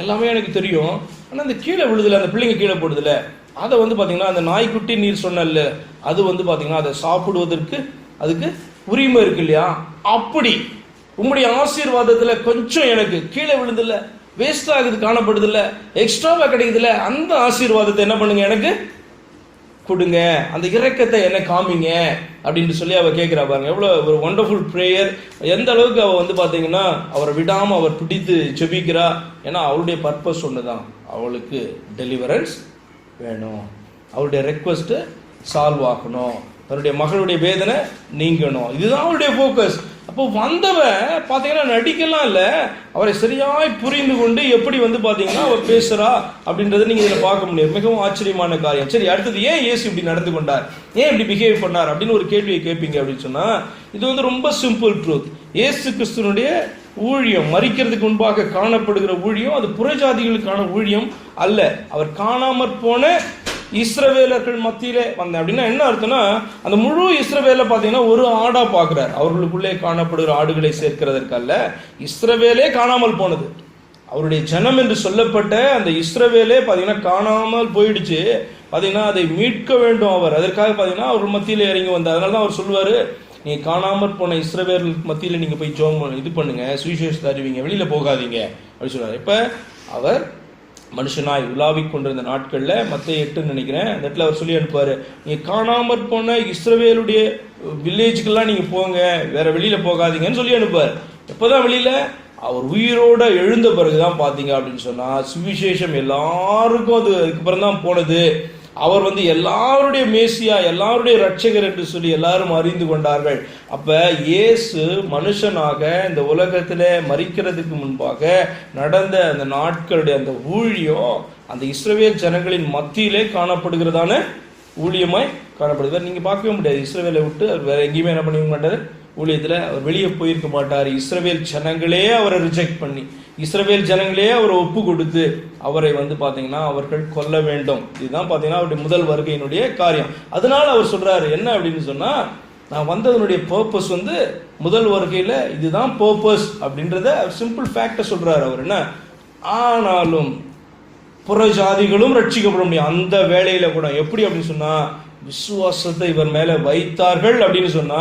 எல்லாமே எனக்கு தெரியும். ஆனா அந்த கீழே விழுதுல, அந்த பிள்ளைங்க கீழே போடுதுல, அதை பாத்தீங்கன்னா அந்த நாய்க்குட்டி நீர் சொன்னல, அது பாத்தீங்கன்னா அதை சாப்பிடுவதற்கு அதுக்கு உரிமை இருக்கு இல்லையா, அப்படி உங்களுடைய ஆசீர்வாதத்துல கொஞ்சம் எனக்கு கீழே விழுதுல, வேஸ்ட் ஆகுது, காணப்படுது இல்ல, எக்ஸ்ட்ராவா கிடைக்குது இல்ல, அந்த ஆசீர்வாதத்தை என்ன பண்ணுங்க, எனக்கு கொடுங்க, அந்த இரக்கத்தை என்ன காமிங்க அப்படின்னு சொல்லி அவ கேட்கிறா. பாருங்க எவ்வளவு ஒரு வண்டர்ஃபுல் பிரேயர். எந்த அளவுக்கு அவ பாத்தீங்கன்னா அவரை விடாம அவர் பிடித்து செபிக்கிறா. ஏன்னா அவளுடைய பர்பஸ் ஒண்ணுதான், அவளுக்கு டெலிவரன்ஸ் வேணும், அவருடைய ரெக்வஸ்ட் சால்வ் ஆகணும், தன்னுடைய மகளுடைய வேதனை நீங்கணும், இதுதான் அவருடைய போக்கஸ். அப்போ வந்தவன் பாத்தீங்கன்னா நடிக்கலாம் இல்ல, அவரை சரியாய் புரிந்து கொண்டு எப்படி பாத்தீங்கன்னா அவர் பேசுறா அப்படின்றத நீங்க இதுல பார்க்க முடியும். மிகவும் ஆச்சரியமான காரியம். சரி, அடுத்தது ஏன் இயேசு இப்படி நடந்து கொண்டார், ஏன் இப்படி பிஹேவ் பண்ணார் அப்படின்னு ஒரு கேள்வியை கேட்பீங்க அப்படின்னு சொன்னா, இது ரொம்ப சிம்பிள் ட்ரூத். இயேசு கிறிஸ்துனுடைய ஊழியம், மரிக்கிறதுக்கு முன்பாக காணப்படுகிற ஊழியம், அது புறஜாதிகளுக்கான ஊழியம் அல்ல. அவர் காணாமற் போன இஸ்ரவேலர்கள் மத்தியிலே வந்த அப்படின்னா என்ன அர்த்தம்னா, அந்த முழு இஸ்ரவேலை பார்த்தீங்கன்னா ஒரு ஆடா பார்க்கிறார். அவர்களுக்குள்ளே காணப்படுகிற ஆடுகளை சேர்க்கிறதற்கு அல்ல, இஸ்ரவேலே காணாமல் போனது, அவருடைய ஜனம் என்று சொல்லப்பட்ட அந்த இஸ்ரவேலே பார்த்தீங்கன்னா காணாமல் போயிடுச்சு. பார்த்தீங்கன்னா அதை மீட்க வேண்டும் அவர், அதற்காக பார்த்தீங்கன்னா அவர் மத்தியில் இறங்கி வந்தார். அதனால தான் அவர் சொல்லுவார், நீங்க காணாமற் போன இஸ்ரவேல் மத்தியில் நீங்க போய் ஜெபம் இது பண்ணுங்க, சுவிசேஷத்தை அறிவிங்க, வெளியில போகாதீங்க அப்படின்னு சொல்றாரு. இப்ப அவர் மனுஷனாய் உலாவிக் கொண்டிருந்த நாட்கள்ல மத்தேயு 8 நினைக்கிறேன், அந்த இடத்துல அவர் சொல்லி அனுப்புவாரு, நீங்க காணாமற் போன இஸ்ரவேலுடைய வில்லேஜுக்கெல்லாம் நீங்க போங்க, வேற வெளியில போகாதீங்கன்னு சொல்லி அனுப்புவார். எப்பதான் வெளியில அவர் உயிரோட எழுந்த பிறகுதான் பாத்தீங்க அப்படின்னு சொன்னா சுவிசேஷம் எல்லாருக்கும் அதுக்கப்புறம் தான் போனது. அவர் எல்லாருடைய மேசியா, எல்லாருடைய ரட்சகர் என்று சொல்லி எல்லாரும் அறிந்து கொண்டார்கள். அப்ப இயேசு மனுஷனாக இந்த உலகத்துல மரிக்கிறதுக்கு முன்பாக நடந்த அந்த நாட்களுடைய அந்த ஊழியம் அந்த இஸ்ரவேல் ஜனங்களின் மத்தியிலே காணப்படுகிறதான ஊழியமாய் காணப்படுகிறார். நீங்க பார்க்கவே முடியாது, இஸ்ரவேலை விட்டு அவர் வேற எங்கேயுமே என்ன பண்ணிக்க மாட்டாரு, ஊழியத்துல அவர் வெளியே போயிருக்க மாட்டார். இஸ்ரவேல் ஜனங்களே அவரை ரிஜெக்ட் பண்ணி, இஸ்ரவேல் ஜனங்களே அவரை ஒப்பு கொடுத்து அவரை பாத்தீங்கன்னா அவர்கள் கொல்ல வேண்டும். இதுதான் பாத்தீங்கன்னா அவருடைய முதல் வருகையினுடைய காரியம். அதனால அவர் சொல்றாரு என்ன அப்படின்னு சொன்னா, நான் வந்ததனுடைய பர்பஸ் முதல் வருகையில இதுதான் பர்பஸ் அப்படின்றத சிம்பிள் ஃபேக்ட சொல்றாரு அவர். என்ன ஆனாலும் புறஜாதிகளும் ரட்சிக்கப்பட முடியும் அந்த வேளையில கூட. எப்படி அப்படின்னு சொன்னா, விசுவாசத்தை இவர் மேல வைத்தார்கள் அப்படின்னு சொன்னா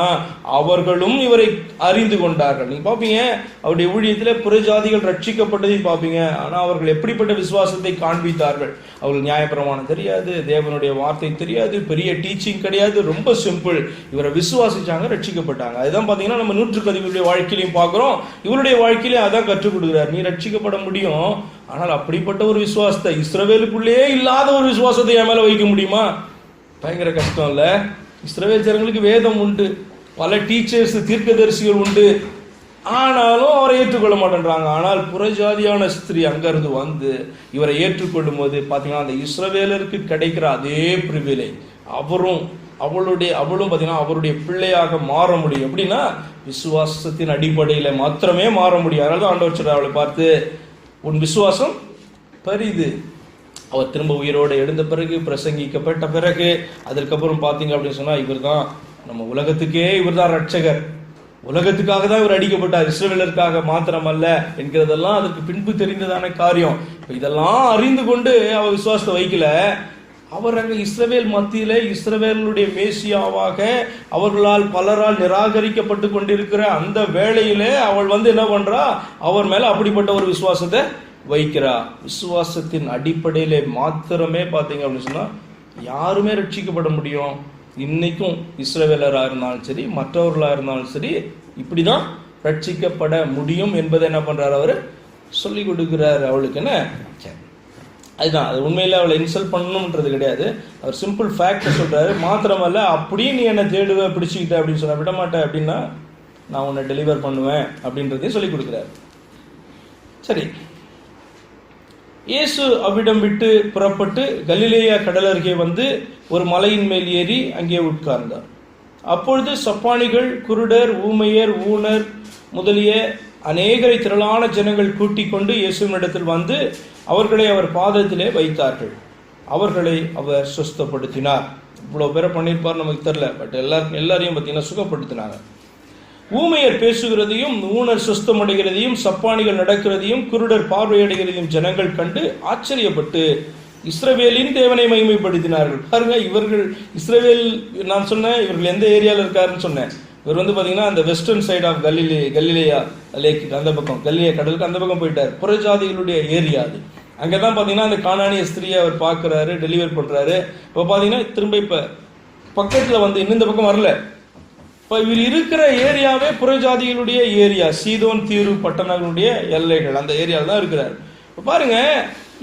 அவர்களும் இவரை அறிந்து கொண்டார்கள். நீங்க பாப்பீங்க அவருடைய ஊழியத்துல புறஜாதிகள் ரட்சிக்கப்பட்டதையும் பாப்பீங்க. ஆனா அவர்கள் எப்படிப்பட்ட விசுவாசத்தை காண்பித்தார்கள். அவர்கள் நியாயப்பிரமாணம் தெரியாது, தேவனுடைய வார்த்தை தெரியாது, பெரிய டீச்சிங் கிடையாது, ரொம்ப சிம்பிள். இவரை விசுவாசிச்சாங்க, ரட்சிக்கப்பட்டாங்க. அதுதான் பாத்தீங்கன்னா நம்ம நூற்றுக்கதிகளுடைய வாழ்க்கையிலையும் பாக்குறோம், இவருடைய வாழ்க்கையிலையும் அதான் கற்றுக் கொடுக்கிறார். நீ ரட்சிக்கப்பட முடியும், ஆனால் அப்படிப்பட்ட ஒரு விசுவாசத்தை, இஸ்ரவேலுக்குள்ளே இல்லாத ஒரு விசுவாசத்தை என் மேல வைக்க முடியுமா? பயங்கர கஷ்டம் இல்ல. இஸ்ரவேல் ஜனங்களுக்கு வேதம் உண்டு, பல டீச்சர்ஸ் தீர்க்கதரிசிகள் உண்டு, ஆனாலும் அவரை ஏற்றுக்கொள்ள மாட்டேன்றாங்க. ஆனால் புறஜாதியான ஸ்திரீ அங்கிருந்து இவரை ஏற்றுக்கொள்ளும் போது பாத்தீங்கன்னா அந்த இஸ்ரவேலருக்கு கிடைக்கிற அதே பிரிவிலேஜ் அவளும் பாத்தீங்கன்னா அவருடைய பிள்ளையாக மாற முடியும். எப்படின்னா விசுவாசத்தின் அடிப்படையில மாத்திரமே மாற முடியும். அதனால தான் ஆண்டவர் சொல்றார், அவளை பார்த்து உன் விசுவாசம் பெரிது. அவர் திரும்ப உயிரோடு எழுந்த பிறகு, பிரசங்கிக்கப்பட்ட பிறகு, அதற்கப்புறம் பார்த்தீங்க அப்படின்னு சொன்னா இவர் தான் நம்ம உலகத்துக்கே, இவர் தான் ரட்சகர், உலகத்துக்காக தான் இவர் அடிக்கப்பட்டார், இஸ்ரவேலருக்காக மாத்திரம் அல்ல என்கிறதெல்லாம் அதற்கு பின்பு தெரிந்ததான காரியம். இதெல்லாம் அறிந்து கொண்டு அவர் விசுவாசத்தை வைக்கல. அவர் அங்க இஸ்ரவேல் மத்தியில இஸ்ரவேலுடைய மேசியாவாக அவர்களால் பலரால் நிராகரிக்கப்பட்டு கொண்டிருக்கிற அந்த வேளையிலே அவள் என்ன பண்றா, அவர் மேல அப்படிப்பட்ட ஒரு விசுவாசத்தை வைக்கிறா. விசுவாசத்தின் அடிப்படையிலே மாத்திரமே பார்த்தீங்க அப்படின்னு சொன்னா யாருமே ரட்சிக்கப்பட முடியும். இன்னைக்கும் இஸ்ரவேலராக இருந்தாலும் சரி, மற்றவர்களாக இருந்தாலும் சரி, இப்படிதான் ரட்சிக்கப்பட முடியும் என்பதை என்ன பண்றாரு, அவர் சொல்லி கொடுக்கிறார் அவளுக்கு. என்ன அதுதான், அது உண்மையில அவளை இன்சல்ட் பண்ணணும்ன்றது கிடையாது. அவர் சிம்பிள் ஃபேக்ட் சொல்றாரு. மாத்திரமல்ல, அப்படியே நீ என்ன தேடுவ பிடிச்சிக்கிட்ட அப்படின்னு சொன்ன விட மாட்டேன் அப்படின்னா நான் உன்னை டெலிவர் பண்ணுவேன் அப்படின்றதையும் சொல்லி கொடுக்குறாரு. சரி, இயேசு அவ்விடம் விட்டு புறப்பட்டு கலிலேயா கடல் அருகே வந்து ஒரு மலையின் மேல் ஏறி அங்கே உட்கார்ந்தார். அப்பொழுது சப்பானிகள், குருடர், ஊமையர், ஊனர் முதலிய அநேகரை திரளான ஜனங்கள் கூட்டிக் கொண்டு இயேசுவினிடத்தில் வந்து அவர்களை அவர் பாதத்திலே வைத்தார்கள். அவர்களை அவர் சுஸ்தப்படுத்தினார். இவ்வளவு பேரை பண்ணியிருப்பார் நமக்கு தெரியல, பட் எல்லாரையும் பார்த்தீங்கன்னா சுகப்படுத்தினாங்க. ஊமையர் பேசுகிறதையும், ஊனர் சுஸ்தமடைகிறதையும், சப்பானிகள் நடக்கிறதையும், குருடர் பார்வையடைகிறதையும் ஜனங்கள் கண்டு ஆச்சரியப்பட்டு இஸ்ரவேலின் தேவனை மகிமைப்படுத்தினார்கள். பாருங்க, இவர்கள் இஸ்ரவேல், நான் சொன்னேன் இவர்கள் எந்த ஏரியாவில் இருக்காருன்னு சொன்னேன். இவர் வந்து பார்த்தீங்கன்னா அந்த வெஸ்டர்ன் சைட் ஆஃப் கலிலேயா லேக், அந்த பக்கம் கலிலேயா கடலுக்கு அந்த பக்கம் போயிட்டார். புறஜாதிகளுடைய ஏரியா அது. அங்கே தான் பார்த்தீங்கன்னா அந்த கானானிய ஸ்திரியை அவர் பார்க்குறாரு, டெலிவர் பண்ணுறாரு. இப்போ பார்த்தீங்கன்னா திரும்ப இப்போ பக்கத்தில் வந்து இன்னும் இந்த பக்கம் வரல. இப்போ இவர் இருக்கிற ஏரியாவே புறஜாதிகளுடைய ஏரியா, சீதோன் தீரு பட்டணங்களுடைய எல்லைகள், அந்த ஏரியாவில் தான் இருக்கிறார். இப்போ பாருங்க,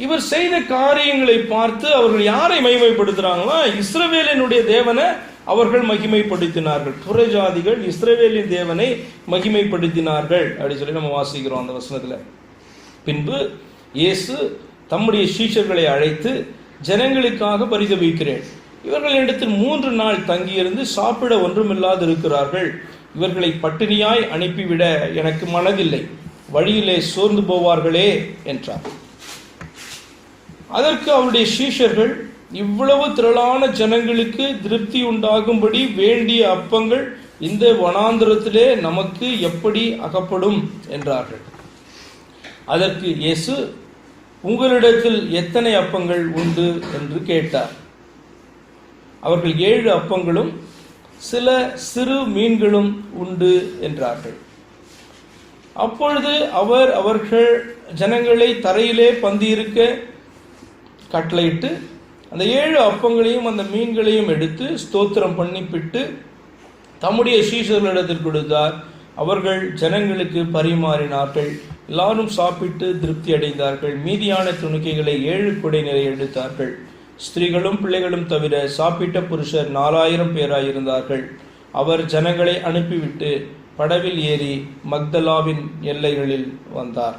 இவர் செய்த காரியங்களை பார்த்து அவர்கள் யாரை மகிமைப்படுத்துறாங்களோ, இஸ்ரவேலினுடைய தேவனை அவர்கள் மகிமைப்படுத்தினார்கள். புறஜாதிகள் இஸ்ரவேலின் தேவனை மகிமைப்படுத்தினார்கள் அப்படின்னு சொல்லி நம்ம வாசிக்கிறோம் அந்த வசனத்துல. பின்பு இயேசு தம்முடைய சீஷர்களை அழைத்து, ஜனங்களுக்காக பரிதபிக்கிறேன். இவர்கள் இடத்தில் 3 நாள் தங்கியிருந்து சாப்பிட ஒன்றுமில்லாது இருக்கிறார்கள். இவர்களை பட்டினியாய் அனுப்பிவிட எனக்கு மனதில்லை. வழியிலே சோர்ந்து போவார்களே என்றார். அதற்கு அவருடைய சீஷர்கள், இவ்வளவு திரளான ஜனங்களுக்கு திருப்தி உண்டாகும்படி வேண்டிய அப்பங்கள் இந்த வனாந்திரத்திலே நமக்கு எப்படி அகப்படும் என்றார்கள். அதற்கு இயேசு, உங்களிடத்தில் எத்தனை அப்பங்கள் உண்டு என்று கேட்டார். அவர்கள் 7 அப்பங்களும் சில சிறு மீன்களும் உண்டு என்றார்கள். அப்பொழுது அவர்கள் ஜனங்களை தரையிலே பந்தியிருக்க கட்டளையிட்டு அந்த 7 அப்பங்களையும் அந்த மீன்களையும் எடுத்து ஸ்தோத்திரம் பண்ணிப்பிட்டு தம்முடைய சீஷர்களிடத்தில் கொடுத்தார். அவர்கள் ஜனங்களுக்கு பரிமாறினார்கள். எல்லாரும் சாப்பிட்டு திருப்தி அடைந்தார்கள். மீதியான துணிக்கைகளை 7 குடை நிறைய எடுத்தார்கள். ஸ்திரீகளும் பிள்ளைகளும் தவிர சாப்பிட்ட புருஷர் 4000 பேராயிருந்தார்கள். அவர் ஜனங்களை அனுப்பிவிட்டு படவில் ஏறி மக்தலாவின் எல்லைகளில் வந்தார்.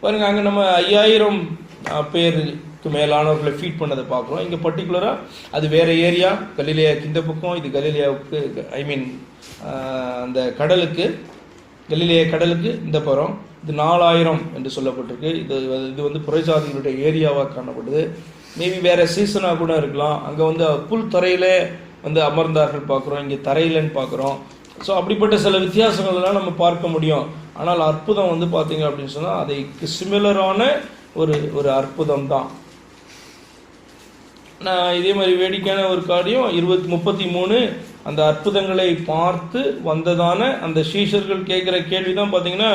பாருங்க, அங்கே நம்ம 5000 பேருக்கு மேலானவர்களை ஃபீட் பண்ணதை பார்க்குறோம். இங்கே பர்டிகுலராக அது வேற ஏரியா, கலிலேயாவுக்கு இந்த பக்கம், இது கலிலேயாவுக்கு அந்த கடலுக்கு, கலிலேயா கடலுக்கு இந்த புறம். இது 4000 என்று சொல்லப்பட்டிருக்கு. இது வந்து புறஜாதிகளுடைய ஏரியாவாக காணப்படுது. மேபி வேற சீசனாக கூட இருக்கலாம். அங்கே வந்து புல் தரையில வந்து அமர்ந்தார்கள் பார்க்குறோம், இங்கே தரையிலன்னு பார்க்குறோம். ஸோ அப்படிப்பட்ட சில வித்தியாசங்கள்லாம் நம்ம பார்க்க முடியும். ஆனால் அற்புதம் வந்து பார்த்தீங்க அப்படின்னு சொன்னால் அதுக்கு சிமிலரான ஒரு அற்புதம் தான். நான் இதே மாதிரி வேடிக்கையான ஒரு காரியம் 33 அந்த அற்புதங்களை பார்த்து வந்ததான அந்த சீஷர்கள் கேட்குற கேள்விதான் பார்த்தீங்கன்னா,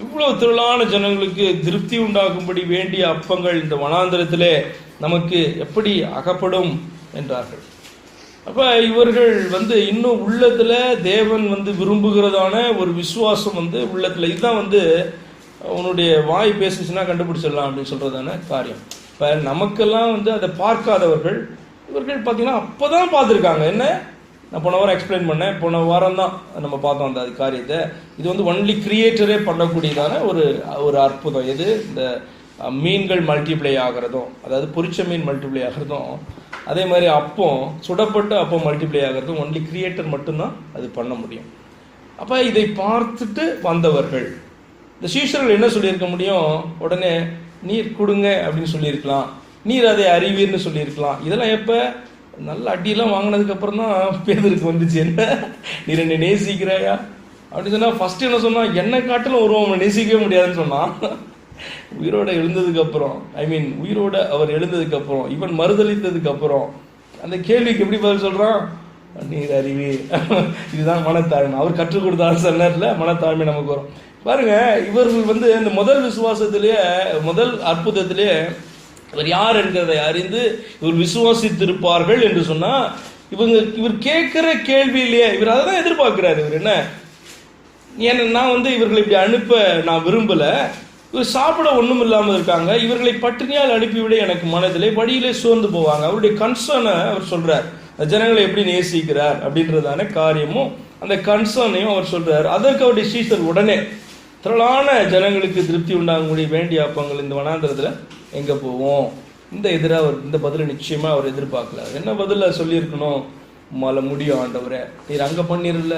இவ்வளவு திரளான ஜனங்களுக்கு திருப்தி உண்டாகும்படி வேண்டிய அப்பங்கள் இந்த வனாந்திரத்திலே நமக்கு எப்படி அகப்படும் என்றார்கள். அப்ப இவர்கள் வந்து இன்னும் உள்ளத்துல தேவன் வந்து விரும்புகிறதான ஒரு விசுவாசம் வந்து உள்ளத்துல, இதுதான் வந்து உன்னுடைய வாய் பேசுச்சுன்னா கண்டுபிடிச்சிடலாம் அப்படின்னு சொல்றதான காரியம். இப்ப நமக்கெல்லாம் வந்து அதை பார்க்காதவர்கள் இவர்கள் பார்த்தீங்கன்னா அப்பதான் பார்த்துருக்காங்க. என்ன, நான் போன வாரம் எக்ஸ்பிளைன் பண்ணேன், போன வாரம் தான் நம்ம பார்த்தோம் அந்த காரியத்தை. இது வந்து ஒன்லி கிரியேட்டரே பண்ணக்கூடியதான ஒரு அற்புதம். எது, இந்த மீன்கள் மல்டிப்ளை ஆகிறதும், அதாவது பொரிச்ச மீன் மல்டிப்ளை ஆகிறதும், அதே மாதிரி அப்பம், சுடப்பட்ட அப்பம் மல்டிப்ளை ஆகிறதும் ஒன்லி கிரியேட்டர் மட்டும்தான் அது பண்ண முடியும். அப்போ இதை பார்த்துட்டு வந்தவர்கள், இந்த சீஷர்கள் என்ன சொல்லியிருக்க முடியும், உடனே நீர் கொடுங்க அப்படின்னு சொல்லியிருக்கலாம், நீர் அதை அறிவீர்னு சொல்லியிருக்கலாம். இதெல்லாம் எப்போ, நல்ல அடியெல்லாம் வாங்கினதுக்கு அப்புறம் தான் பேதருக்கு வந்துச்சு, என்ன நீர் என்னை நேசிக்கிறாயா அப்படின்னு சொன்னா. ஃபர்ஸ்ட் என்ன சொன்னா, என்னை காட்டிலும் ஒருவன் நேசிக்கவே முடியாதுன்னு சொன்னான். உயிரோட எழுந்ததுக்கு அப்புறம், உயிரோட அவர் எழுந்ததுக்கு அப்புறம், இவன் மறுதளித்ததுக்கு அப்புறம் அந்த கேள்விக்கு எப்படி பதில் சொல்றான், நீர் அறிவி. இதுதான் மனத்தாழ்மை. அவர் கற்றுக் கொடுத்த சொன்னார்ல, மனத்தாழ்மை நமக்கு வரும். பாருங்க, இவர்கள் வந்து இந்த முதல் விசுவாசத்திலேயே, முதல் அற்புதத்திலேயே இவர் யார் என்கிறதை அறிந்து இவர் விசுவாசித்திருப்பார்கள் என்று சொன்னா, இவர் கேட்கிற கேள்வியிலேயே இவர் அதை தான் எதிர்பார்க்கிறாரு. இவர் என்ன, ஏன்னா நான் வந்து இவர்களை இப்படி அனுப்ப நான் விரும்பல, இவர் சாப்பிட ஒன்றும் இல்லாமல் இருக்காங்க, இவர்களை பட்டினியால் அனுப்பிவிட எனக்கு மனதிலே வழியிலே சோர்ந்து போவாங்க. அவருடைய கன்சர்னை அவர் சொல்றார், ஜனங்களை எப்படி நேசிக்கிறார் அப்படின்றதான காரியமும் அந்த கன்சர்னையும் அவர் சொல்றார். அதற்கு அவருடைய சீசர் உடனே திரளான ஜனங்களுக்கு திருப்தி உண்டாகக்கூடிய வேண்டிய அப்பங்கள் இந்த வனாந்திரத்தில் எங்கே போவோம், இந்த பதிலை நிச்சயமா அவர் எதிர்பார்க்கல. என்ன பதில சொல்லியிருக்கணும், உம்மால முடியும் ஆண்டவரே, நீர் அங்கே பண்ணிடல,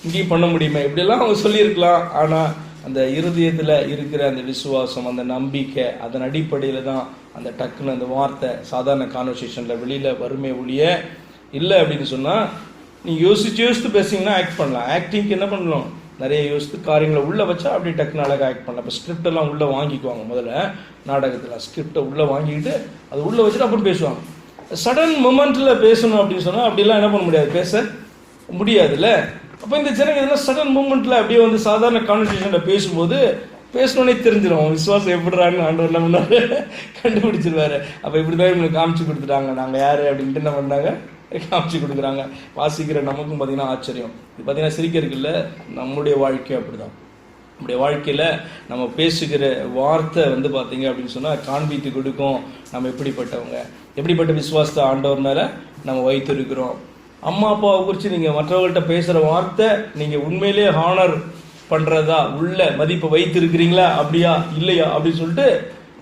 இங்கேயும் பண்ண முடியுமா, இப்படியெல்லாம் அவங்க சொல்லியிருக்கலாம். ஆனால் அந்த இருதயத்தில் இருக்கிற அந்த விசுவாசம், அந்த நம்பிக்கை, அதன் அடிப்படையில் தான் அந்த டக்குன்னு அந்த வார்த்தை சாதாரண கான்வர்சேஷனில் வெளியில் வறுமை ஒழிய இல்லை. அப்படின்னு சொன்னால் நீங்கள் யோசித்து பேசிங்கன்னா ஆக்ட் பண்ணலாம். ஆக்டிங்க்கு என்ன பண்ணலாம், நிறைய யோசித்து காரியங்களை உள்ளே வச்சா அப்படி டக்குன்னு அழகாக ஆக்ட் பண்ணலாம். இப்போ ஸ்கிரிப்டெல்லாம் உள்ளே வாங்கிக்குவாங்க. முதல்ல நாடகத்தில் ஸ்கிரிப்டை உள்ளே வாங்கிக்கிட்டு அது உள்ளே வச்சுட்டு அப்புறம் பேசுவாங்க. சடன் மொமெண்ட்டில் பேசணும் அப்படின்னு சொன்னால் அப்படிலாம் என்ன பண்ண முடியாது, பேச முடியாதுல்ல. அப்போ இந்த ஜனங்க இதெல்லாம் சடன் மூமெண்ட்டில் அப்படியே வந்து சாதாரண கான்வர்சேஷனில் பேசும்போது பேசணுன்னே தெரிஞ்சிடும் விசுவாசம் எப்படிறான்னு ஆண்டவர் என்ன பண்ணாரு, கண்டுபிடிச்சிருவாரு. அப்போ இப்படி தான் இவங்களுக்கு காமிச்சு கொடுத்துட்டாங்க, நாங்கள் யார் அப்படின்ட்டு என்ன பண்ணாங்க, காமிச்சு கொடுக்குறாங்க. வாசிக்கிற நமக்கும் பார்த்தீங்கன்னா ஆச்சரியம். இது பார்த்தீங்கன்னா சிரிக்கிறதுக்கு இல்லை, நம்முடைய வாழ்க்கை அப்படிதான். நம்முடைய வாழ்க்கையில் நம்ம பேசுகிற வார்த்தை வந்து பார்த்தீங்க அப்படின்னு சொன்னால் காண்பித்து கொடுக்கும் நம்ம எப்படிப்பட்டவங்க, எப்படிப்பட்ட விசுவாசத்தை ஆண்டவர் மேலே நம்ம வைத்திருக்கிறோம். அம்மா அப்பாவை குறித்து நீங்கள் மற்றவர்கள்ட்ட பேசுகிற வார்த்தை நீங்கள் உண்மையிலே ஹானர் பண்ணுறதா, உள்ள மதிப்பை வைத்திருக்கிறீங்களா, அப்படியா இல்லையா அப்படின்னு சொல்லிட்டு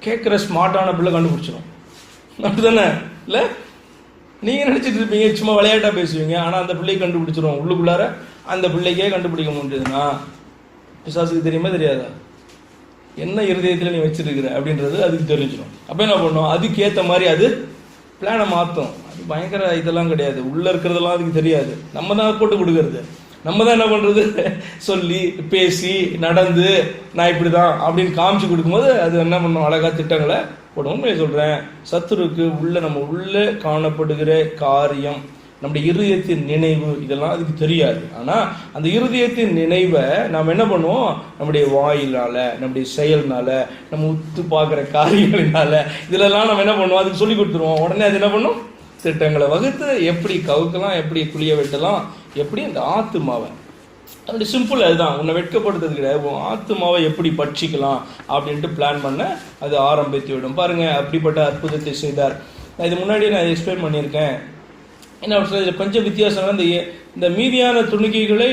கேட்குற ஸ்மார்ட்டான பிள்ளை கண்டுபிடிச்சிடும். அப்படி தானே இல்லை? நீங்கள் நினச்சிட்டு இருப்பீங்க சும்மா விளையாட்டாக பேசுவீங்க, ஆனால் அந்த பிள்ளையை கண்டுபிடிச்சிடும். உள்ளுக்குள்ளார அந்த பிள்ளைக்கே கண்டுபிடிக்க முடியுதுன்னா பிசாசுக்கு தெரியுமா தெரியாதா, என்ன இருதயத்தில் நீ வச்சிருக்கிற அப்படின்றது அதுக்கு தெரிஞ்சிடும். அப்போ என்ன பண்ணும், அதுக்கேற்ற மாதிரி அது பிளானை மாற்றும். அது பயங்கர இதெல்லாம் கிடையாது, உள்ளே இருக்கிறதெல்லாம் அதுக்கு தெரியாது. நம்ம தான் போட்டு கொடுக்கறது, நம்ம தான் என்ன பண்ணுறது, சொல்லி பேசி நடந்து நான் இப்படி தான் அப்படின்னு காமிச்சு கொடுக்கும்போது அது என்ன பண்ணும், அழகாக திட்டங்களை போடும். உண்மையை சொல்கிறேன், சத்துருக்கு நம்ம உள்ளே காணப்படுகிற காரியம், நம்முடைய இருதயத்தின் நினைவு, இதெல்லாம் அதுக்கு தெரியாது. ஆனால் அந்த இருதயத்தின் நினைவை நாம் என்ன பண்ணுவோம், நம்முடைய வாயினால, நம்முடைய செயல்னால, நம்ம உத்து பார்க்குற காரியங்களினால, இதிலெல்லாம் நம்ம என்ன பண்ணுவோம், அதுக்கு சொல்லி கொடுத்துருவோம். உடனே அது என்ன பண்ணும், திட்டங்களை வகுத்து எப்படி கவுக்கலாம், எப்படி குளிய வெட்டலாம், எப்படி அந்த ஆத்துமாவை, அப்படி சிம்பிள் அதுதான், உன்னை வெட்கப்படுத்துறது கிடையாது, உன் ஆத்துமாவை எப்படி பட்சிக்கலாம் அப்படின்ட்டு பிளான் பண்ண அது ஆரம்பித்து விடும். பாருங்க, அப்படிப்பட்ட அற்புதத்தை செய்தார். நான் இது முன்னாடியே நான் எக்ஸ்பிளைன் பண்ணியிருக்கேன். என்ன சொல்றது, கொஞ்சம் வித்தியாசம். இந்த மீதியான துணிக்கைகளை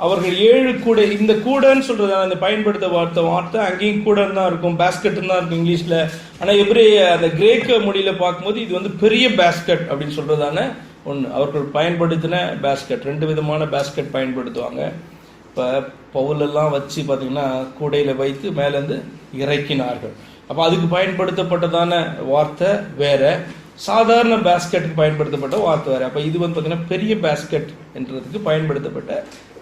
அவர்கள் 7 கூடை, இந்த கூடைன்னு சொல்றது அந்த பயன்படுத்த வார்த்தை அங்கேயும் கூடைன்னு தான் இருக்கும், பேஸ்கெட்டுன்னு தான் இருக்கும் இங்கிலீஷில். ஆனால் எப்படி அந்த கிரேக்க மொழியில் பார்க்கும்போது இது வந்து பெரிய பேஸ்கெட் அப்படின்னு சொல்றதான ஒன்று. அவர்கள் பயன்படுத்தின பேஸ்கெட், 2 விதமான பேஸ்கெட் பயன்படுத்துவாங்க. இப்போ பவுலெல்லாம் வச்சு பார்த்தீங்கன்னா கூடையில் வைத்து மேலேருந்து இறக்கினார்கள். அப்போ அதுக்கு பயன்படுத்தப்பட்டதான வார்த்தை வேற, சாதாரண பேஸ்கெட்டுக்கு பயன்படுத்தப்பட்ட வார்த்தை வேறு. அப்போ இது வந்து பார்த்தீங்கன்னா பெரிய பேஸ்கெட் என்றதுக்கு பயன்படுத்தப்பட்ட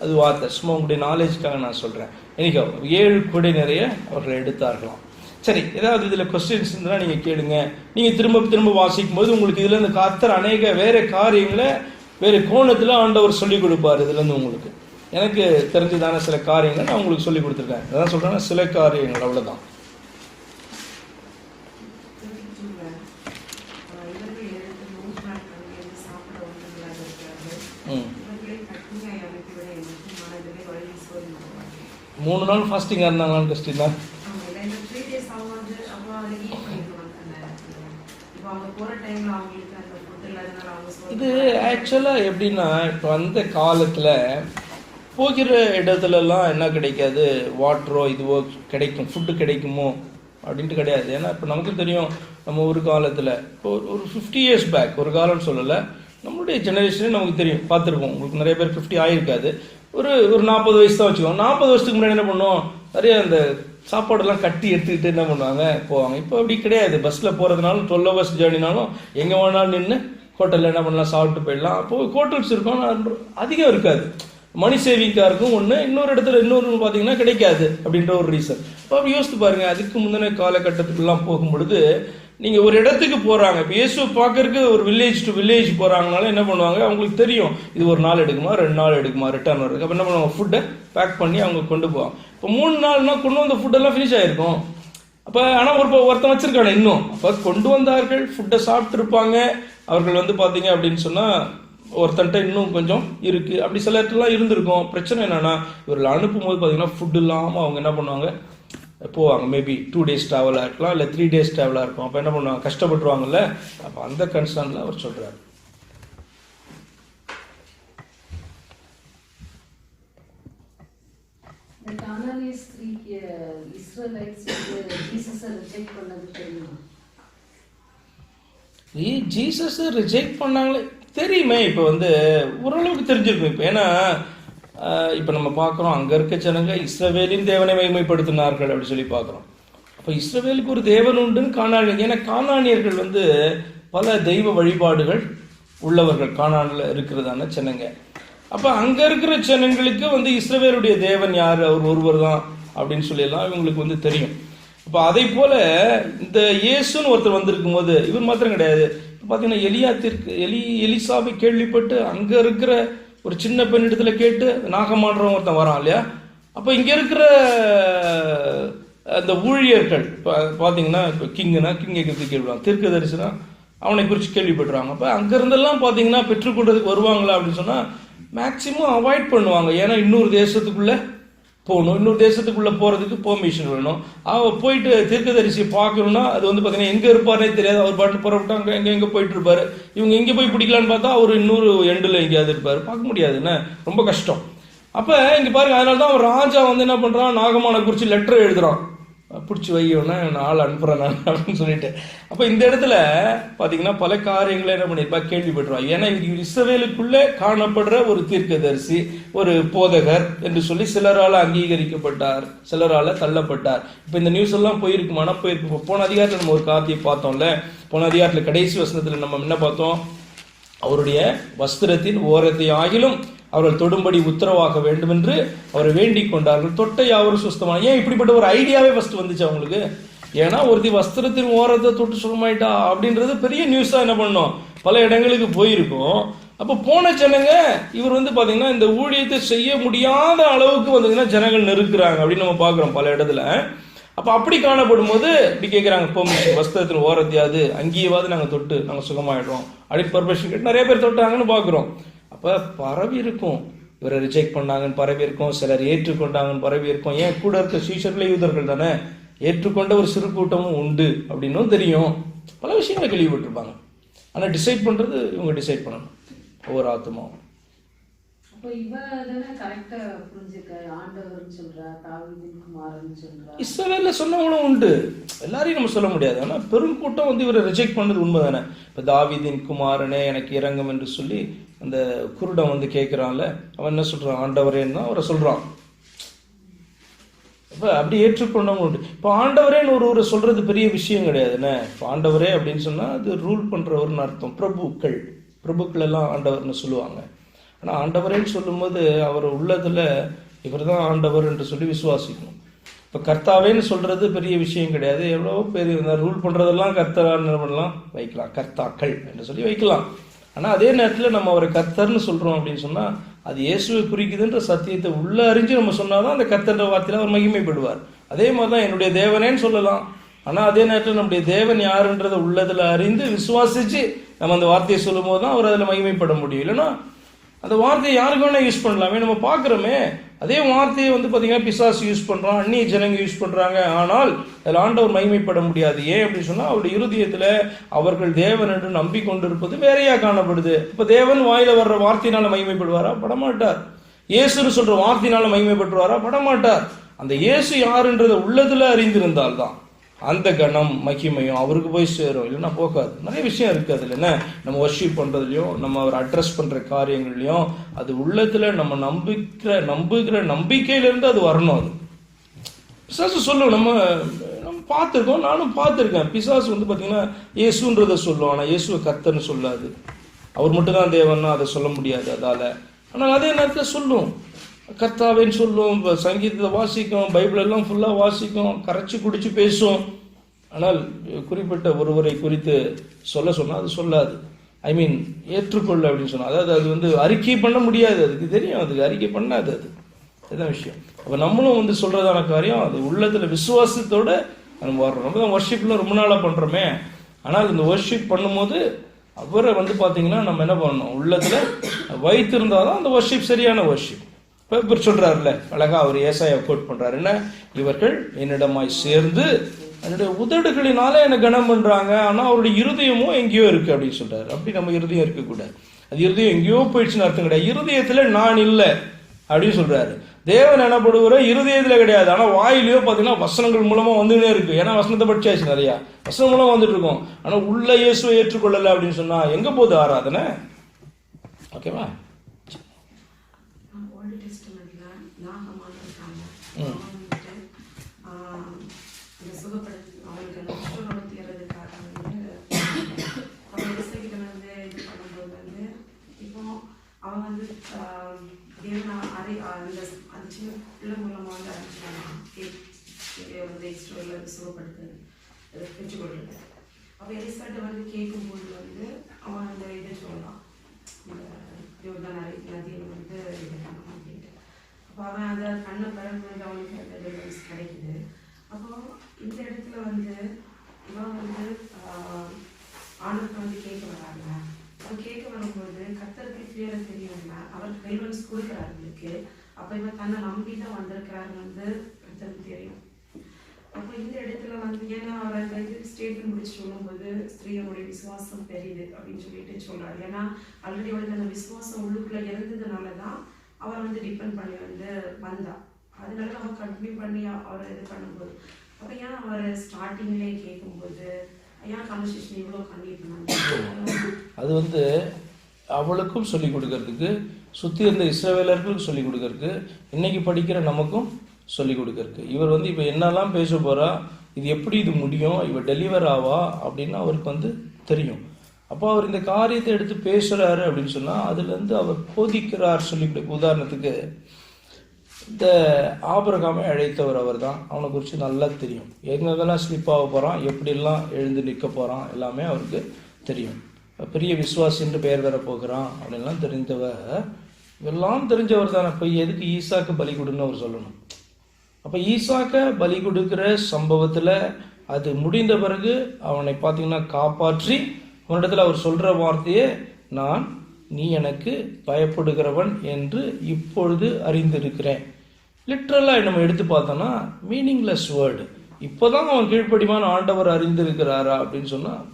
அது வார்த்தை. சும்மா உங்களுடைய நாலேஜுக்காக நான் சொல்கிறேன். இன்னைக்கு 7 கூடை நிறைய அவர்கள் எடுத்தார்களாம். சரி, ஏதாவது இதில் கொஸ்டின்ஸ் இருந்தால் நீங்கள் கேளுங்க. நீங்கள் திரும்ப வாசிக்கும் போது உங்களுக்கு இதில் இந்த கர்த்தர் அநேக வேறு காரியங்களை வேறு கோணத்தில் ஆண்டவர் சொல்லிக் கொடுப்பார். இதுலேருந்து உங்களுக்கு எனக்கு தெரிஞ்சதான சில காரியங்களை நான் உங்களுக்கு சொல்லி கொடுத்துருக்கேன். அதான் சொல்கிறேன்னா சில காரியங்கள், அவ்வளோதான். மூணு நாள் ஃபாஸ்டிங்காக இருந்தாங்களான்னு கொஸ்டின் தான். இது ஆக்சுவலாக எப்படின்னா, இப்போ அந்த காலத்தில் போகிற இடத்துலலாம் என்ன கிடைக்காது, வாட்டரோ இதுவோ கிடைக்கும், ஃபுட்டு கிடைக்குமோ அப்படின்ட்டு கிடையாது. ஏன்னா இப்போ நமக்கு தெரியும், நம்ம ஒரு காலத்தில் இப்போ ஒரு 50 இயர்ஸ் பேக், ஒரு காலம்னு சொல்லலை, நம்மளுடைய ஜெனரேஷனே நமக்கு தெரியும், பார்த்துருப்போம். உங்களுக்கு நிறைய பேர் 50 ஆகிருக்காது, ஒரு 40 வயசு தான் வச்சுக்கோங்க. 40 வருஷத்துக்கு முன்னாடி என்ன பண்ணுவோம், நிறைய அந்த சாப்பாடெல்லாம் கட்டி எடுத்துக்கிட்டு என்ன பண்ணுவாங்க, போவாங்க. இப்போ அப்படி கிடையாது. பஸ்ஸில் போகிறதுனாலும் 12 hours ஜேர்னினாலும் எங்கே வேணாலும் நின்று ஹோட்டலில் என்ன பண்ணலாம், சாப்பிட்டு போயிடலாம். அப்போது ஹோட்டல்ஸ் இருக்கும், அதிகம் இருக்காது. மணி சேவிங்காக இருக்கும் ஒன்று, இன்னொரு இடத்துல இன்னொரு பார்த்தீங்கன்னா கிடைக்காது அப்படின்ற ஒரு ரீசன். இப்போ அப்படி யோசித்து பாருங்கள், அதுக்கு முந்தின காலகட்டத்துக்குலாம் போகும் பொழுது நீங்கள் ஒரு இடத்துக்கு போகிறாங்க, இப்போ இயேசுவை பார்க்கறதுக்கு ஒரு வில்லேஜ் டு வில்லேஜ் போகிறாங்கனால என்ன பண்ணுவாங்க, அவங்களுக்கு தெரியும் இது ஒரு நாள் எடுக்குமா 2 நாள் எடுக்குமா ரிட்டர்ன் வர்றதுக்கு. அப்போ என்ன பண்ணுவாங்க, ஃபுட்டை பேக் பண்ணி அவங்க கொண்டு போவாங்க. இப்போ 3 நாள்னா கொண்டு வந்த ஃபுட்டெல்லாம் ஃபினிஷ் ஆகிருக்கும். அப்போ ஆனால் ஒருத்தன் வச்சிருக்காங்க இன்னும். அப்போ கொண்டு வந்தார்கள், ஃபுட்டை சாப்பிட்ருப்பாங்க. அவர்கள் வந்து பார்த்தீங்க அப்படின்னு சொன்னால் ஒருத்தன்ட்ட இன்னும் கொஞ்சம் இருக்குது. அப்படி சில இடத்துலாம் இருந்திருக்கும். பிரச்சனை என்னென்னா இவர்கள் அனுப்பும்போது பார்த்தீங்கன்னா ஃபுட் இல்லாமல் அவங்க என்ன பண்ணுவாங்க போவாங்க. மேபி 2 days ட்ராவலாக இருக்கலாம், இல்லை 3 days ட்ராவலாக இருக்கும். அப்போ என்ன பண்ணுவாங்க, கஷ்டப்பட்டுருவாங்கல்ல. அப்போ அந்த கன்சர்னில் அவர் சொல்கிறார். ஜீசஸ் ரிஜெக்ட் பண்ணாங்களே தெரியுமே. இப்போ வந்து ஓரளவுக்கு தெரிஞ்சிருக்கும். இப்போ ஏன்னா இப்போ நம்ம பார்க்குறோம், அங்கே இருக்க ஜனங்க இஸ்ரவேலின் தேவனை மகிமைப்படுத்தினார்கள் அப்படி சொல்லி பார்க்குறோம். அப்போ இஸ்ரவேலுக்கு ஒரு தேவன் உண்டுன்னு காணானியர்கள். ஏன்னா காணானியர்கள் வந்து பல தெய்வ வழிபாடுகள் உள்ளவர்கள், காணானில் இருக்கிறதான ஜனங்க. அப்போ அங்கே இருக்கிற ஜனங்களுக்கு வந்து இஸ்ரவேலுடைய தேவன் யார், அவர் ஒருவர் தான் அப்படின்னு சொல்லியெல்லாம் இவங்களுக்கு வந்து தெரியும். அப்போ அதை போல இந்த இயேசுன்னு ஒருத்தர் வந்திருக்கும் போது இவர் மாத்திரம் கிடையாது. இப்போ பார்த்தீங்கன்னா எலிசாவை கேள்விப்பட்டு அங்கே இருக்கிற ஒரு சின்ன பெண்ணிடத்துல கேட்டு நாகமாடுறவங்க ஒருத்தன் வரான் இல்லையா. அப்போ இங்கே இருக்கிற அந்த ஊழியர்கள் பார்த்தீங்கன்னா இப்போ கிங்குனா கிங்கை குறித்து கேள்விடுவாங்க, தீர்க்கதரிசினா அவனை குறித்து கேள்விப்பட்டுருவாங்க. அப்போ அங்கேருந்தெல்லாம் பார்த்தீங்கன்னா பெற்றுக்கொண்டதுக்கு வருவாங்களா அப்படின்னு சொன்னால் மேக்சிமம் அவாய்ட் பண்ணுவாங்க. ஏன்னா இன்னொரு தேசத்துக்குள்ளே போகணும், இன்னொரு தேசத்துக்குள்ளே போகிறதுக்கு பெர்மிஷன் வேணும். அவன் போயிட்டு தீர்க்கதரிசியை பார்க்கணுன்னா அது வந்து பார்த்தீங்கன்னா எங்கே இருப்பார்னே தெரியாது. அவர் பாட்டு புறப்பட்டாங்க எங்கே போயிட்டு இருப்பார். இவங்க எங்கே போய் பிடிக்கலான்னு பார்த்தா அவர் இன்னொரு எண்டில் எங்கேயாவது இருப்பார், பார்க்க முடியாதுன்னு, ரொம்ப கஷ்டம். அப்போ இங்கே பாருங்க, அதனால தான் அவர் ராஜா வந்து என்ன பண்ணுறான், நாகமான குறித்து லெட்டர் எழுதுகிறான், பிடிச்சி வையோன்னா நான் ஆள் அனுப்புகிறேன் நான் அப்படின்னு சொல்லிட்டு. அப்போ இந்த இடத்துல பார்த்தீங்கன்னா பல காரியங்களை என்ன பண்ணியிருப்பா கேள்விப்பட்டுருவாங்க. ஏன்னா இது இஸ்ரவேலுக்குள்ளே காணப்படுற ஒரு தீர்க்கதரிசி, ஒரு போதகர் என்று சொல்லி சிலரால் அங்கீகரிக்கப்பட்டார், சிலரால் தள்ளப்பட்டார். இப்போ இந்த நியூஸ் எல்லாம் போயிருக்குமானா போயிருக்கு. போன அதிகாரத்தில் நம்ம ஒரு காரியத்தை பார்த்தோம்ல, போன அதிகாரத்தில் கடைசி வசனத்தில் நம்ம என்ன பார்த்தோம், அவருடைய வஸ்திரத்தின் ஓரத்தை ஆகிலும் அவர்கள் தொடும்படி உத்தரவாக வேண்டும் என்று அவரை வேண்டிக் கொண்டார்கள். தொட்டை யாவரும் சுஸ்தமான. ஏன் இப்படிப்பட்ட ஒரு ஐடியாவே ஃபர்ஸ்ட் வந்துச்சு அவங்களுக்கு? ஏன்னா ஒருத்தி வஸ்திரத்தின் ஓரத்தை தொட்டு சுகமாயிட்டா அப்படின்றது பெரிய நியூஸா என்ன பண்ணோம், பல இடங்களுக்கு போயிருக்கும். அப்போ போன ஜனங்க இவர் வந்து பாத்தீங்கன்னா இந்த ஊழியத்தை செய்ய முடியாத அளவுக்கு வந்தீங்கன்னா ஜனங்கள் நெருக்குறாங்க அப்படின்னு நம்ம பார்க்குறோம் பல இடத்துல. அப்போ அப்படி காணப்படும் போது இப்படி கேட்குறாங்க, பெர்மிஷன், வஸ்திரத்தின் ஓரத்தையாவது அங்கேயாவது நாங்கள் தொட்டு நாங்கள் சுகமாயிடுறோம் அப்படின்னு பெர்மிஷன் கேட்டு நிறைய பேர் தொட்டாங்கன்னு பார்க்குறோம். அப்போ பரவி இருக்கும், இவரை ரிஜெக்ட் பண்ணாங்கன்னு பரவி இருக்கும், சிலர் ஏற்றுக்கொண்டாங்கன்னு பரவி இருக்கும். ஏன் கூட இருக்க சீஷர்களே யூதர்கள் தானே, ஏற்றுக்கொண்ட ஒரு சிறு கூட்டமும் உண்டு அப்படின்னும் தெரியும். பல விஷயங்களை கேள்விப்பட்டிருப்பாங்க. ஆனால் டிசைட் பண்ணுறது இவங்க டிசைட் பண்ணணும், ஒவ்வொரு ஆத்மாவும். இஸ்ரவேல்ல சொன்னவங்களும் உண்டு, எல்லாரையும் நம்ம சொல்ல முடியாது. ஆனால் பெரும் கூட்டம் வந்து இவரை ரிஜெக்ட் பண்ணது உண்மை தானே. இப்போ தாவீதின் குமாரனே எனக்கு இறங்கும் என்று சொல்லி அந்த குருடன் வந்து கேட்குறான்ல, அவன் என்ன சொல்றான், ஆண்டவரேன்னு தான் அவரை சொல்றான். இப்போ அப்படி ஏற்றுக்கொண்டவங்க உண்டு. இப்போ ஆண்டவரேன்னு ஒரு சொல்றது பெரிய விஷயம் கிடையாதுண்ணே. இப்போ ஆண்டவரே அப்படின்னு சொன்னா அது ரூல் பண்றவர்னு அர்த்தம். பிரபுக்கள் எல்லாம் ஆண்டவர்னு சொல்லுவாங்க. ஆனால் ஆண்டவரேன்னு சொல்லும்போது அவர் உள்ளதில் இவர் தான் ஆண்டவர் என்று சொல்லி விசுவாசிக்கணும். இப்போ கர்த்தாவேன்னு சொல்கிறது பெரிய விஷயம் கிடையாது. எவ்வளோ பேர் ரூல் பண்ணுறதெல்லாம் கர்த்தரான்னு பண்ணலாம், வைக்கலாம், கர்த்தாக்கள் என்று சொல்லி வைக்கலாம். ஆனால் அதே நேரத்தில் நம்ம அவரை கர்த்தர்னு சொல்கிறோம் அப்படின்னு சொன்னால் அது இயேசுவை குறிக்குதுன்ற சத்தியத்தை உள்ள அறிஞ்சு நம்ம சொன்னால் தான் அந்த கர்த்தர்ன்ற வார்த்தையில் அவர் மகிமைப்படுவார். அதே மாதிரி தான் என்னுடைய தேவனேன்னு சொல்லலாம். ஆனால் அதே நேரத்தில் நம்முடைய தேவன் யாருன்றதை உள்ளதில் அறிந்து விசுவாசித்து நம்ம அந்த வார்த்தையை சொல்லும் போது தான் அவர் அதில் மகிமைப்பட முடியும். இல்லைன்னா அந்த வார்த்தையை யாருக்கு வேணா யூஸ் பண்ணலாமே. நம்ம பார்க்குறோமே அதே வார்த்தையை வந்து பார்த்தீங்கன்னா பிசாசு யூஸ் பண்ணுறான், அந்நிய ஜனங்க யூஸ் பண்ணுறாங்க. ஆனால் அதில் ஆண்டவர் மகிமைப்பட முடியாது. ஏன் அப்படின்னு சொன்னால் அவருடைய இருதயத்தில் அவர்கள் தேவன் என்று நம்பிக்கொண்டிருப்பது வேறையா காணப்படுது. இப்போ தேவன் வாயில வர்ற வார்த்தையினால மகிமைப்படுவாரா? படமாட்டார். இயேசுன்னு சொல்ற வார்த்தையினால மகிமைப்பட்டுவாரா? படமாட்டார். அந்த இயேசு யாருன்றதை உள்ளதுல அறிந்திருந்தால்தான் அந்த கணம் மகிமையும் அவருக்கு போய் சேரும், இல்லைன்னா போகாது. நிறைய விஷயம் இருக்குது அதில். என்ன நம்ம வர்ஷிப் பண்ணுறதுலையும் நம்ம அவர் அட்ரஸ் பண்ணுற காரியங்கள்லையும் அது உள்ளத்தில் நம்ம நம்புகிற நம்பிக்கையிலேருந்து அது வரணும். அது பிசாசு சொல்லும். நம்ம பார்த்துருக்கோம், நானும் பார்த்துருக்கேன். பிசாசு வந்து பார்த்தீங்கன்னா இயேசுன்றதை சொல்லும், ஆனால் இயேசுவை கர்த்தர்னு சொல்லாது. அவர் மட்டும்தான் தேவன்னா அதை சொல்ல முடியாது அதால். ஆனால் அதே நேரத்தில் சொல்லும், கர்த்தாவேன்னு சொல்லும், சங்கீதத்தை வாசிக்கும், பைபிள் எல்லாம் ஃபுல்லாக வாசிக்கும், கரைச்சி குடிச்சு பேசும். ஆனால் குறிப்பிட்ட ஒருவரை குறித்து சொன்னால் அது சொல்லாது. ஐ மீன் ஏற்றுக்கொள்ள அப்படின்னு சொன்னால், அதாவது அது வந்து அறிக்கை பண்ண முடியாது, அதுக்கு தெரியும், அதுக்கு அறிக்கை பண்ணாது, அதுதான் விஷயம். அப்போ நம்மளும் வந்து சொல்றதான காரியம் அது உள்ளத்தில் விசுவாசத்தோட நம்ம வர்றோம். நம்ம தான் வர்ஷிப்ல ரொம்ப நாளாக பண்ணுறோமே, ஆனால் இந்த வர்ஷிப் பண்ணும்போது அவரை வந்து பார்த்தீங்கன்னா நம்ம என்ன பண்ணணும், உள்ளத்தில் வைத்திருந்தாதான் அந்த வர்ஷிப் சரியான வர்ஷிப். இப்போ சொல்றாருல அழகா அவர் ஏசாயா கோட் பண்றாரு, என்ன, இவர்கள் என்னிடமாய் சேர்ந்து என்னுடைய உதடுகளினால என்ன கனம் பண்றாங்க, ஆனா அவருடைய இருதயமும் எங்கேயோ இருக்கு அப்படின்னு சொல்றாரு. அப்படி நம்ம இருதயம் இருக்கக்கூடாது, அது இருதயம் எங்கேயோ போயிடுச்சுன்னு அர்த்தம் கிடையாது. இருதயத்துல நான் இல்லை அப்படின்னு சொல்றாரு. தேவன் எனப்படுகிற இருதயத்துல கிடையாது, ஆனா வாயிலையோ பார்த்தீங்கன்னா வசனங்கள் மூலமா வந்துட்டே இருக்கு. ஏன்னா வசனத்தை படிச்சாச்சு, நிறைய வசனம் மூலமா வந்துட்டு இருக்கோம். ஆனா உள்ள இயேசுவை ஏற்றுக்கொள்ளல அப்படின்னு சொன்னா எங்க போகுது ஆராதனை? ஓகேவா? அப்ப எலிசாட்ட வந்து கேட்கும்போது வந்து அவன் அந்த இதை சொல்லலாம், யோர்தான் நதியில் வந்து இது பண்ணணும் அப்படின்ட்டு. அப்போ அவன் அதை கண்ணை பிறந்து அவனுக்கு அந்த டெலிவரிஸ் கிடைக்குது. அப்போ இந்த இடத்துல வந்து இவன் வந்து ஆண்டவருக்கு வந்து கேட்க வராங்க. அவன் கேட்க வரும்போது கர்த்தருக்கு கிளியரா தெரியும்னா அவர் டெலிவரிஸ் கொடுக்குறாருக்கு. அப்போ இவன் தன்னை நம்பி தான் வந்திருக்கிறாருன்னு வந்து கர்த்தருக்கு தெரியும். அப்போ இந்த இடத்துல வந்து ஏன்னா அவர் அந்த ஸ்டேட்மெண்ட் முடிச்சு சொல்லும்போது ஸ்திரீயோடைய விசுவாசம் பெரியது அப்படின்னு சொல்லிட்டு சொல்றாரு. ஏன்னா ஆல்ரெடி அவளுக்கு அந்த விசுவாசம் உள்ளுக்குள்ள இருந்ததுனால தான் அவரை வந்து டிபெண்ட் பண்ணி வந்து வந்தா. அதனால அவர் கண்டினியூ பண்ணி அவரை இது பண்ணும்போது அப்போ ஏன் அவர் ஸ்டார்டிங்லேயே கேட்கும்போது ஏன் கான்வர்சேஷன் இவ்வளோ கண்டினியூ பண்ணாங்க? அது வந்து அவளுக்கும் சொல்லிக் கொடுக்கறதுக்கு, சுற்றி இருந்த இஸ்ரவேலர்களுக்கும் சொல்லிக் கொடுக்கறதுக்கு, இன்னைக்கு படிக்கிற நமக்கும் சொல்லிக் கொடுக்கறதுக்கு. இவர் வந்து இப்போ என்னெல்லாம் பேச போறா, இது எப்படி இது முடியும், இவர் டெலிவர் ஆவா அப்படின்னு அவருக்கு வந்து தெரியும். அப்போ அவர் இந்த காரியத்தை எடுத்து பேசுறாரு அப்படின்னு சொன்னா அதுலேருந்து அவர் போதிக்கிறார் சொல்லி. உதாரணத்துக்கு இந்த ஆபிரகாமை அழைத்தவர் அவர் தான், அவனை குறித்து நல்லா தெரியும். எங்கெங்கெல்லாம் ஸ்லிப் ஆக போகிறான், எப்படிலாம் எழுந்து நிற்க போகிறான் எல்லாமே அவருக்கு தெரியும். பெரிய விசுவாசின்னு பெயர் வர போகிறான் அப்படின்லாம் தெரிஞ்சவர், எல்லாம் தெரிஞ்சவர் தானே. இப்போ எதுக்கு ஈசாக்கு பலி கொடுன்னு அவர் சொல்லணும்? அப்போ ஈசாக்க பலி கொடுக்குற சம்பவத்தில் அது முடிந்த பிறகு அவனை பார்த்தீங்கன்னா காப்பாற்றி அவனிடத்தில் அவர் சொல்கிற வார்த்தையே, நீ எனக்கு பயப்படுகிறவன் என்று இப்பொழுது அறிந்திருக்கிறேன். லிட்ரலாக நம்ம எடுத்து பார்த்தோன்னா மீனிங்லெஸ் வேர்டு. இப்போதான் அவன் கீழ்ப்படிவான ஆண்டவர் அறிந்திருக்கிறாரா அப்படின்னு சொன்னால்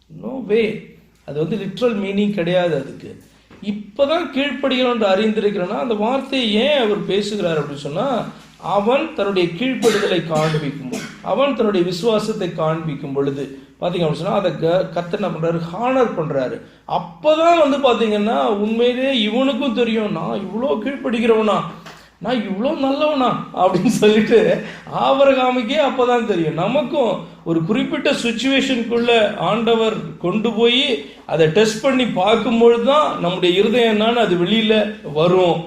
நோ வே, அது வந்து லிட்ரல் மீனிங் கிடையாது. அதுக்கு இப்போதான் கீழ்ப்படுகிறவன் அறிந்திருக்கிறேன்னா அந்த வார்த்தையை ஏன் அவர் பேசுகிறார் அப்படின்னு சொன்னால், அவன் தன்னுடைய கீழ்ப்படுதலை காண்பிக்கும், அவன் தன்னுடைய விசுவாசத்தை காண்பிக்கும் பொழுது பார்த்தீங்க அப்படின்னு சொன்னால் அதை கர்த்தர் என்ன பண்ணுறாரு, ஹானர் பண்ணுறாரு. அப்போதான் வந்து பார்த்தீங்கன்னா உண்மையிலே இவனுக்கும் தெரியும், நான் இவ்வளோ கீழ்ப்படுகிறவனா, நான் இவ்வளோ நல்லவனா அப்படின்னு சொல்லிட்டு ஆபிரகாமுக்கே அப்போதான் தெரியும். நமக்கும் ஒரு குறிப்பிட்ட சுச்சுவேஷனுக்குள்ள ஆண்டவர் கொண்டு போய் அதை டெஸ்ட் பண்ணி பார்க்கும்பொழுது தான் நம்முடைய இருதயம் என்னன்னு அது வெளியில வரும்.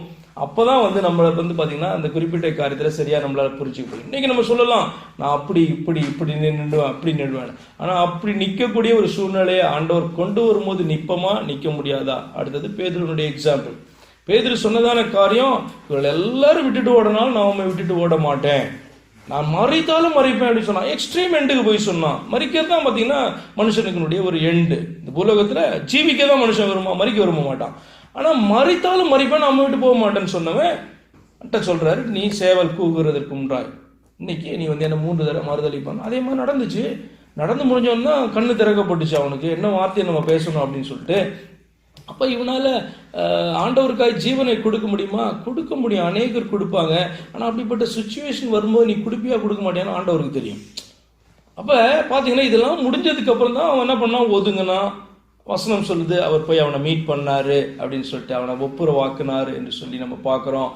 அப்போதான் வந்து நம்மளை வந்து பார்த்தீங்கன்னா அந்த குறிப்பிட்ட காரியத்தில் சரியா நம்மளால புரிஞ்சுக்க முடியும். இன்னைக்கு நம்ம சொல்லலாம், நான் அப்படி இப்படி நின்றுடுவேன், அப்படி நின்றுவேன். ஆனால் அப்படி நிற்கக்கூடிய ஒரு சூழ்நிலையை ஆண்டவர் கொண்டு வரும்போது நிற்பமா நிற்க முடியாதா? அடுத்தது பேதுருனுடைய எக்ஸாம்பிள். பேதுரு சொன்னதான காரியம், இவர்கள் எல்லாரும் விட்டுட்டு ஓடனாலும் நான் உண்மை விட்டுட்டு ஓட மாட்டேன், நான் மறித்தாலும் மறிப்பேன் அப்படின்னு சொன்னான். எக்ஸ்ட்ரீம் எண்டுக்கு போய் சொன்னான். மறிக்கிறது தான் பார்த்தீங்கன்னா மனுஷனுக்குனுடைய ஒரு எண்டு. இந்த பூலோகத்தில் ஜீவிக்க தான் மனுஷன் வருமா, மறிக்க விரும்ப மாட்டான். ஆனால் மறித்தாலும் மறிப்பேன், நம்ம விட்டு போக மாட்டேன்னு சொன்னவன் சொல்றாரு, நீ சேவல் கூவுகிறதற்கு முன்றாய் இன்னைக்கு நீ வந்து என்ன 3 தடவை மறுதளிப்பான். அதே மாதிரி நடந்துச்சு. நடந்து முடிஞ்சோன்னா கண்ணு திறக்கப்பட்டுச்சு அவனுக்கு, என்ன வார்த்தையை நம்ம பேசணும் அப்படின்னு சொல்லிட்டு. அப்போ இவனால ஆண்டவருக்காய் ஜீவனை கொடுக்க முடியுமா? கொடுக்க முடியும், அநேகர் கொடுப்பாங்க. ஆனால் அப்படிப்பட்ட சுச்சுவேஷன் வரும்போது நீ கொடுப்பியா கொடுக்க மாட்டியான்னு ஆண்டவருக்கு தெரியும். அப்போ பார்த்தீங்கன்னா இதெல்லாம் முடிஞ்சதுக்கு அப்புறம் தான் அவன் என்ன பண்ணான், ஒதுங்கினா. வசனம் சொல்லுது, அவர் போய் அவனை மீட் பண்ணாரு அப்படின்னு சொல்லிட்டு அவனை ஒப்புரவாக்குனாரு என்று சொல்லி நம்ம பார்க்குறோம்.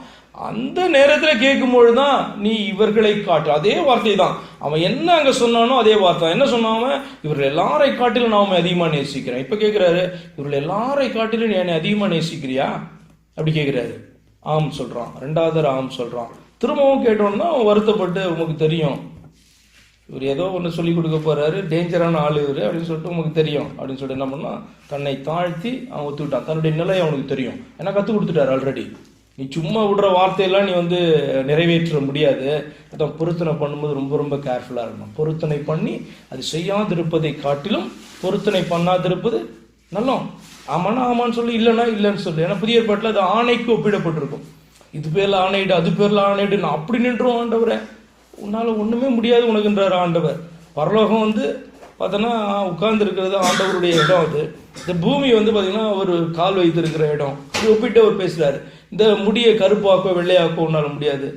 அந்த நேரத்தில் கேட்கும்பொழுது தான் நீ இவர்களை காட்டு, அதே வார்த்தை தான் அவன் என்ன அங்கே சொன்னானோ அதே வார்த்தை. என்ன சொன்னான், இவர்கள் எல்லாரை காட்டிலும் நான் அவன் அதிகமாக நேசிக்கிறேன். இப்போ கேட்குறாரு, இவர்கள் எல்லாரை காட்டிலும் நீ என்னை அதிகமாக நேசிக்கிறியா அப்படி கேட்குறாரு. ஆம் சொல்கிறான். 2வது ஆம் சொல்கிறான். திரும்பவும் கேட்டோன்னா அவன் வருத்தப்பட்டு, உனக்கு தெரியும் இவர் ஏதோ ஒன்று சொல்லி கொடுக்க போறாரு, டேஞ்சரான ஆள் இவர் அப்படின்னு சொல்லிட்டு உங்களுக்கு தெரியும் அப்படின்னு சொல்லிட்டு என்ன பண்ணா, தன்னை தாழ்த்தி அவன் ஒத்துக்கிட்டான். தன்னுடைய நிலையை அவனுக்கு தெரியும், ஏன்னா கற்றுக் கொடுத்துட்டாரு ஆல்ரெடி. நீ சும்மா விடுற வார்த்தையெல்லாம் நீ வந்து நிறைவேற்ற முடியாது. அதான் பொருத்தனை பண்ணும்போது ரொம்ப ரொம்ப கேர்ஃபுல்லாக இருக்கணும். பொருத்தனை பண்ணி அது செய்யாதிருப்பதை காட்டிலும் பொருத்தனை பண்ணாதிருப்பது நல்லோம். ஆமானா ஆமான்னு சொல்லி, இல்லைன்னா இல்லைன்னு சொல்லு. ஏன்னா புதிய ஏற்பாட்டில் அது ஆணைக்கு ஒப்பிடப்பட்டிருக்கும். இது பேர்ல ஆணையிடு, அது பேர்ல ஆணையிடு, நான் அப்படி நின்றோம் ஆண்டவரை, உன்னால ஒண்ணுமே முடியாது உனக்குன்றார் ஆண்டவர். பரலோகம் வந்து பார்த்தோன்னா உட்கார்ந்து இருக்கிறது ஆண்டவருடைய இடம். அது இந்த பூமி வந்து பார்த்தீங்கன்னா ஒரு கால் வைத்திருக்கிற இடம். இது ஒப்பிட்டு அவர் பேசுறாரு. இந்த முடியை கருப்பாக்கோ வெள்ளையாக்கோ உன்னால முடியாது.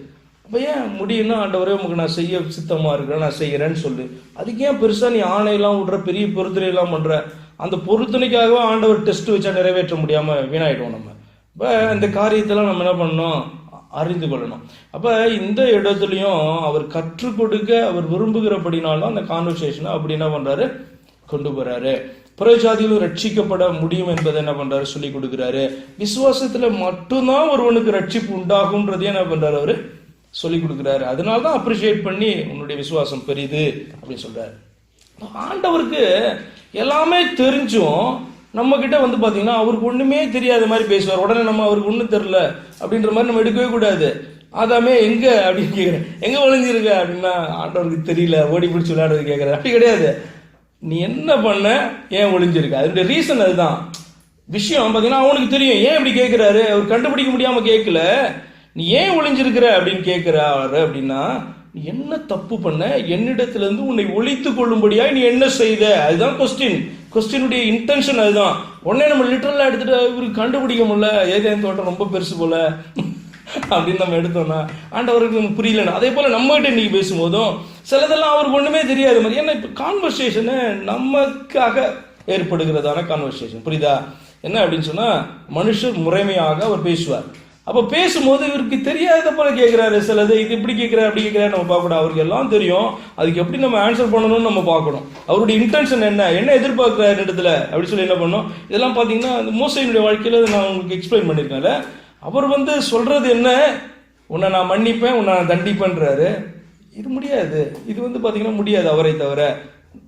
அப்போ ஏன் முடியும்னா, ஆண்டவரே உங்களுக்கு நான் செய்ய சித்தமா இருக்கிறேன், நான் செய்யறேன்னு சொல்லு. அதுக்கு ஏன் பெருசா நீ ஆணையெல்லாம் விடுற, பெரிய பொருத்தனை எல்லாம் பண்ற? அந்த பொருத்தனைக்காகவே ஆண்டவர் டெஸ்ட் வச்சா நிறைவேற்ற முடியாம வீணாயிடுவோம் நம்ம. இப்போ இந்த காரியத்தெல்லாம் நம்ம என்ன பண்ணணும், அறிந்து கொள்ளணும். அப்ப இந்த இடத்துலையும் அவர் கற்றுக் கொடுக்க அவர் விரும்புகிறபடினாலும் அந்த கான்வர்சேஷனை அப்படி என்ன பண்றாரு, கொண்டு போறாரு. புறஜாதிகளும் ரட்சிக்கப்பட முடியும் என்பதை என்ன பண்றாரு, சொல்லி கொடுக்கிறாரு. விசுவாசத்துல மட்டும்தான் ஒருவனுக்கு ரட்சிப்பு உண்டாகும்ன்றதையும் என்ன பண்றாரு, அவரு சொல்லி கொடுக்கிறாரு. அதனாலதான் அப்ரிஷியேட் பண்ணி உன்னுடைய விசுவாசம் பெரிது அப்படின்னு சொல்றாரு. ஆண்டவருக்கு எல்லாமே தெரிஞ்சும் நம்ம கிட்ட வந்து பாத்தீங்கன்னா அவருக்கு ஒண்ணுமே தெரியாத மாதிரி பேசுவார். உடனே நம்ம அவருக்கு ஒண்ணும் தெரியல அப்படின்ற மாதிரி நம்ம எடுக்கவே கூடாது. ஆதாமே எங்க அப்படின்னு கேட்கிறேன், எங்க ஒளிஞ்சிருக்க அப்படின்னா, ஆண்டவருக்கு தெரியல, ஓடி பிடிச்சி விளையாடுறது கேட்கற. அப்படி கிடையாது. நீ என்ன பண்ண, ஏன் ஒளிஞ்சிருக்க, அதனுடைய ரீசன் அதுதான். விஷயம் பாத்தீங்கன்னா அவனுக்கு தெரியும் ஏன் இப்படி கேட்கிறாரு. அவர் கண்டுபிடிக்க முடியாம கேட்கல. நீ ஏன் ஒளிஞ்சிருக்கிற அப்படின்னு கேட்கிறாரு. அப்படின்னா நீ என்ன தப்பு பண்ண, என்னிடத்துல இருந்து உன்னை ஒழித்து கொள்ளும்படியா நீ என்ன செய்த, அதுதான் கொஸ்டின். கொஸ்டினுடைய இன்டென்ஷன் அதுதான். உடனே நம்ம லிட்டரலா எடுத்துட்டு இவருக்கு கண்டுபிடிக்க முடியல, ஏதேன் தோட்டம் ரொம்ப பெருசு போல அப்படின்னு நம்ம எடுத்தோம்னா ஆண்டவருக்கு நம்ம புரியலன்னா, அதே போல நம்ம கிட்ட இன்னைக்கு பேசும்போதும் சிலதெல்லாம் அவருக்கு ஒண்ணுமே தெரியாத மாதிரி. ஏன்னா இப்ப கான்வர்சேஷனு நமக்காக ஏற்படுகிறதான கான்வர்சேஷன், புரியுதா? என்ன அப்படின்னு சொன்னா, மனுஷர் முறைமையாக அவர் பேசுவார். அப்ப பேசும்போது இவருக்கு தெரியாத போல கேட்கிறாரு. சிலது இது இப்படி கேட்கிறாரு, அப்படி கேட்கிறாரு நம்ம பார்க்கக்கூடாது. அவருக்கு எல்லாம் தெரியும், அதுக்கு எப்படி நம்ம ஆன்சர் பண்ணணும்னு நம்ம பார்க்கணும். அவருடைய இன்டென்ஷன் என்ன எதிர்பார்க்கிறாரு இடத்துல அப்படி சொல்லி என்ன பண்ணணும். இதெல்லாம் பார்த்தீங்கன்னா அந்த மோசையினுடைய வாழ்க்கையில நான் உங்களுக்கு எக்ஸ்பிளைன் பண்ணியிருக்கேன்ல. அவர் வந்து சொல்றது என்ன, உன்னை நான் மன்னிப்பேன், உன்னை நான் தண்டிப்பேன்றாரு. இது முடியாது. இது வந்து பார்த்தீங்கன்னா முடியாது. அவரை தவிர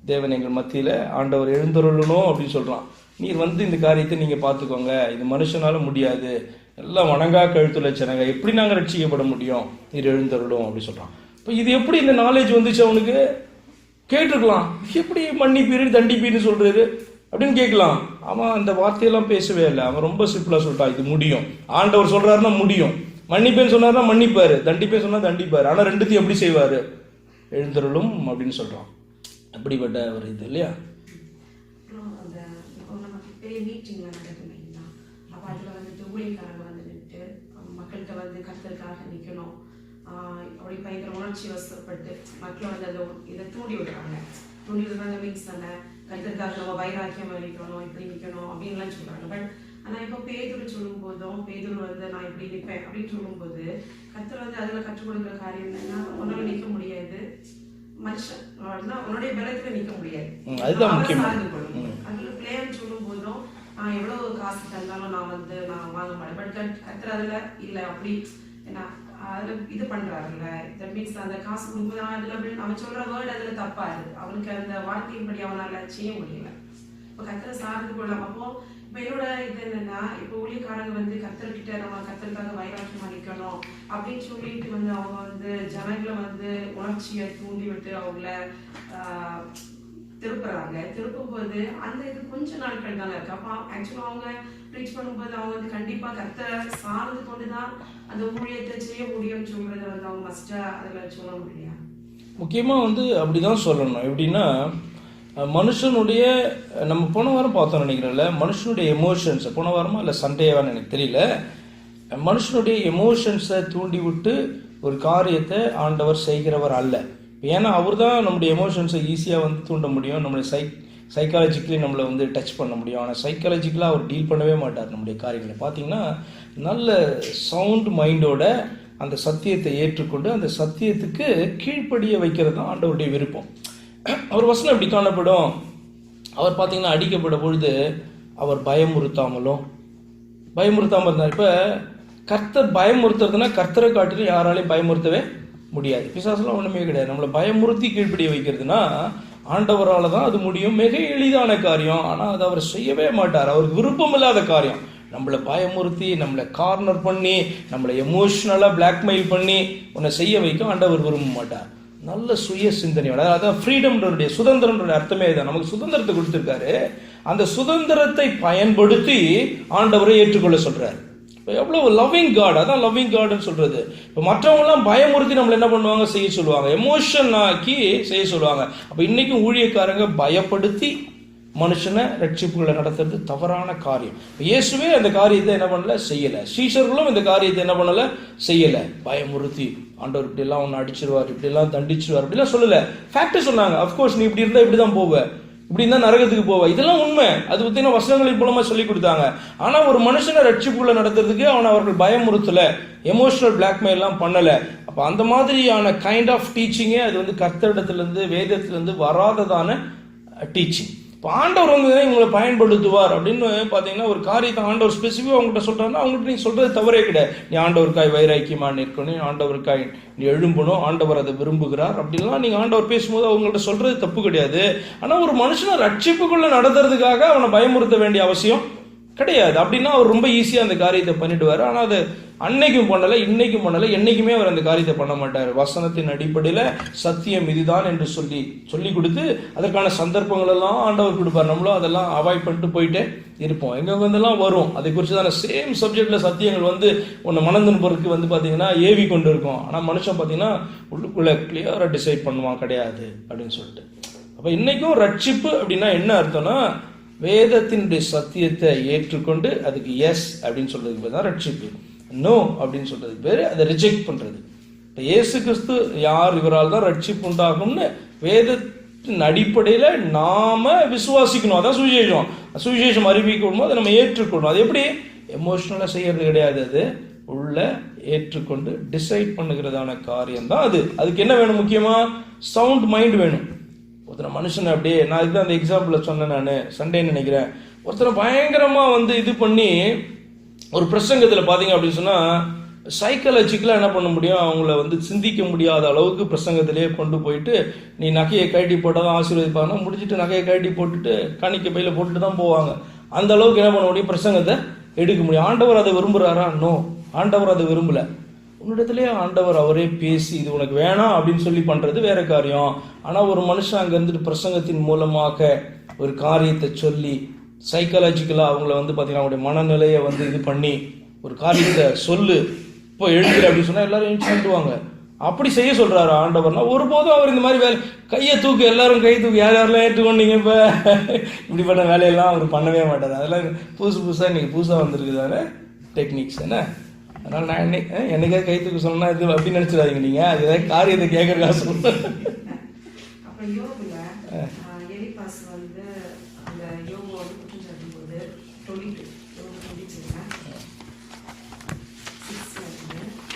தேவன் எங்கள் மத்தியில ஆண்டவர் எழுந்தருளணும் அப்படின்னு சொல்றான். நீர் வந்து இந்த காரியத்தை நீங்க பார்த்துக்கோங்க, இது மனுஷனால முடியாது, எல்லாம் வணங்கா கழுத்துல வச்சனங்க, எப்படி நாங்கள் ரட்சிக்கப்பட முடியும், நீர் எழுந்தருளும் அப்படி சொல்றான். இப்போ இது எப்படி இந்த நாலேஜ் வந்துச்சு அவனுக்கு? கேட்டிருக்கலாம், எப்படி மன்னிப்பீரு தண்டிப்பீர்னு சொல்றாரு அப்படின்னு கேட்கலாம். அவன் அந்த வார்த்தையெல்லாம் பேசவே இல்லை. அவன் ரொம்ப சிம்பிளா சொல்லிட்டான், இது முடியும். ஆண்டவர் சொல்றாருன்னா முடியும். மன்னிப்பேன்னு சொன்னாருன்னா மன்னிப்பாரு, தண்டிப்பேன்னு சொன்னா தண்டிப்பாரு. ஆனா ரெண்டுத்தையும் எப்படி செய்வாரு, எழுந்தருளும் அப்படின்னு சொல்றான். அப்படிப்பட்ட ஒரு இது இல்லையா? மீட்டிங்ல நடக்குதுங்களா, அப்போ அதில் வந்துட்டு ஊழியக்காரங்க வந்துட்டு மக்கள்கிட்ட வந்து கர்த்தருக்காக நிற்கணும், அப்படி பயங்கர உணர்ச்சி வசப்பட்டு மக்களை வந்து அதை இதை தூண்டி விடுறாங்க. தூண்டி விடுறாங்க மீன்ஸ் தானே, கர்த்தருக்காக நம்ம வைராக்கியமாக நிற்கணும், இப்படி நிற்கணும் அப்படின்லாம் சொல்றாங்க. பட் ஆனால் இப்போ பேதுரு சொல்லும் போதும், பேதுரு வந்து நான் இப்படி நிற்பேன் அப்படின்னு சொல்லும்போது, கர்த்தர் வந்து அதில் கற்றுக் கொடுக்குற காரியம் என்னன்னா, உன்னால நிற்க முடியாது, மனுஷன் உன்னுடைய பலத்துல நிற்க முடியாது, சார்ந்து கொள்ளும். அதுல பிளேயர்னு சொல்லும் போதும் நான் எவ்வளவு காசு தந்தாலும் நான் வாங்க மாட்டேன். பட் கர்த்தர் அதுல இல்ல, அப்படி ஏன்னா அதுல இது பண்றாருல்ல, தட் மீன்ஸ் அந்த காசு கொடுக்கும்போது அதுல அவன் சொல்ற வேர்டு அதுல தப்பா இருக்கு, அவனுக்கு அந்த வார்த்தையின்படி அவனால செய்ய முடியல. இப்ப கர்த்தரை சார்ந்து கொள்ளலாம். அப்போ இப்ப என்னோட இது என்னன்னா, இப்ப ஊழியக்காரங்க வந்து கர்த்தர்கிட்ட நம்ம கர்த்தருக்காக வைராக்கியமா நிக்கணும் அப்படின்னு சொல்லிட்டு வந்து அவங்க வந்து ஜனங்களை வந்து உணர்ச்சியை தூண்டி விட்டு அவங்கள திருப்புறாங்க. திருப்பும் போது அந்த இது கொஞ்ச நாட்கள் தானே இருக்கு. அப்போ ஆக்சுவலா அவங்க ப்ரீச் பண்ணும்போது அவங்க வந்து கண்டிப்பா கர்த்தரை சார்ந்து கொண்டுதான் அந்த ஊழியத்தை செய்ய முடியும்னு சொல்றதை வந்து அவங்க மஸ்டா அதுல சொல்ல முடியும். முக்கியமா வந்து அப்படிதான் சொல்லணும். எப்படின்னா மனுஷனுடைய, நம்ம போன வாரம் பார்த்தோம் நினைக்கிறேன்ல, மனுஷனுடைய எமோஷன்ஸை, போன வாரமா இல்லை சண்டேவான்னு எனக்கு தெரியல, மனுஷனுடைய எமோஷன்ஸை தூண்டி விட்டு ஒரு காரியத்தை ஆண்டவர் செய்கிறவர் அல்ல. ஏன்னா அவர் தான் நம்முடைய எமோஷன்ஸை ஈஸியாக வந்து தூண்ட முடியும், நம்மளுடைய சைக்காலஜிக்கலி நம்மளை வந்து டச் பண்ண முடியும். ஆனால் சைக்காலஜிக்கலாக அவர் டீல் பண்ணவே மாட்டார் நம்முடைய காரியங்களை. பார்த்தீங்கன்னா நல்ல சவுண்ட் மைண்டோட அந்த சத்தியத்தை ஏற்றுக்கொண்டு அந்த சத்தியத்துக்கு கீழ்ப்படிய வைக்கிறது தான் ஆண்டவருடைய விருப்பம். அவர் வசனம் எப்படி காணப்படும், அவர் பார்த்தீங்கன்னா அடிக்கப்பட பொழுது அவர் பயமுறுத்தாமல் இருந்தார். இப்போ கர்த்தர் பயமுறுத்துறதுன்னா கர்த்தரை காட்டிலும் யாராலையும் பயமுறுத்தவே முடியாது. பிசாசுலாம் ஒன்றுமே கிடையாது. நம்மளை பயமுறுத்தி கீழ்ப்படிய வைக்கிறதுனா ஆண்டவரால் தான் அது முடியும். மிக எளிதான காரியம். ஆனால் அது அவர் செய்யவே மாட்டார். அவருக்கு விருப்பம் இல்லாத காரியம். நம்மளை பயமுறுத்தி, நம்மளை கார்னர் பண்ணி, நம்மளை எமோஷ்னலாக பிளாக்மெயில் பண்ணி உன்னை செய்ய வைக்க ஆண்டவர் விரும்ப மாட்டார். நல்ல சுய சிந்தனையோட, அதாவது ஃப்ரீடம்னுடைய, சுதந்திரம்ன்ற அர்த்தமே இதுதான். நமக்கு சுதந்திரத்தை கொடுத்துருக்காரு. அந்த சுதந்திரத்தை பயன்படுத்தி ஆண்டவரை ஏற்றுக்கொள்ள சொல்றாரு. இப்போ எவ்வளோ லவ்விங் காட், அதான் லவ்விங் காடுன்னு சொல்றது. இப்போ மற்றவங்களாம் பயமுறுத்தி நம்மளை என்ன பண்ணுவாங்க, செய்ய சொல்லுவாங்க, எமோஷன் ஆக்கி செய்ய சொல்லுவாங்க. அப்போ இன்னைக்கும் ஊழியக்காரங்க பயப்படுத்தி மனுஷனை ரட்சிப்புகளை நடத்துறது தவறான காரியம். இயேசுவே அந்த காரியத்தை என்ன பண்ணல, செய்யலை. சீஷர்களும் இந்த காரியத்தை என்ன பண்ணல, செய்யலை. பயமுறுத்தி ஆண்டவர் இப்படிலாம் ஒன்று அடிச்சிருவார், இப்படிலாம் தண்டிச்சிருவார் அப்படிலாம் சொல்லலை. ஃபேக்ட் சொன்னாங்க. அஃப்கோர்ஸ் நீ இப்படி இருந்தால் இப்படி தான் போவ, இப்படி இருந்தால் நரகத்துக்கு போவ, இதெல்லாம் உண்மை. அது பற்றின வசனங்களின் மூலமாக சொல்லி கொடுத்தாங்க. ஆனால் ஒரு மனுஷனை ரட்சிப்புகளை நடத்துறதுக்கு அவனை அவர்கள் பயமுறுத்தலை, எமோஷனல் பிளாக்மெயிலாம் பண்ணலை. அப்போ அந்த மாதிரியான கைண்ட் ஆஃப் டீச்சிங்கே அது வந்து கர்த்தரிடத்துலேருந்து, வேதத்திலேருந்து வராததான டீச்சிங். இப்போ ஆண்டவர் வந்து இவங்களை பயன்படுத்துவார் அப்படின்னு பார்த்தீங்கன்னா, ஒரு காரியத்தை ஆண்டவர் ஸ்பெசிஃபிக்காக அவங்ககிட்ட சொல்கிறாருன்னா அவங்ககிட்ட நீ சொல்கிறது தவறே கிடையாது. நீ ஆண்டவருக்காய் வைராக்கியமாக நிற்கணும், ஆண்டவருக்காய் நீ எழும்பணும், ஆண்டவர் அதை விரும்புகிறார் அப்படின்லாம் நீங்கள் ஆண்டவர் பேசும்போது அவங்கள்ட்ட சொல்கிறது தப்பு கிடையாது. ஆனால் ஒரு மனுஷனை ரட்சிப்புக்குள்ளே நடத்துறதுக்காக அவனை பயமுறுத்த வேண்டிய அவசியம் கிடையாது. அப்படின்னா அவர் ரொம்ப ஈஸியாக அந்த காரியத்தை பண்ணிடுவார். ஆனால் அது அன்னைக்கும் பண்ணலை, இன்னைக்கும் பண்ணலை, என்னைக்குமே அவர் அந்த காரியத்தை பண்ண மாட்டார். வசனத்தின் அடிப்படையில் சத்தியம் இதுதான் என்று சொல்லி கொடுத்து அதற்கான சந்தர்ப்பங்கள் எல்லாம் ஆண்டவர் கொடுப்பார். நம்மளும் அதெல்லாம் அவாய்ட் பண்ணிட்டு போயிட்டே இருப்போம். எங்கே வந்தெல்லாம் வரும். அதை குறித்து தானே சேம் சப்ஜெக்டில் சத்தியங்கள் வந்து ஒன்று மனதின் பொறுக்கு வந்து பார்த்தீங்கன்னா ஏவி கொண்டு இருக்கும். ஆனால் மனுஷன் பார்த்தீங்கன்னா உள்ளுக்குள்ளே கிளியராக டிசைட் பண்ணுவான் கிடையாது அப்படின்னு சொல்லிட்டு. அப்போ இன்னைக்கும் ரட்சிப்பு அப்படின்னா என்ன அர்த்தம்னா, வேதத்தினுடைய சத்தியத்தை ஏற்றுக்கொண்டு அதுக்கு எஸ் அப்படின்னு சொல்றதுக்கு பேர் தான் ரட்சிப்பு. நோ அப்படின்னு சொல்றதுக்கு பேர் அதை ரிஜெக்ட் பண்றது. இப்போ இயேசு கிறிஸ்து யார், இவரால் தான் ரட்சிப்பு உண்டாகும்னு வேதத்தின் அடிப்படையில் நாம விசுவாசிக்கணும். அதான் சுவிசேஷம். சுவிசேஷம் அறிவிக்கணும், அதை நம்ம ஏற்றுக்கணும். அது எப்படி, எமோஷனலாக செய்யறது கிடையாது. அது உள்ள ஏற்றுக்கொண்டு டிசைட் பண்ணுகிறதான காரியம் தான் அது. அதுக்கு என்ன வேணும், முக்கியமா சவுண்ட் மைண்ட் வேணும். ஒருத்தனை மனுஷனை அப்படியே, நான் இதுதான் அந்த எக்ஸாம்பிளில் சொன்னேன், நான் சண்டேன்னு நினைக்கிறேன். ஒருத்தனை பயங்கரமாக வந்து இது பண்ணி ஒரு பிரசங்கத்தில் பார்த்தீங்க அப்படின்னு சொன்னால் சைக்காலஜிக்கலாக என்ன பண்ண முடியும், அவங்கள வந்து சிந்திக்க முடியாத அளவுக்கு பிரசங்கத்திலே கொண்டு போயிட்டு நீ நகையை கழட்டி போட்டால் தான் ஆசீர்வதிப்பாங்க, முடிச்சுட்டு நகையை கழட்டி போட்டுட்டு காணிக்கை பையில் போட்டுட்டு தான் போவாங்க. அந்த அளவுக்கு என்ன பண்ண முடியும், பிரசங்கத்தை எடுக்க முடியும். ஆண்டவர் அதை விரும்புகிறாரா? நோ, ஆண்டவர் அதை விரும்பலை. உன்னிடத்துலேயே ஆண்டவர் அவரே பேசி இது உனக்கு வேணாம் அப்படின்னு சொல்லி பண்ணுறது வேற காரியம். ஆனால் ஒரு மனுஷன் அங்கே இருந்துட்டு பிரசங்கத்தின் மூலமாக ஒரு காரியத்தை சொல்லி சைக்காலஜிக்கலாக அவங்கள வந்து பார்த்தீங்கன்னா அவங்களுடைய மனநிலையை வந்து இது பண்ணி ஒரு காரியத்தை சொல்லு, இப்போ எழுதுல அப்படின்னு சொன்னால் எல்லாரும் எழுந்துவாங்க. அப்படி செய்ய சொல்கிறாரு ஆண்டவர்னா, ஒருபோதும் அவர் இந்த மாதிரி வேலை கையை தூக்கு, எல்லாரும் கை தூக்கு, யாரெல்லாம் ஏற்றுக்கொண்டீங்க இப்போ இப்படி பண்ண வேலையெல்லாம் அவர் பண்ணவே மாட்டார். அதெல்லாம் புதுசாக இன்றைக்கி புதுசாக வந்திருக்குதானே டெக்னிக்ஸ் என்ன. அதனால் நான் என்னைக்கே கை தூக்க சொன்னா இது அப்படின்னு நினச்சிடாதீங்க நீங்கள். அது ஏதாவது காரியத்தை கேட்கறதா சொல்லுங்க. அப்போ யோகுல எலிபாஸ் வந்து அந்த யோகு வந்து குற்றம் சாட்டும் போது 22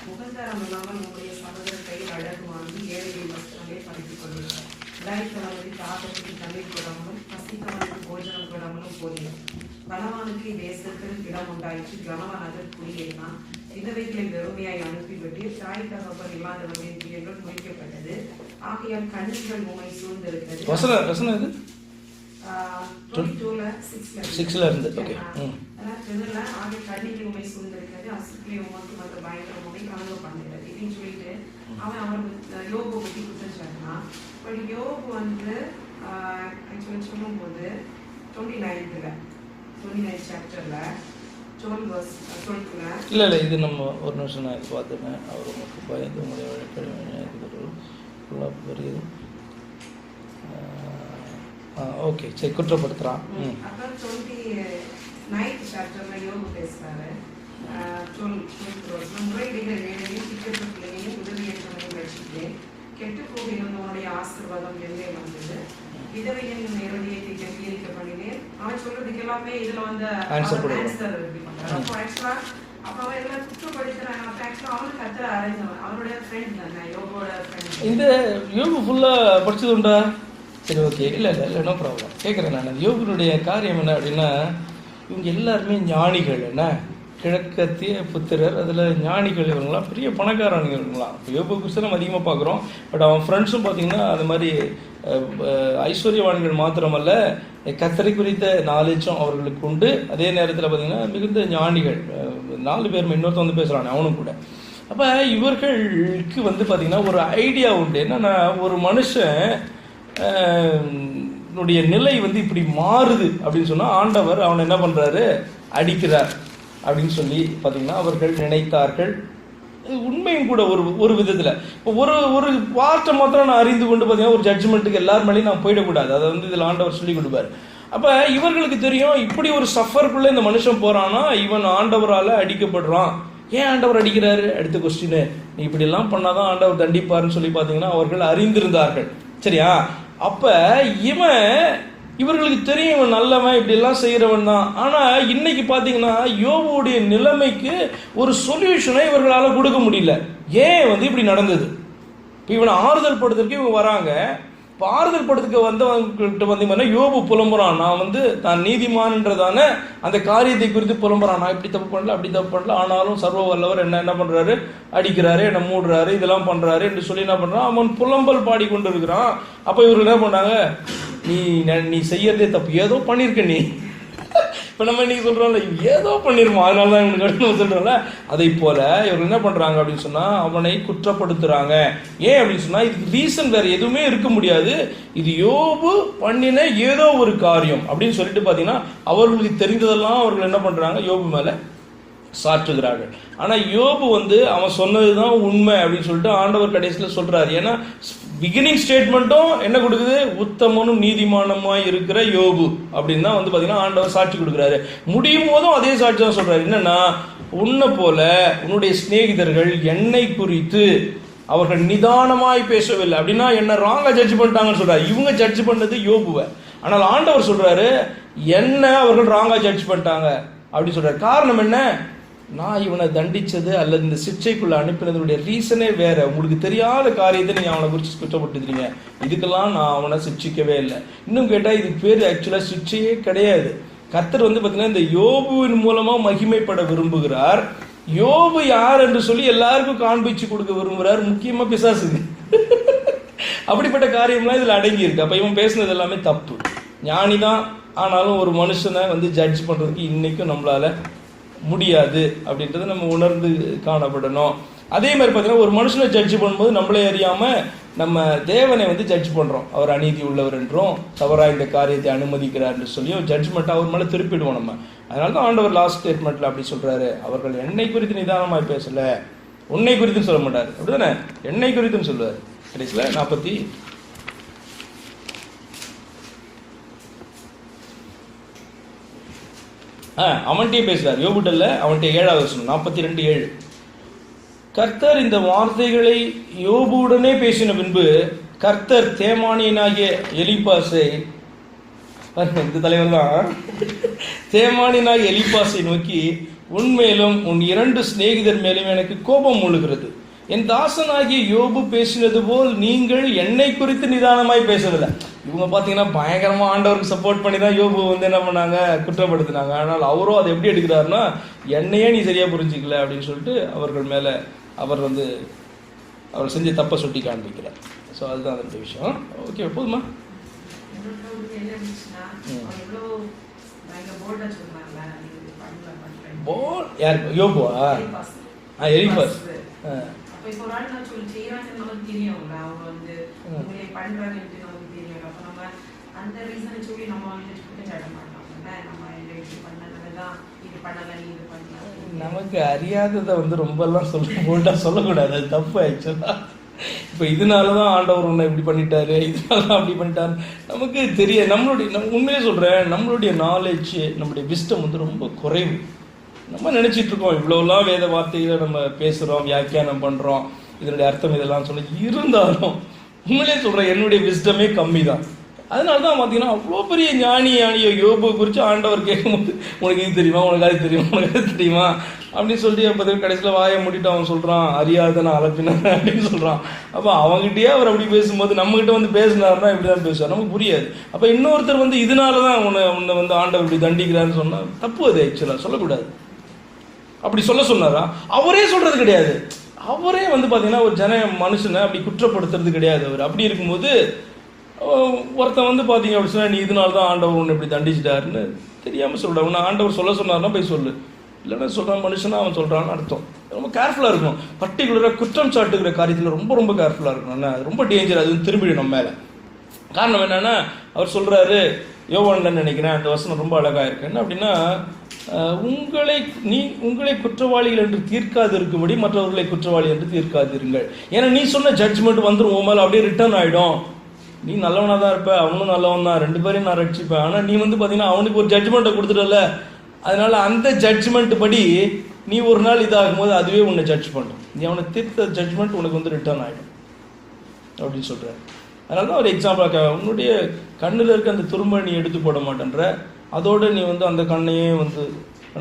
முகந்தாரம் இல்லாமல் உங்களுடைய சகோதர கையில் அழகு வாங்கி ஏழைகளின் வஸ்திரங்களை பறித்துக் கொள்ளுங்கள். விடாய்த்தவனுக்கு தாக்கத்துக்கு தண்ணீர் போடாமலும் பசித்தவனுக்கு போஜனம் போடாமலும் போதியும். பலவானுக்கு தேசத்தில் இடம் உண்டாயிற்று, கனவான் அதற்கு குடியேறினான். விதவைகளை வெறுமையாய் அனுப்பிவிட்டு தாய் தகப்பன் இல்லாதவர்களின் பிள்ளைகள் முடிக்கப்பட்டது. ஆகையால் கண்ணிகள் உண்மை சூழ்ந்திருக்கிறது. வசனம் இது 6ல இருந்து. ஓகே. ஆகிய கண்ணிகள் உண்மை சூழ்ந்திருக்கிறது, அசுக்களை உமக்கு மற்ற பயங்கர உண்மை கலந்து பண்ணுகிறது அப்படின்னு சொல்லிட்டு அவன் அவனுக்கு யோகு பற்றி குற்றம் சாட்டினான். பட் யோகு வந்து ஆக்சுவலி சொல்லும் போது 29 சாப்டர்ல இல்லை இது நம்ம ஒரு நிமிஷம் நான் இது பார்த்துட்டேன். அவர் உங்களுக்கு பயந்து உங்களுடைய வழக்கறிஞர் பெரியது. ஓகே, சரி, குற்றப்படுத்துகிறான். அப்புறம் 29 சாப்டர்ல யோகு பேசுறாரு. முறையிடுகிற வேலையும் திட்டத்த பிள்ளையும் உதவியற்றவனையும் ரட்சித்து கெட்டு போகிறவனுடைய ஆசீர்வாதம் எங்கே வந்தது, விதவையின் இருதயத்தை கெட்டியிருக்க பண்ணினேன். அவன் சொல்றதுக்கு எல்லாமே இதுல வந்து ஆன்சர் எப்படி பண்றாரு. அப்போ ஆக்சுவலா அப்ப அவன் எல்லாம் குற்றப்படுத்துறான். அப்ப ஆக்சுவலா அவனுக்கு கத்துற அரேஞ்சவன் அவனுடைய ஃப்ரெண்ட் தானே, யோகோட ஃப்ரெண்ட். இந்த யோகு ஃபுல்லா படிச்சது உண்டா? சரி, ஓகே. இல்லை நோ ப்ராப்ளம். கேட்குறேன் நான். யோகனுடைய காரியம் என்ன அப்படின்னா, இவங்க எல்லாருமே ஞானிகள். என்ன கிழக்கத்திய புத்திரர், அதில் ஞானிகள் இவங்களாம் பெரிய பணக்காரங்களாம். யோபு குறித்து நம்ம அதிகமாக பார்க்குறோம். பட் அவன் ஃப்ரெண்ட்ஸும் பார்த்திங்கன்னா அது மாதிரி ஐஸ்வர்யவான்கள் மாத்திரமல்ல, கர்த்தரை குறித்த நாலேஜும் அவர்களுக்கு உண்டு. அதே நேரத்தில் பார்த்திங்கன்னா மிகுந்த ஞானிகள் 4 பேர், இன்னொருத்த வந்து பேசுகிறான் அவனும் கூட. அப்போ இவர்களுக்கு வந்து பார்த்திங்கன்னா ஒரு ஐடியா உண்டு. என்னென்னா, ஒரு மனுஷன் னுடைய நிலை வந்து இப்படி மாறுது அப்படின்னு சொன்னால் ஆண்டவர் அவனை என்ன பண்ணுறாரு, அடிக்கிறார் அப்படின்னு சொல்லி பார்த்தீங்கன்னா அவர்கள் நினைத்தார்கள். உண்மையும் கூட ஒரு விதத்தில். இப்போ ஒரு வார்த்தை மாத்திரம் நான் அறிந்து கொண்டு பார்த்தீங்கன்னா ஒரு ஜட்ஜ்மெண்ட்டுக்கு எல்லார் மேலேயும் நான் போயிடக்கூடாது. அதை வந்து இதில் ஆண்டவர் சொல்லி கொடுப்பார். அப்போ இவர்களுக்கு தெரியும், இப்படி ஒரு சஃபருக்குள்ளே இந்த மனுஷன் போகிறான்னா இவன் ஆண்டவரால் அடிக்கப்படுறான். ஏன் ஆண்டவர் அடிக்கிறாரு? அடுத்த கொஸ்டின், நீ இப்படிலாம் பண்ணாதான் ஆண்டவர் தண்டிப்பாருன்னு சொல்லி பார்த்தீங்கன்னா அவர்கள் அறிந்திருந்தார்கள். சரியா? அப்போ இவர்களுக்கு தெரியும் இவன் நல்லவன், இப்படிலாம் செய்கிறவன் தான். ஆனால் இன்னைக்கு பார்த்தீங்கன்னா யோபுடைய நிலைமைக்கு ஒரு சொல்யூஷனை இவர்களால் கொடுக்க முடியல. ஏன் வந்து இப்படி நடந்தது? இப்போ இவனை ஆறுதல் படுத்துறதுக்கு இவங்க வராங்க. இப்போ ஆறுதல் படுத்துக்க வந்தவங்ககிட்ட பார்த்தீங்கன்னா யோபு புலம்புறான். நான் வந்து தான் நீதிமான்ன்றதான அந்த காரியத்தை குறித்து புலம்புறான். நான் இப்படி தப்பு பண்ணல, அப்படி தப்பு பண்ணல, ஆனாலும் சர்வ வல்லவர் என்ன பண்ணுறாரு, அடிக்கிறாரு, என்னை மூடுறாரு, இதெல்லாம் பண்ணுறாரு என்று சொல்லி என்ன பண்ணுறான், அவன் புலம்பல் பாடி கொண்டு இருக்கிறான். அப்போ இவர்கள் என்ன பண்ணாங்க, நீ செய்யறதே தப்பு, ஏதோ பண்ணியிருக்க நீ. இப்போ நம்ம இன்னைக்கு சொல்கிறோம்ல, ஏதோ பண்ணிருமா, அதனால தான் இவனுக்கு கட்டணும் சொல்கிறோம்ல. அதை போல இவர்கள் என்ன பண்ணுறாங்க அப்படின்னு சொன்னால் அவனை குற்றப்படுத்துகிறாங்க. ஏன் அப்படின்னு சொன்னால் இதுக்கு ரீசன் வேறு எதுவுமே இருக்க முடியாது, இது யோபு பண்ணின ஏதோ ஒரு காரியம் அப்படின்னு சொல்லிட்டு பார்த்தீங்கன்னா அவர்களுக்கு தெரிந்ததெல்லாம் அவர்கள் என்ன பண்ணுறாங்க, யோபு மேலே சாற்றுகிறார்கள். ஆனால் யோபு வந்து அவன் சொன்னது தான் உண்மை அப்படின்னு சொல்லிட்டு ஆண்டவர் கடைசியில் சொல்கிறார். ஏன்னா பிகினிங் ஸ்டேட்மெண்ட்டும் என்ன கொடுக்குது, உத்தமனும் நீதிமானமாய் இருக்கிற யோபு அப்படின்னு தான் வந்து பார்த்தீங்கன்னா ஆண்டவர் சாட்சி கொடுக்குறாரு. முடியும் போதும் அதே சாட்சி தான் சொல்கிறாரு. என்னன்னா, உன்னை போல உன்னுடைய சிநேகிதர்கள் என்னை குறித்து அவர்கள் நிதானமாய் பேசவில்லை. அப்படின்னா என்ன ராங்கா ஜட்ஜ் பண்ணிட்டாங்கன்னு சொல்றாரு. இவங்க ஜட்ஜ் பண்ணது யோபுவை. ஆனால் ஆண்டவர் சொல்றாரு என்ன அவர்கள் ராங்கா ஜட்ஜ் பண்ணிட்டாங்க அப்படின்னு சொல்றாரு. காரணம் என்ன, நான் இவனை தண்டிச்சது அல்லது இந்த சிக்ஷைக்குள்ள அனுப்பினதுடைய ரீசனே வேற. உங்களுக்கு தெரியாத காரியத்தை நீங்க அவனை குறித்து குற்றப்பட்டுக்கிறீங்க. இதுக்கெல்லாம் நான் அவனை சிக்ஷிக்கவே இல்லை. இன்னும் கேட்டா இதுக்கு பேர் ஆக்சுவலா சிக்ஷையே கிடையாது. கர்த்தர் வந்து பார்த்தீங்கன்னா இந்த யோபுவின் மூலமா மகிமைப்பட விரும்புகிறார். யோபு யார் என்று சொல்லி எல்லாருக்கும் காண்பிச்சு கொடுக்க விரும்புகிறார், முக்கியமா பிசாசுக்கு. அப்படிப்பட்ட காரியம்லாம் இதுல அடங்கி இருக்கு. அப்ப இவன் பேசுனது எல்லாமே தப்பு. ஞானிதான், ஆனாலும் ஒரு மனுஷனை வந்து ஜட்ஜ் பண்றதுக்கு இன்னைக்கும் நம்மளால முடியாது அப்படின்றத நம்ம உணர்ந்து காணப்படணும். அதே மாதிரி பார்த்தீங்கன்னா ஒரு மனுஷனை ஜட்ஜ் பண்ணும்போது நம்மளே அறியாம நம்ம தேவனை வந்து ஜட்ஜ் பண்றோம். அவர் அநீதி உள்ளவர் என்றும் தவறாக இந்த காரியத்தை அனுமதிக்கிறார் என்று சொல்லியும் ஜட்ஜ்மெண்ட் அவர் மேலே திருப்பிடுவோம் நம்ம. அதனால தான் ஆண்டவர் லாஸ்ட் ஸ்டேட்மெண்ட்ல அப்படி சொல்றாரு, அவர்கள் என்னை குறித்து நிதானமாய் பேசல, உன்னை குறித்துன்னு சொல்ல மாட்டார், அப்படிதானே, என்னை குறித்துன்னு சொல்லுவார். கடைசியில் 40 அவன்கிட்டயே பேசுறார். யோபுட்டல்ல அவன்கிட்ட 7வது வசனம் 42:7. கர்த்தர் இந்த வார்த்தைகளை யோபுடனே பேசின பின்பு கர்த்தர் தேமானியனாகிய எலிப்பாசை, இந்த தலைவர் தான், தேமானியனாகிய எலிப்பாசை நோக்கி, உன்மேலும் உன் 2 சிநேகிதர் மேலும் எனக்கு கோபம் மூழுகிறது. என் தாசனாகிய யோபு பேசினது போல் நீங்கள் என்னை குறித்து நிதானமாய் பேசவில்லை. இவங்க பார்த்தீங்கன்னா பயங்கரமாக ஆண்டவருக்கு சப்போர்ட் பண்ணி தான் யோபு வந்து என்ன பண்ணாங்க, குற்றப்படுத்தினாங்க. ஆனால் அவரும் அதை எப்படி எடுக்கிறாருன்னா, என்னையே நீ சரியாக புரிஞ்சிக்கல அப்படின்னு சொல்லிட்டு அவர்கள் மேலே அவர் செஞ்ச தப்பை சுட்டி காண்பிக்கிறார். ஸோ அதுதான் அதனுடைய விஷயம். ஓகே, போதுமா? யார் யோபுவா? எலிபாஸ். இப்போ ஒரு ஆள் நான் சொல்லி செய்யறாங்கன்னு நமக்கு தெரியும்ல, அவங்க வந்து உங்களே பண்றாங்கன்னு நமக்கு தெரியும். அப்போ நம்ம அந்த ரீசனை சொல்லி நம்ம வந்து குற்றச்சாட்ட மாட்டோம். நம்ம இப்படி பண்ணதான் இது பண்ணல, நீ இது பண்ணல. நமக்கு அறியாததை வந்து ரொம்பலாம் சொல்லக்கூடாது, அது தப்பு ஆக்சுவலா. இப்போ இதனாலதான் ஆண்டவர் உன்னை இப்படி பண்ணிட்டாரு, இதனாலதான் அப்படி பண்ணிட்டாரு, நமக்கு தெரிய நம்மளுடைய உண்மையே சொல்றேன், நம்மளுடைய நாலேஜ், நம்மளுடைய விஸ்டம் வந்து ரொம்ப குறைவு. நம்ம நினைச்சிட்டு இருக்கோம் இவ்வளவுலாம் வேத வார்த்தைகளை நம்ம பேசுறோம், வியாக்கியானம் பண்றோம், இதனுடைய அர்த்தம் இதெல்லாம் சொல்ல, இருந்தாலும் உண்மையிலே சொல்றேன் என்னுடைய விஸ்டமே கம்மி தான். அதனால தான் பார்த்தீங்கன்னா அவ்வளோ பெரிய ஞானியோ யோபு குறித்து ஆண்டவர் கேட்கும்போது, உனக்கு இது தெரியுமா, உனக்கு அது தெரியுமா, உனக்கு அது தெரியுமா அப்படின்னு சொல்லிட்டு பார்த்தீங்கன்னா கடைசியில் வாயை மூடிட்டு அவன் சொல்கிறான், அறியாத நான் அலப்பினேன் அப்படின்னு சொல்கிறான். அப்போ அவங்ககிட்டயே அவர் அப்படி பேசும்போது நம்மகிட்ட வந்து பேசினாருன்னா இப்படி தான் பேசுவார், நமக்கு புரியாது. அப்போ இன்னொருத்தர் வந்து இதனால தான் உன்னை வந்து ஆண்டவர் இப்படி தண்டிக்கிறான்னு சொன்னால் தப்பு. அது ஆக்சுவலாக சொல்லக்கூடாது. அப்படி சொல்ல சொன்னாரா? அவரே சொல்றது கிடையாது. அவரே வந்து பார்த்தீங்கன்னா ஒரு மனுஷனை அப்படி குற்றப்படுத்துறது கிடையாது. அவர் அப்படி இருக்கும்போது ஒருத்தன் வந்து பார்த்தீங்க அப்படி சொன்னா, நீ இதனால தான் ஆண்டவர் ஒன்று இப்படி தண்டிச்சிட்டாருன்னு தெரியாமல் சொல்கிறான். உன்னை ஆண்டவர் சொல்ல சொன்னார்னா போய் சொல்லு, இல்லைன்னா சொல்கிறான் மனுஷனா அவன் சொல்கிறான்னு அர்த்தம். ரொம்ப கேர்ஃபுல்லாக இருக்கணும். பர்டிகுலராக குற்றம் சாட்டுகிற காரியத்தில் ரொம்ப ரொம்ப கேர்ஃபுல்லாக இருக்கணும். அது ரொம்ப டேஞ்சர். அது திரும்பிடும் நம்ம மேலே. காரணம் என்னன்னா, அவர் சொல்கிறாரு, யோவான்னு நினைக்கிறேன் அந்த வசனம் ரொம்ப அழகாக இருக்கு. என்ன அப்படின்னா, உங்களை குற்றவாளிகள் என்று தீர்க்காது இருக்கும்படி மற்றவர்களை குற்றவாளி என்று தீர்க்காதிருங்கள். ஏன்னா நீ சொன்ன ஜட்ஜ்மெண்ட் வந்துடும் உன் மேலே, அப்படியே ரிட்டர்ன் ஆகிடும். நீ நல்லவனாக தான் இருப்ப, அவனும் நல்லவன் தான், 2 பேரையும் நான் ரட்சிப்பேன். ஆனால் நீ வந்து பார்த்தீங்கன்னா அவனுக்கு ஒரு ஜட்ஜ்மெண்ட்டை கொடுத்துட்டல, அதனால அந்த ஜட்ஜ்மெண்ட் படி நீ ஒரு நாள் இதாகும் போது அதுவே உன்னை ஜட்ஜ் பண்ணும். நீ அவனை தீர்த்த ஜட்ஜ்மெண்ட் உனக்கு வந்து ரிட்டர்ன் ஆகிடும் அப்படின்னு சொல்கிறார். அதனால தான் ஒரு எக்ஸாம்பிளாக, உன்னுடைய கண்ணில் இருக்க அந்த துரும்பை நீ எடுத்து போட மாட்டேன்ற, அதோடு நீ வந்து அந்த கண்ணையே வந்து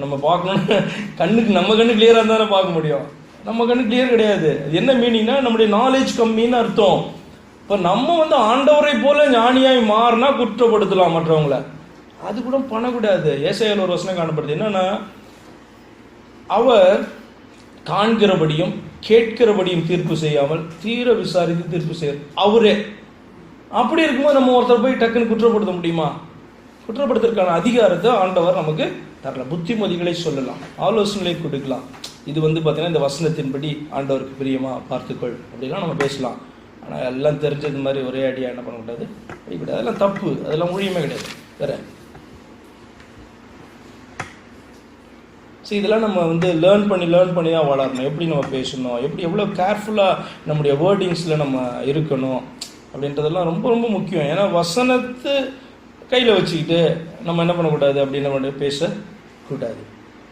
நம்ம பார்க்கணுன்னு கண்ணுக்கு நம்ம கண்ணு கிளியராக இருந்தால் தானே பார்க்க முடியும். நம்ம கண்ணு கிளியர் கிடையாது. அது என்ன மீனிங்னா, நம்முடைய நாலேஜ் கம்மின்னு அர்த்தம். இப்போ நம்ம வந்து ஆண்டவரை போல ஞானியாய் மாறினா குற்றப்படுத்தலாம் மற்றவங்களை, அது கூட பண்ணக்கூடாது. ஏசாயால ஒரு வசனம் காணப்படுது. என்னன்னா, அவர் காண்கிறபடியும் கேட்கிறபடியும் தீர்ப்பு செய்யாமல் தீர விசாரித்து தீர்ப்பு செய்ய அவரே. அப்படி இருக்கும்போது நம்ம ஒருத்தர் போய் டக்குன்னு குற்றப்படுத்த முடியுமா? குற்றப்படுத்துறதுக்கான அதிகாரத்தை ஆண்டவர் நமக்கு தரல. புத்திமதிகளை சொல்லலாம், ஆலோசனைகளை கொடுக்கலாம். இது வந்து பார்த்தீங்கன்னா இந்த வசனத்தின்படி ஆண்டவருக்கு பிரியமா பார்த்துக்கொள் அப்படிலாம் நம்ம பேசலாம். ஆனால் எல்லாம் தெரிஞ்சது மாதிரி ஒரே அடியாக என்ன பண்ணக்கூடாது, இப்படி அதெல்லாம் தப்பு, அதெல்லாம் ஊழியமே கிடையாது. வேற சரி, இதெல்லாம் நம்ம வந்து லேர்ன் பண்ணி தான் வளரணும். எப்படி நம்ம பேசணும், எவ்வளோ கேர்ஃபுல்லாக நம்முடைய வேர்டிங்ஸில் நம்ம இருக்கணும் அப்படின்றதெல்லாம் ரொம்ப ரொம்ப முக்கியம். ஏன்னா வசனத்தை கையில் வச்சுக்கிட்டு நம்ம என்ன பண்ணக்கூடாது, அப்படின்னு நம்ம பேசக்கூடாது.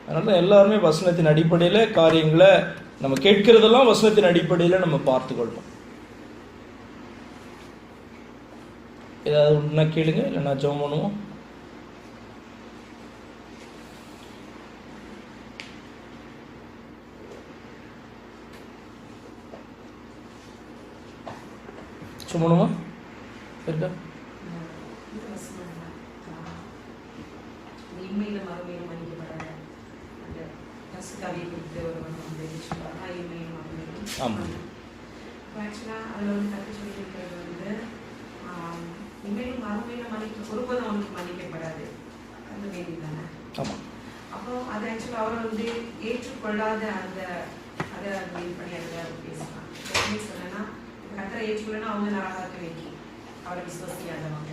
அதனால எல்லாருமே வசனத்தின் அடிப்படையில் காரியங்களை நம்ம கேட்கிறதெல்லாம் வசனத்தின் அடிப்படையில் நம்ம பார்த்துக்கொள்ளணும். ஏதாவது ஒன்றா கேளுங்க, இல்லைன்னா ஜெபம் பண்ணுவோம். சும்மா இருக்கா? ஆமாம். ஆக்சுவலாக அதில் வந்து கற்று சொல்லியிருக்கிறது வந்து இன்மையிலும் மறுமையிலும் ஒருபோதும் அவனுக்கு மன்னிக்கப்படாது. அந்த வேண்டி தானே. ஆமாம். அப்போ அது ஆக்சுவலாக அவர் வந்து ஏற்றுக்கொள்ளாத அந்த அதை மீன் பண்ணி அதை பேசலாம். எப்படி சொன்னா, கத்தரை ஏற்றுக்கொள்ளனா அவங்க நரகாக்க வைக்கி அவரை விசுவாசியாதவங்க.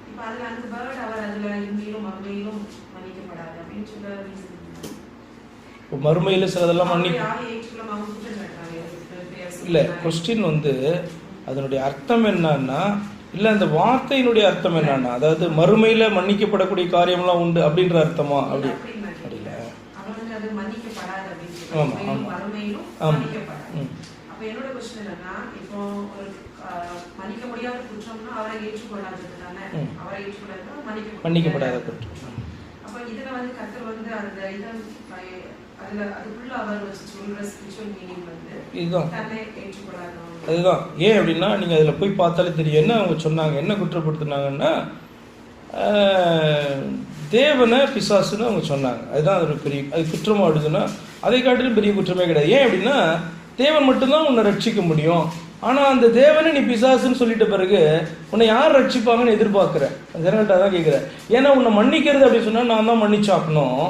இப்போ அதில் அந்த பேர்ட் அவர் அதில் இன்மையிலும் மறுமையிலும் மன்னிக்கப்படாது அப்படின்னு சொல்ல மறுமையில் சிலதெல்லாம் இல்லை. கொஸ்டின் வந்து அதனுடைய அர்த்தம் என்னன்னா, இல்லை அந்த வார்த்தையினுடைய அர்த்தம் என்னன்னா, அதாவது மறுமையில் மன்னிக்கப்படக்கூடிய காரியம்லாம் உண்டு அப்படின்ற அர்த்தமா? அப்படி அப்படில. ஆமாம் ஆமாம் ஆமாம். அப்போ என்னோட கொஸ்டின் என்னன்னா, இப்போ ஒரு மன்னிக்க முடியாத குற்றம்னா அவரை ஏற்றுக்கொள்ளாதது தானே. அவரை ஏற்றுக்கொள்ளாத மன்னிக்கப்படாத குற்றம். அப்போ இதில் வந்து கர்த்தர் வந்து அந்த இதை அதுக்குள்ள அவர் சொல்ற ஸ்பிரிச்சுவல் மீனிங் வந்து இதுதான். தன்னை ஏற்றுக்கொள்ளாதவங்க. அதுதான். ஏன் அப்படின்னா, நீங்கள் அதில் போய் பார்த்தாலே தெரியும். என்ன அவங்க சொன்னாங்க, என்ன குற்றப்படுத்தினாங்கன்னா, தேவனை பிசாசுன்னு அவங்க சொன்னாங்க. அதுதான் ஒரு பெரிய, அது குற்றமாக ஆடுதுன்னா அதை காட்டிலும் பெரிய குற்றமே கிடையாது. ஏன் அப்படின்னா, தேவன் மட்டும்தான் உன்னை ரட்சிக்க முடியும். ஆனால் அந்த தேவனை நீ பிசாசுன்னு சொல்லிட்ட பிறகு உன்னை யார் ரட்சிப்பாங்கன்னு எதிர்பார்க்குறேன். ஜனங்கள்கிட்ட தான் கேட்குறேன். ஏன்னா உன்னை மன்னிக்கிறது அப்படின்னு சொன்னால் நான் தான் மன்னிச்சாக்கணும்.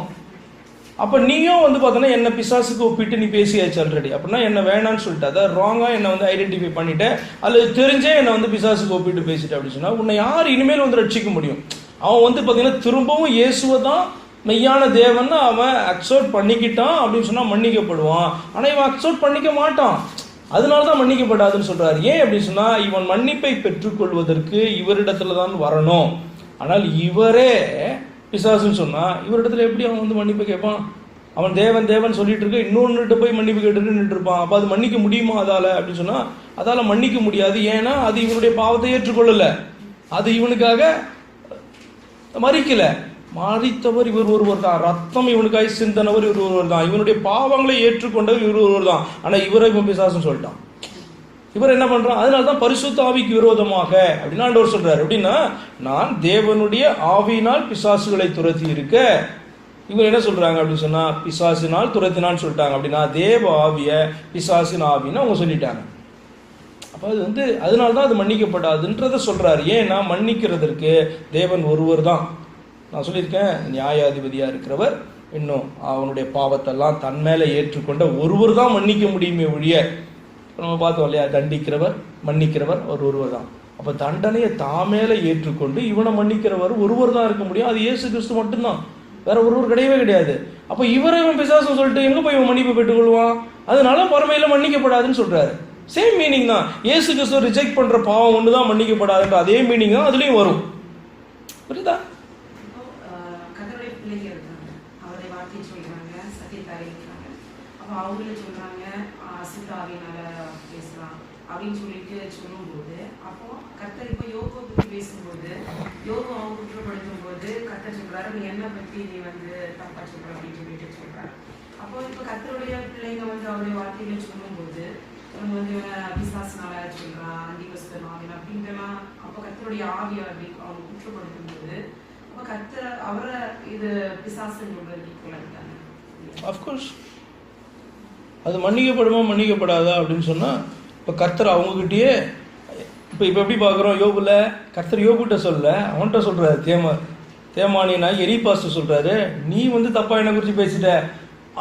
அப்போ நீயும் வந்து பார்த்தோன்னா என்னை பிசாசுக்கு ஒப்பிட்டு நீ பேசியாச்சு ஆல்ரெடி. அப்படின்னா என்ன வேணான்னு சொல்லிட்டு, அதாவது ராங்காக என்னை வந்து ஐடென்டிஃபை பண்ணிட்டேன், அல்லது தெரிஞ்சே என்னை வந்து பிசாசுக்கு ஒப்பிட்டு பேசிட்டு அப்படின்னு சொன்னால் உன்னை யார் இனிமேல் வந்து ரட்சிக்க முடியும்? அவன் வந்து பார்த்தீங்கன்னா திரும்பவும் இயேசுவை தான் மெய்யான தேவன் அவன் அக்செப்ட் பண்ணிக்கிட்டான் அப்படின்னு சொன்னால் மன்னிக்கப்படுவான். ஆனால் இவன் அக்செப்ட் பண்ணிக்க மாட்டான், அதனால தான் மன்னிக்கப்படாதுன்னு சொல்கிறார். ஏன் அப்படின்னு சொன்னால், இவன் மன்னிப்பை பெற்றுக்கொள்வதற்கு இவரிடத்துல தான் வரணும். ஆனால் இவரே பிசாசுன்னு சொன்னால் இவரிடத்துல எப்படி அவன் வந்து மன்னிப்பு கேட்பான்? அவன் தேவன் சொல்லிட்டு இருக்க, இன்னொன்னுகிட்ட போய் மன்னிப்பு கேட்டுட்டு நின்று இருப்பான். அப்போ அது மன்னிக்க முடியுமா அதால் அப்படின்னு சொன்னால் அதால் மன்னிக்க முடியாது. ஏன்னா அது இவனுடைய பாவத்தை ஏற்றுக்கொள்ளலை, அது இவனுக்காக மறிக்கலை. மறித்தவர் இவர் ஒருவர் தான், ரத்தம் இவனுக்காக சிந்தனவர் இவர் ஒருவர் தான், இவனுடைய பாவங்களை ஏற்றுக்கொண்டவர் இவர் ஒருவர் தான். ஆனால் இவரை இவன் பிசாசுன்னு சொல்லிட்டான். இவர் என்ன பண்றான்? அதனால தான் பரிசுத்த ஆவிக்கு விரோதமாக அப்படின்னு ஆண்டவர் சொல்றாரு. அப்படின்னா, நான் தேவனுடைய ஆவியினால் பிசாசுகளை துரத்தி இருக்க இவங்க என்ன சொல்றாங்க அப்படின்னு சொன்னா பிசாசினால் துரத்தினான்னு சொல்லிட்டாங்க. அப்படின்னா தேவ ஆவிய பிசாசின் ஆவின்னு அவங்க சொல்லிட்டாங்க. அப்போ அது வந்து அதனால தான் அது மன்னிக்கப்படாதுன்றதை சொல்றாரு. ஏன்னா மன்னிக்கிறதற்கு தேவன் ஒருவர் தான். நான் சொல்லியிருக்கேன், நியாயாதிபதியாக இருக்கிறவர் இன்னும் அவனுடைய பாவத்தெல்லாம் தன் மேலே ஏற்றுக்கொண்ட ஒருவர் தான் மன்னிக்க முடியுமே ஒழிய, நம்ம பார்த்தோம் இல்லையா, தண்டிக்கிறவர் மன்னிக்கிறவர் ஒருவர் தான். அப்போ தண்டனையை தான் மேலே ஏற்றுக்கொண்டு இவனை மன்னிக்கிறவர் ஒருவர் தான் இருக்க முடியும். அது இயேசு கிறிஸ்து மட்டும்தான், வேற ஒருவர் கிடையவே கிடையாது. அப்போ இவரை இவன் பிசாசம் சொல்லிட்டு எங்கே போய் இவன் மன்னிப்பு பெற்றுக்கொள்வான்? அதனால மறுமையில் மன்னிக்கப்படாதுன்னு சொல்றாரு. சேம் மீனிங் தான். இயேசு கிறிஸ்துவ ரிஜெக்ட் பண்ற பாவம் ஒன்று தான் மன்னிக்கப்படாதுன்ற அதே மீனிங் தான் அதுலேயும் வரும். புரியுதா? கர்த்தருடைய பிள்ளைங்க இருக்காங்க, அவருடைய வார்த்தையை சொல்றாங்க, சத்தியத்தை அறிவிக்கிறாங்க. அப்போ அவங்களே சொல்றாங்க அசுத்தாவினால பேசலாம் அப்படின்னு சொல்லிட்டு சொல்லும்போது, அப்போ கர்த்தர் இப்போ யோகோ பற்றி பேசும்போது, யோகோ அவங்க குற்றப்படுத்தும் போது கர்த்தர் சொல்றாரு, நீ என்ன பற்றி நீ வந்து தப்பா சொல்ற அப்படின்னு சொல்லிட்டு சொல்றாரு. அப்போ இப்போ கர்த்தருடைய பிள்ளைங்க வந்து அவருடைய வார்த்தைகளை சொல்லும்போது அவங்க வந்து பிசாசுனால சொல்றான், அந்திவஸ்தன் ஆவின் அப்படின்ட்டுலாம், அப்போ கர்த்தருடைய ஆவியை அப்படி அவங்க குற்றப்படுத்தும் போது அப்போ கர்த்தர் அவரை இது பிசாசுன்னு சொல்றது ஈக்குவலாக. அஃப்கோர்ஸ் அது மன்னிக்கப்படுமா மன்னிக்கப்படாதா அப்படின்னு சொன்னா, இப்போ கர்த்தர் அவங்ககிட்டயே இப்போ எப்படி பார்க்குறோம், யோபுல கர்த்தர் யோபுகிட்ட சொல்ல, அவன்கிட்ட சொல்றாரு, தேமானினா எலிபாஸ்ட்டு சொல்றாரு, நீ வந்து தப்பா என்னை குறித்து பேசிட்ட.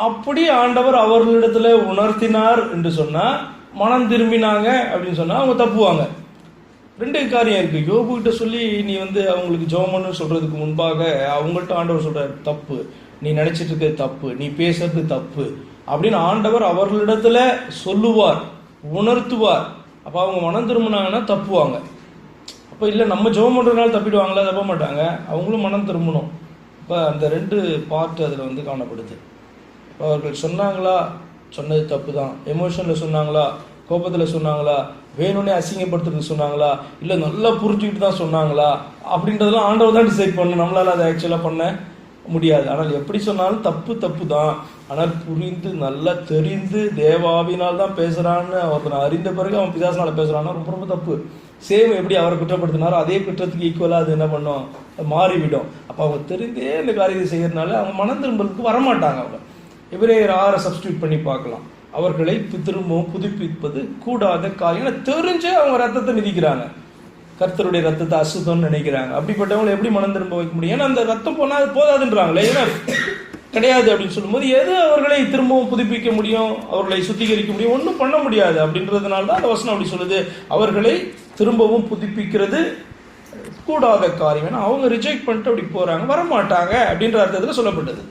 அப்படி ஆண்டவர் அவர்களிடத்துல உணர்த்தினார் என்று சொன்னா, மனம் திரும்பினாங்க அப்படின்னு சொன்னா அவங்க தப்புவாங்க. ரெண்டு காரியம் இருக்கு. யோபுகிட்ட சொல்லி நீ வந்து அவங்களுக்கு ஜெபம்னு சொல்றதுக்கு முன்பாக அவங்கள்ட்ட ஆண்டவர் சொல்றாரு, தப்பு, நீ நினைச்சிட்டு இருக்கிறது தப்பு, நீ பேசுறது தப்பு அப்படின்னு ஆண்டவர் அவர்களிடத்துல சொல்லுவார், உணர்த்துவார். அப்போ அவங்க மனம் திரும்பினாங்கன்னா தப்புவாங்க. அப்போ இல்லை நம்ம ஜெபம் பண்ணுறதுனால தப்பிடுவாங்களா? தப்ப மாட்டாங்க, அவங்களும் மனம் திரும்பணும். இப்போ அந்த ரெண்டு பார்ட் அதில் வந்து காணப்படுது. இப்போ அவர்கள் சொன்னாங்களா, சொன்னது தப்பு தான், எமோஷனில் சொன்னாங்களா, கோபத்தில் சொன்னாங்களா, வேணும்னே அசிங்கப்படுத்துறதுக்கு சொன்னாங்களா, இல்லை நல்லா புரிஞ்சுக்கிட்டு தான் சொன்னாங்களா அப்படின்றதெல்லாம் ஆண்டவர் தான் டிசைட் பண்ணணும். நம்மளால் அதை ஆக்சுவலாக பண்ண முடியாது. ஆனால் எப்படி சொன்னாலும் தப்பு தான். ஆனால் புரிந்து நல்லா தெரிந்து தேவாவினால் தான் பேசுகிறான்னு ஒருத்தனை அறிந்த பிறகு அவன் பிசாசனால பேசுகிறான்னா ரொம்ப ரொம்ப தப்பு. சேம் எப்படி அவரை குற்றப்படுத்தினாரோ அதே குற்றத்துக்கு ஈக்குவலாக அது என்ன பண்ணும், மாறிவிடும். அப்போ அவங்க தெரிந்தே இந்த காரியத்தை செய்யறதுனால அவங்க மனம் திரும்புறதுக்கு வரமாட்டாங்க. அவங்க எபிரேயர் 6 சப்ஸ்டியூட் பண்ணி பார்க்கலாம். அவர்களை திரும்பவும் புதுப்பிப்பது கூடாத காரியம். தெரிஞ்சே அவங்க ரத்தத்தை மிதிக்கிறாங்க, கர்த்தருடைய ரத்தத்தை அசுத்தம்னு நினைக்கிறாங்க. அப்படிப்பட்டவங்களை எப்படி மனம் திரும்ப வைக்க முடியும்? ஏன்னா அந்த ரத்தம் போனால் அது போதாதுன்றாங்களே, ஏன்னா கிடையாது அப்படின்னு சொல்லும்போது எது அவர்களை திரும்பவும் புதுப்பிக்க முடியும், அவர்களை சுத்திகரிக்க முடியும்? ஒன்றும் பண்ண முடியாது. அப்படின்றதுனால தான் அந்த வசனம் அப்படி சொல்லுது, அவர்களை திரும்பவும் புதுப்பிக்கிறது கூடாத காரியம். ஏன்னா அவங்க ரிஜெக்ட் பண்ணிட்டு அப்படி போறாங்க, வரமாட்டாங்க அப்படின்ற அர்த்தத்தில் சொல்லப்பட்டது.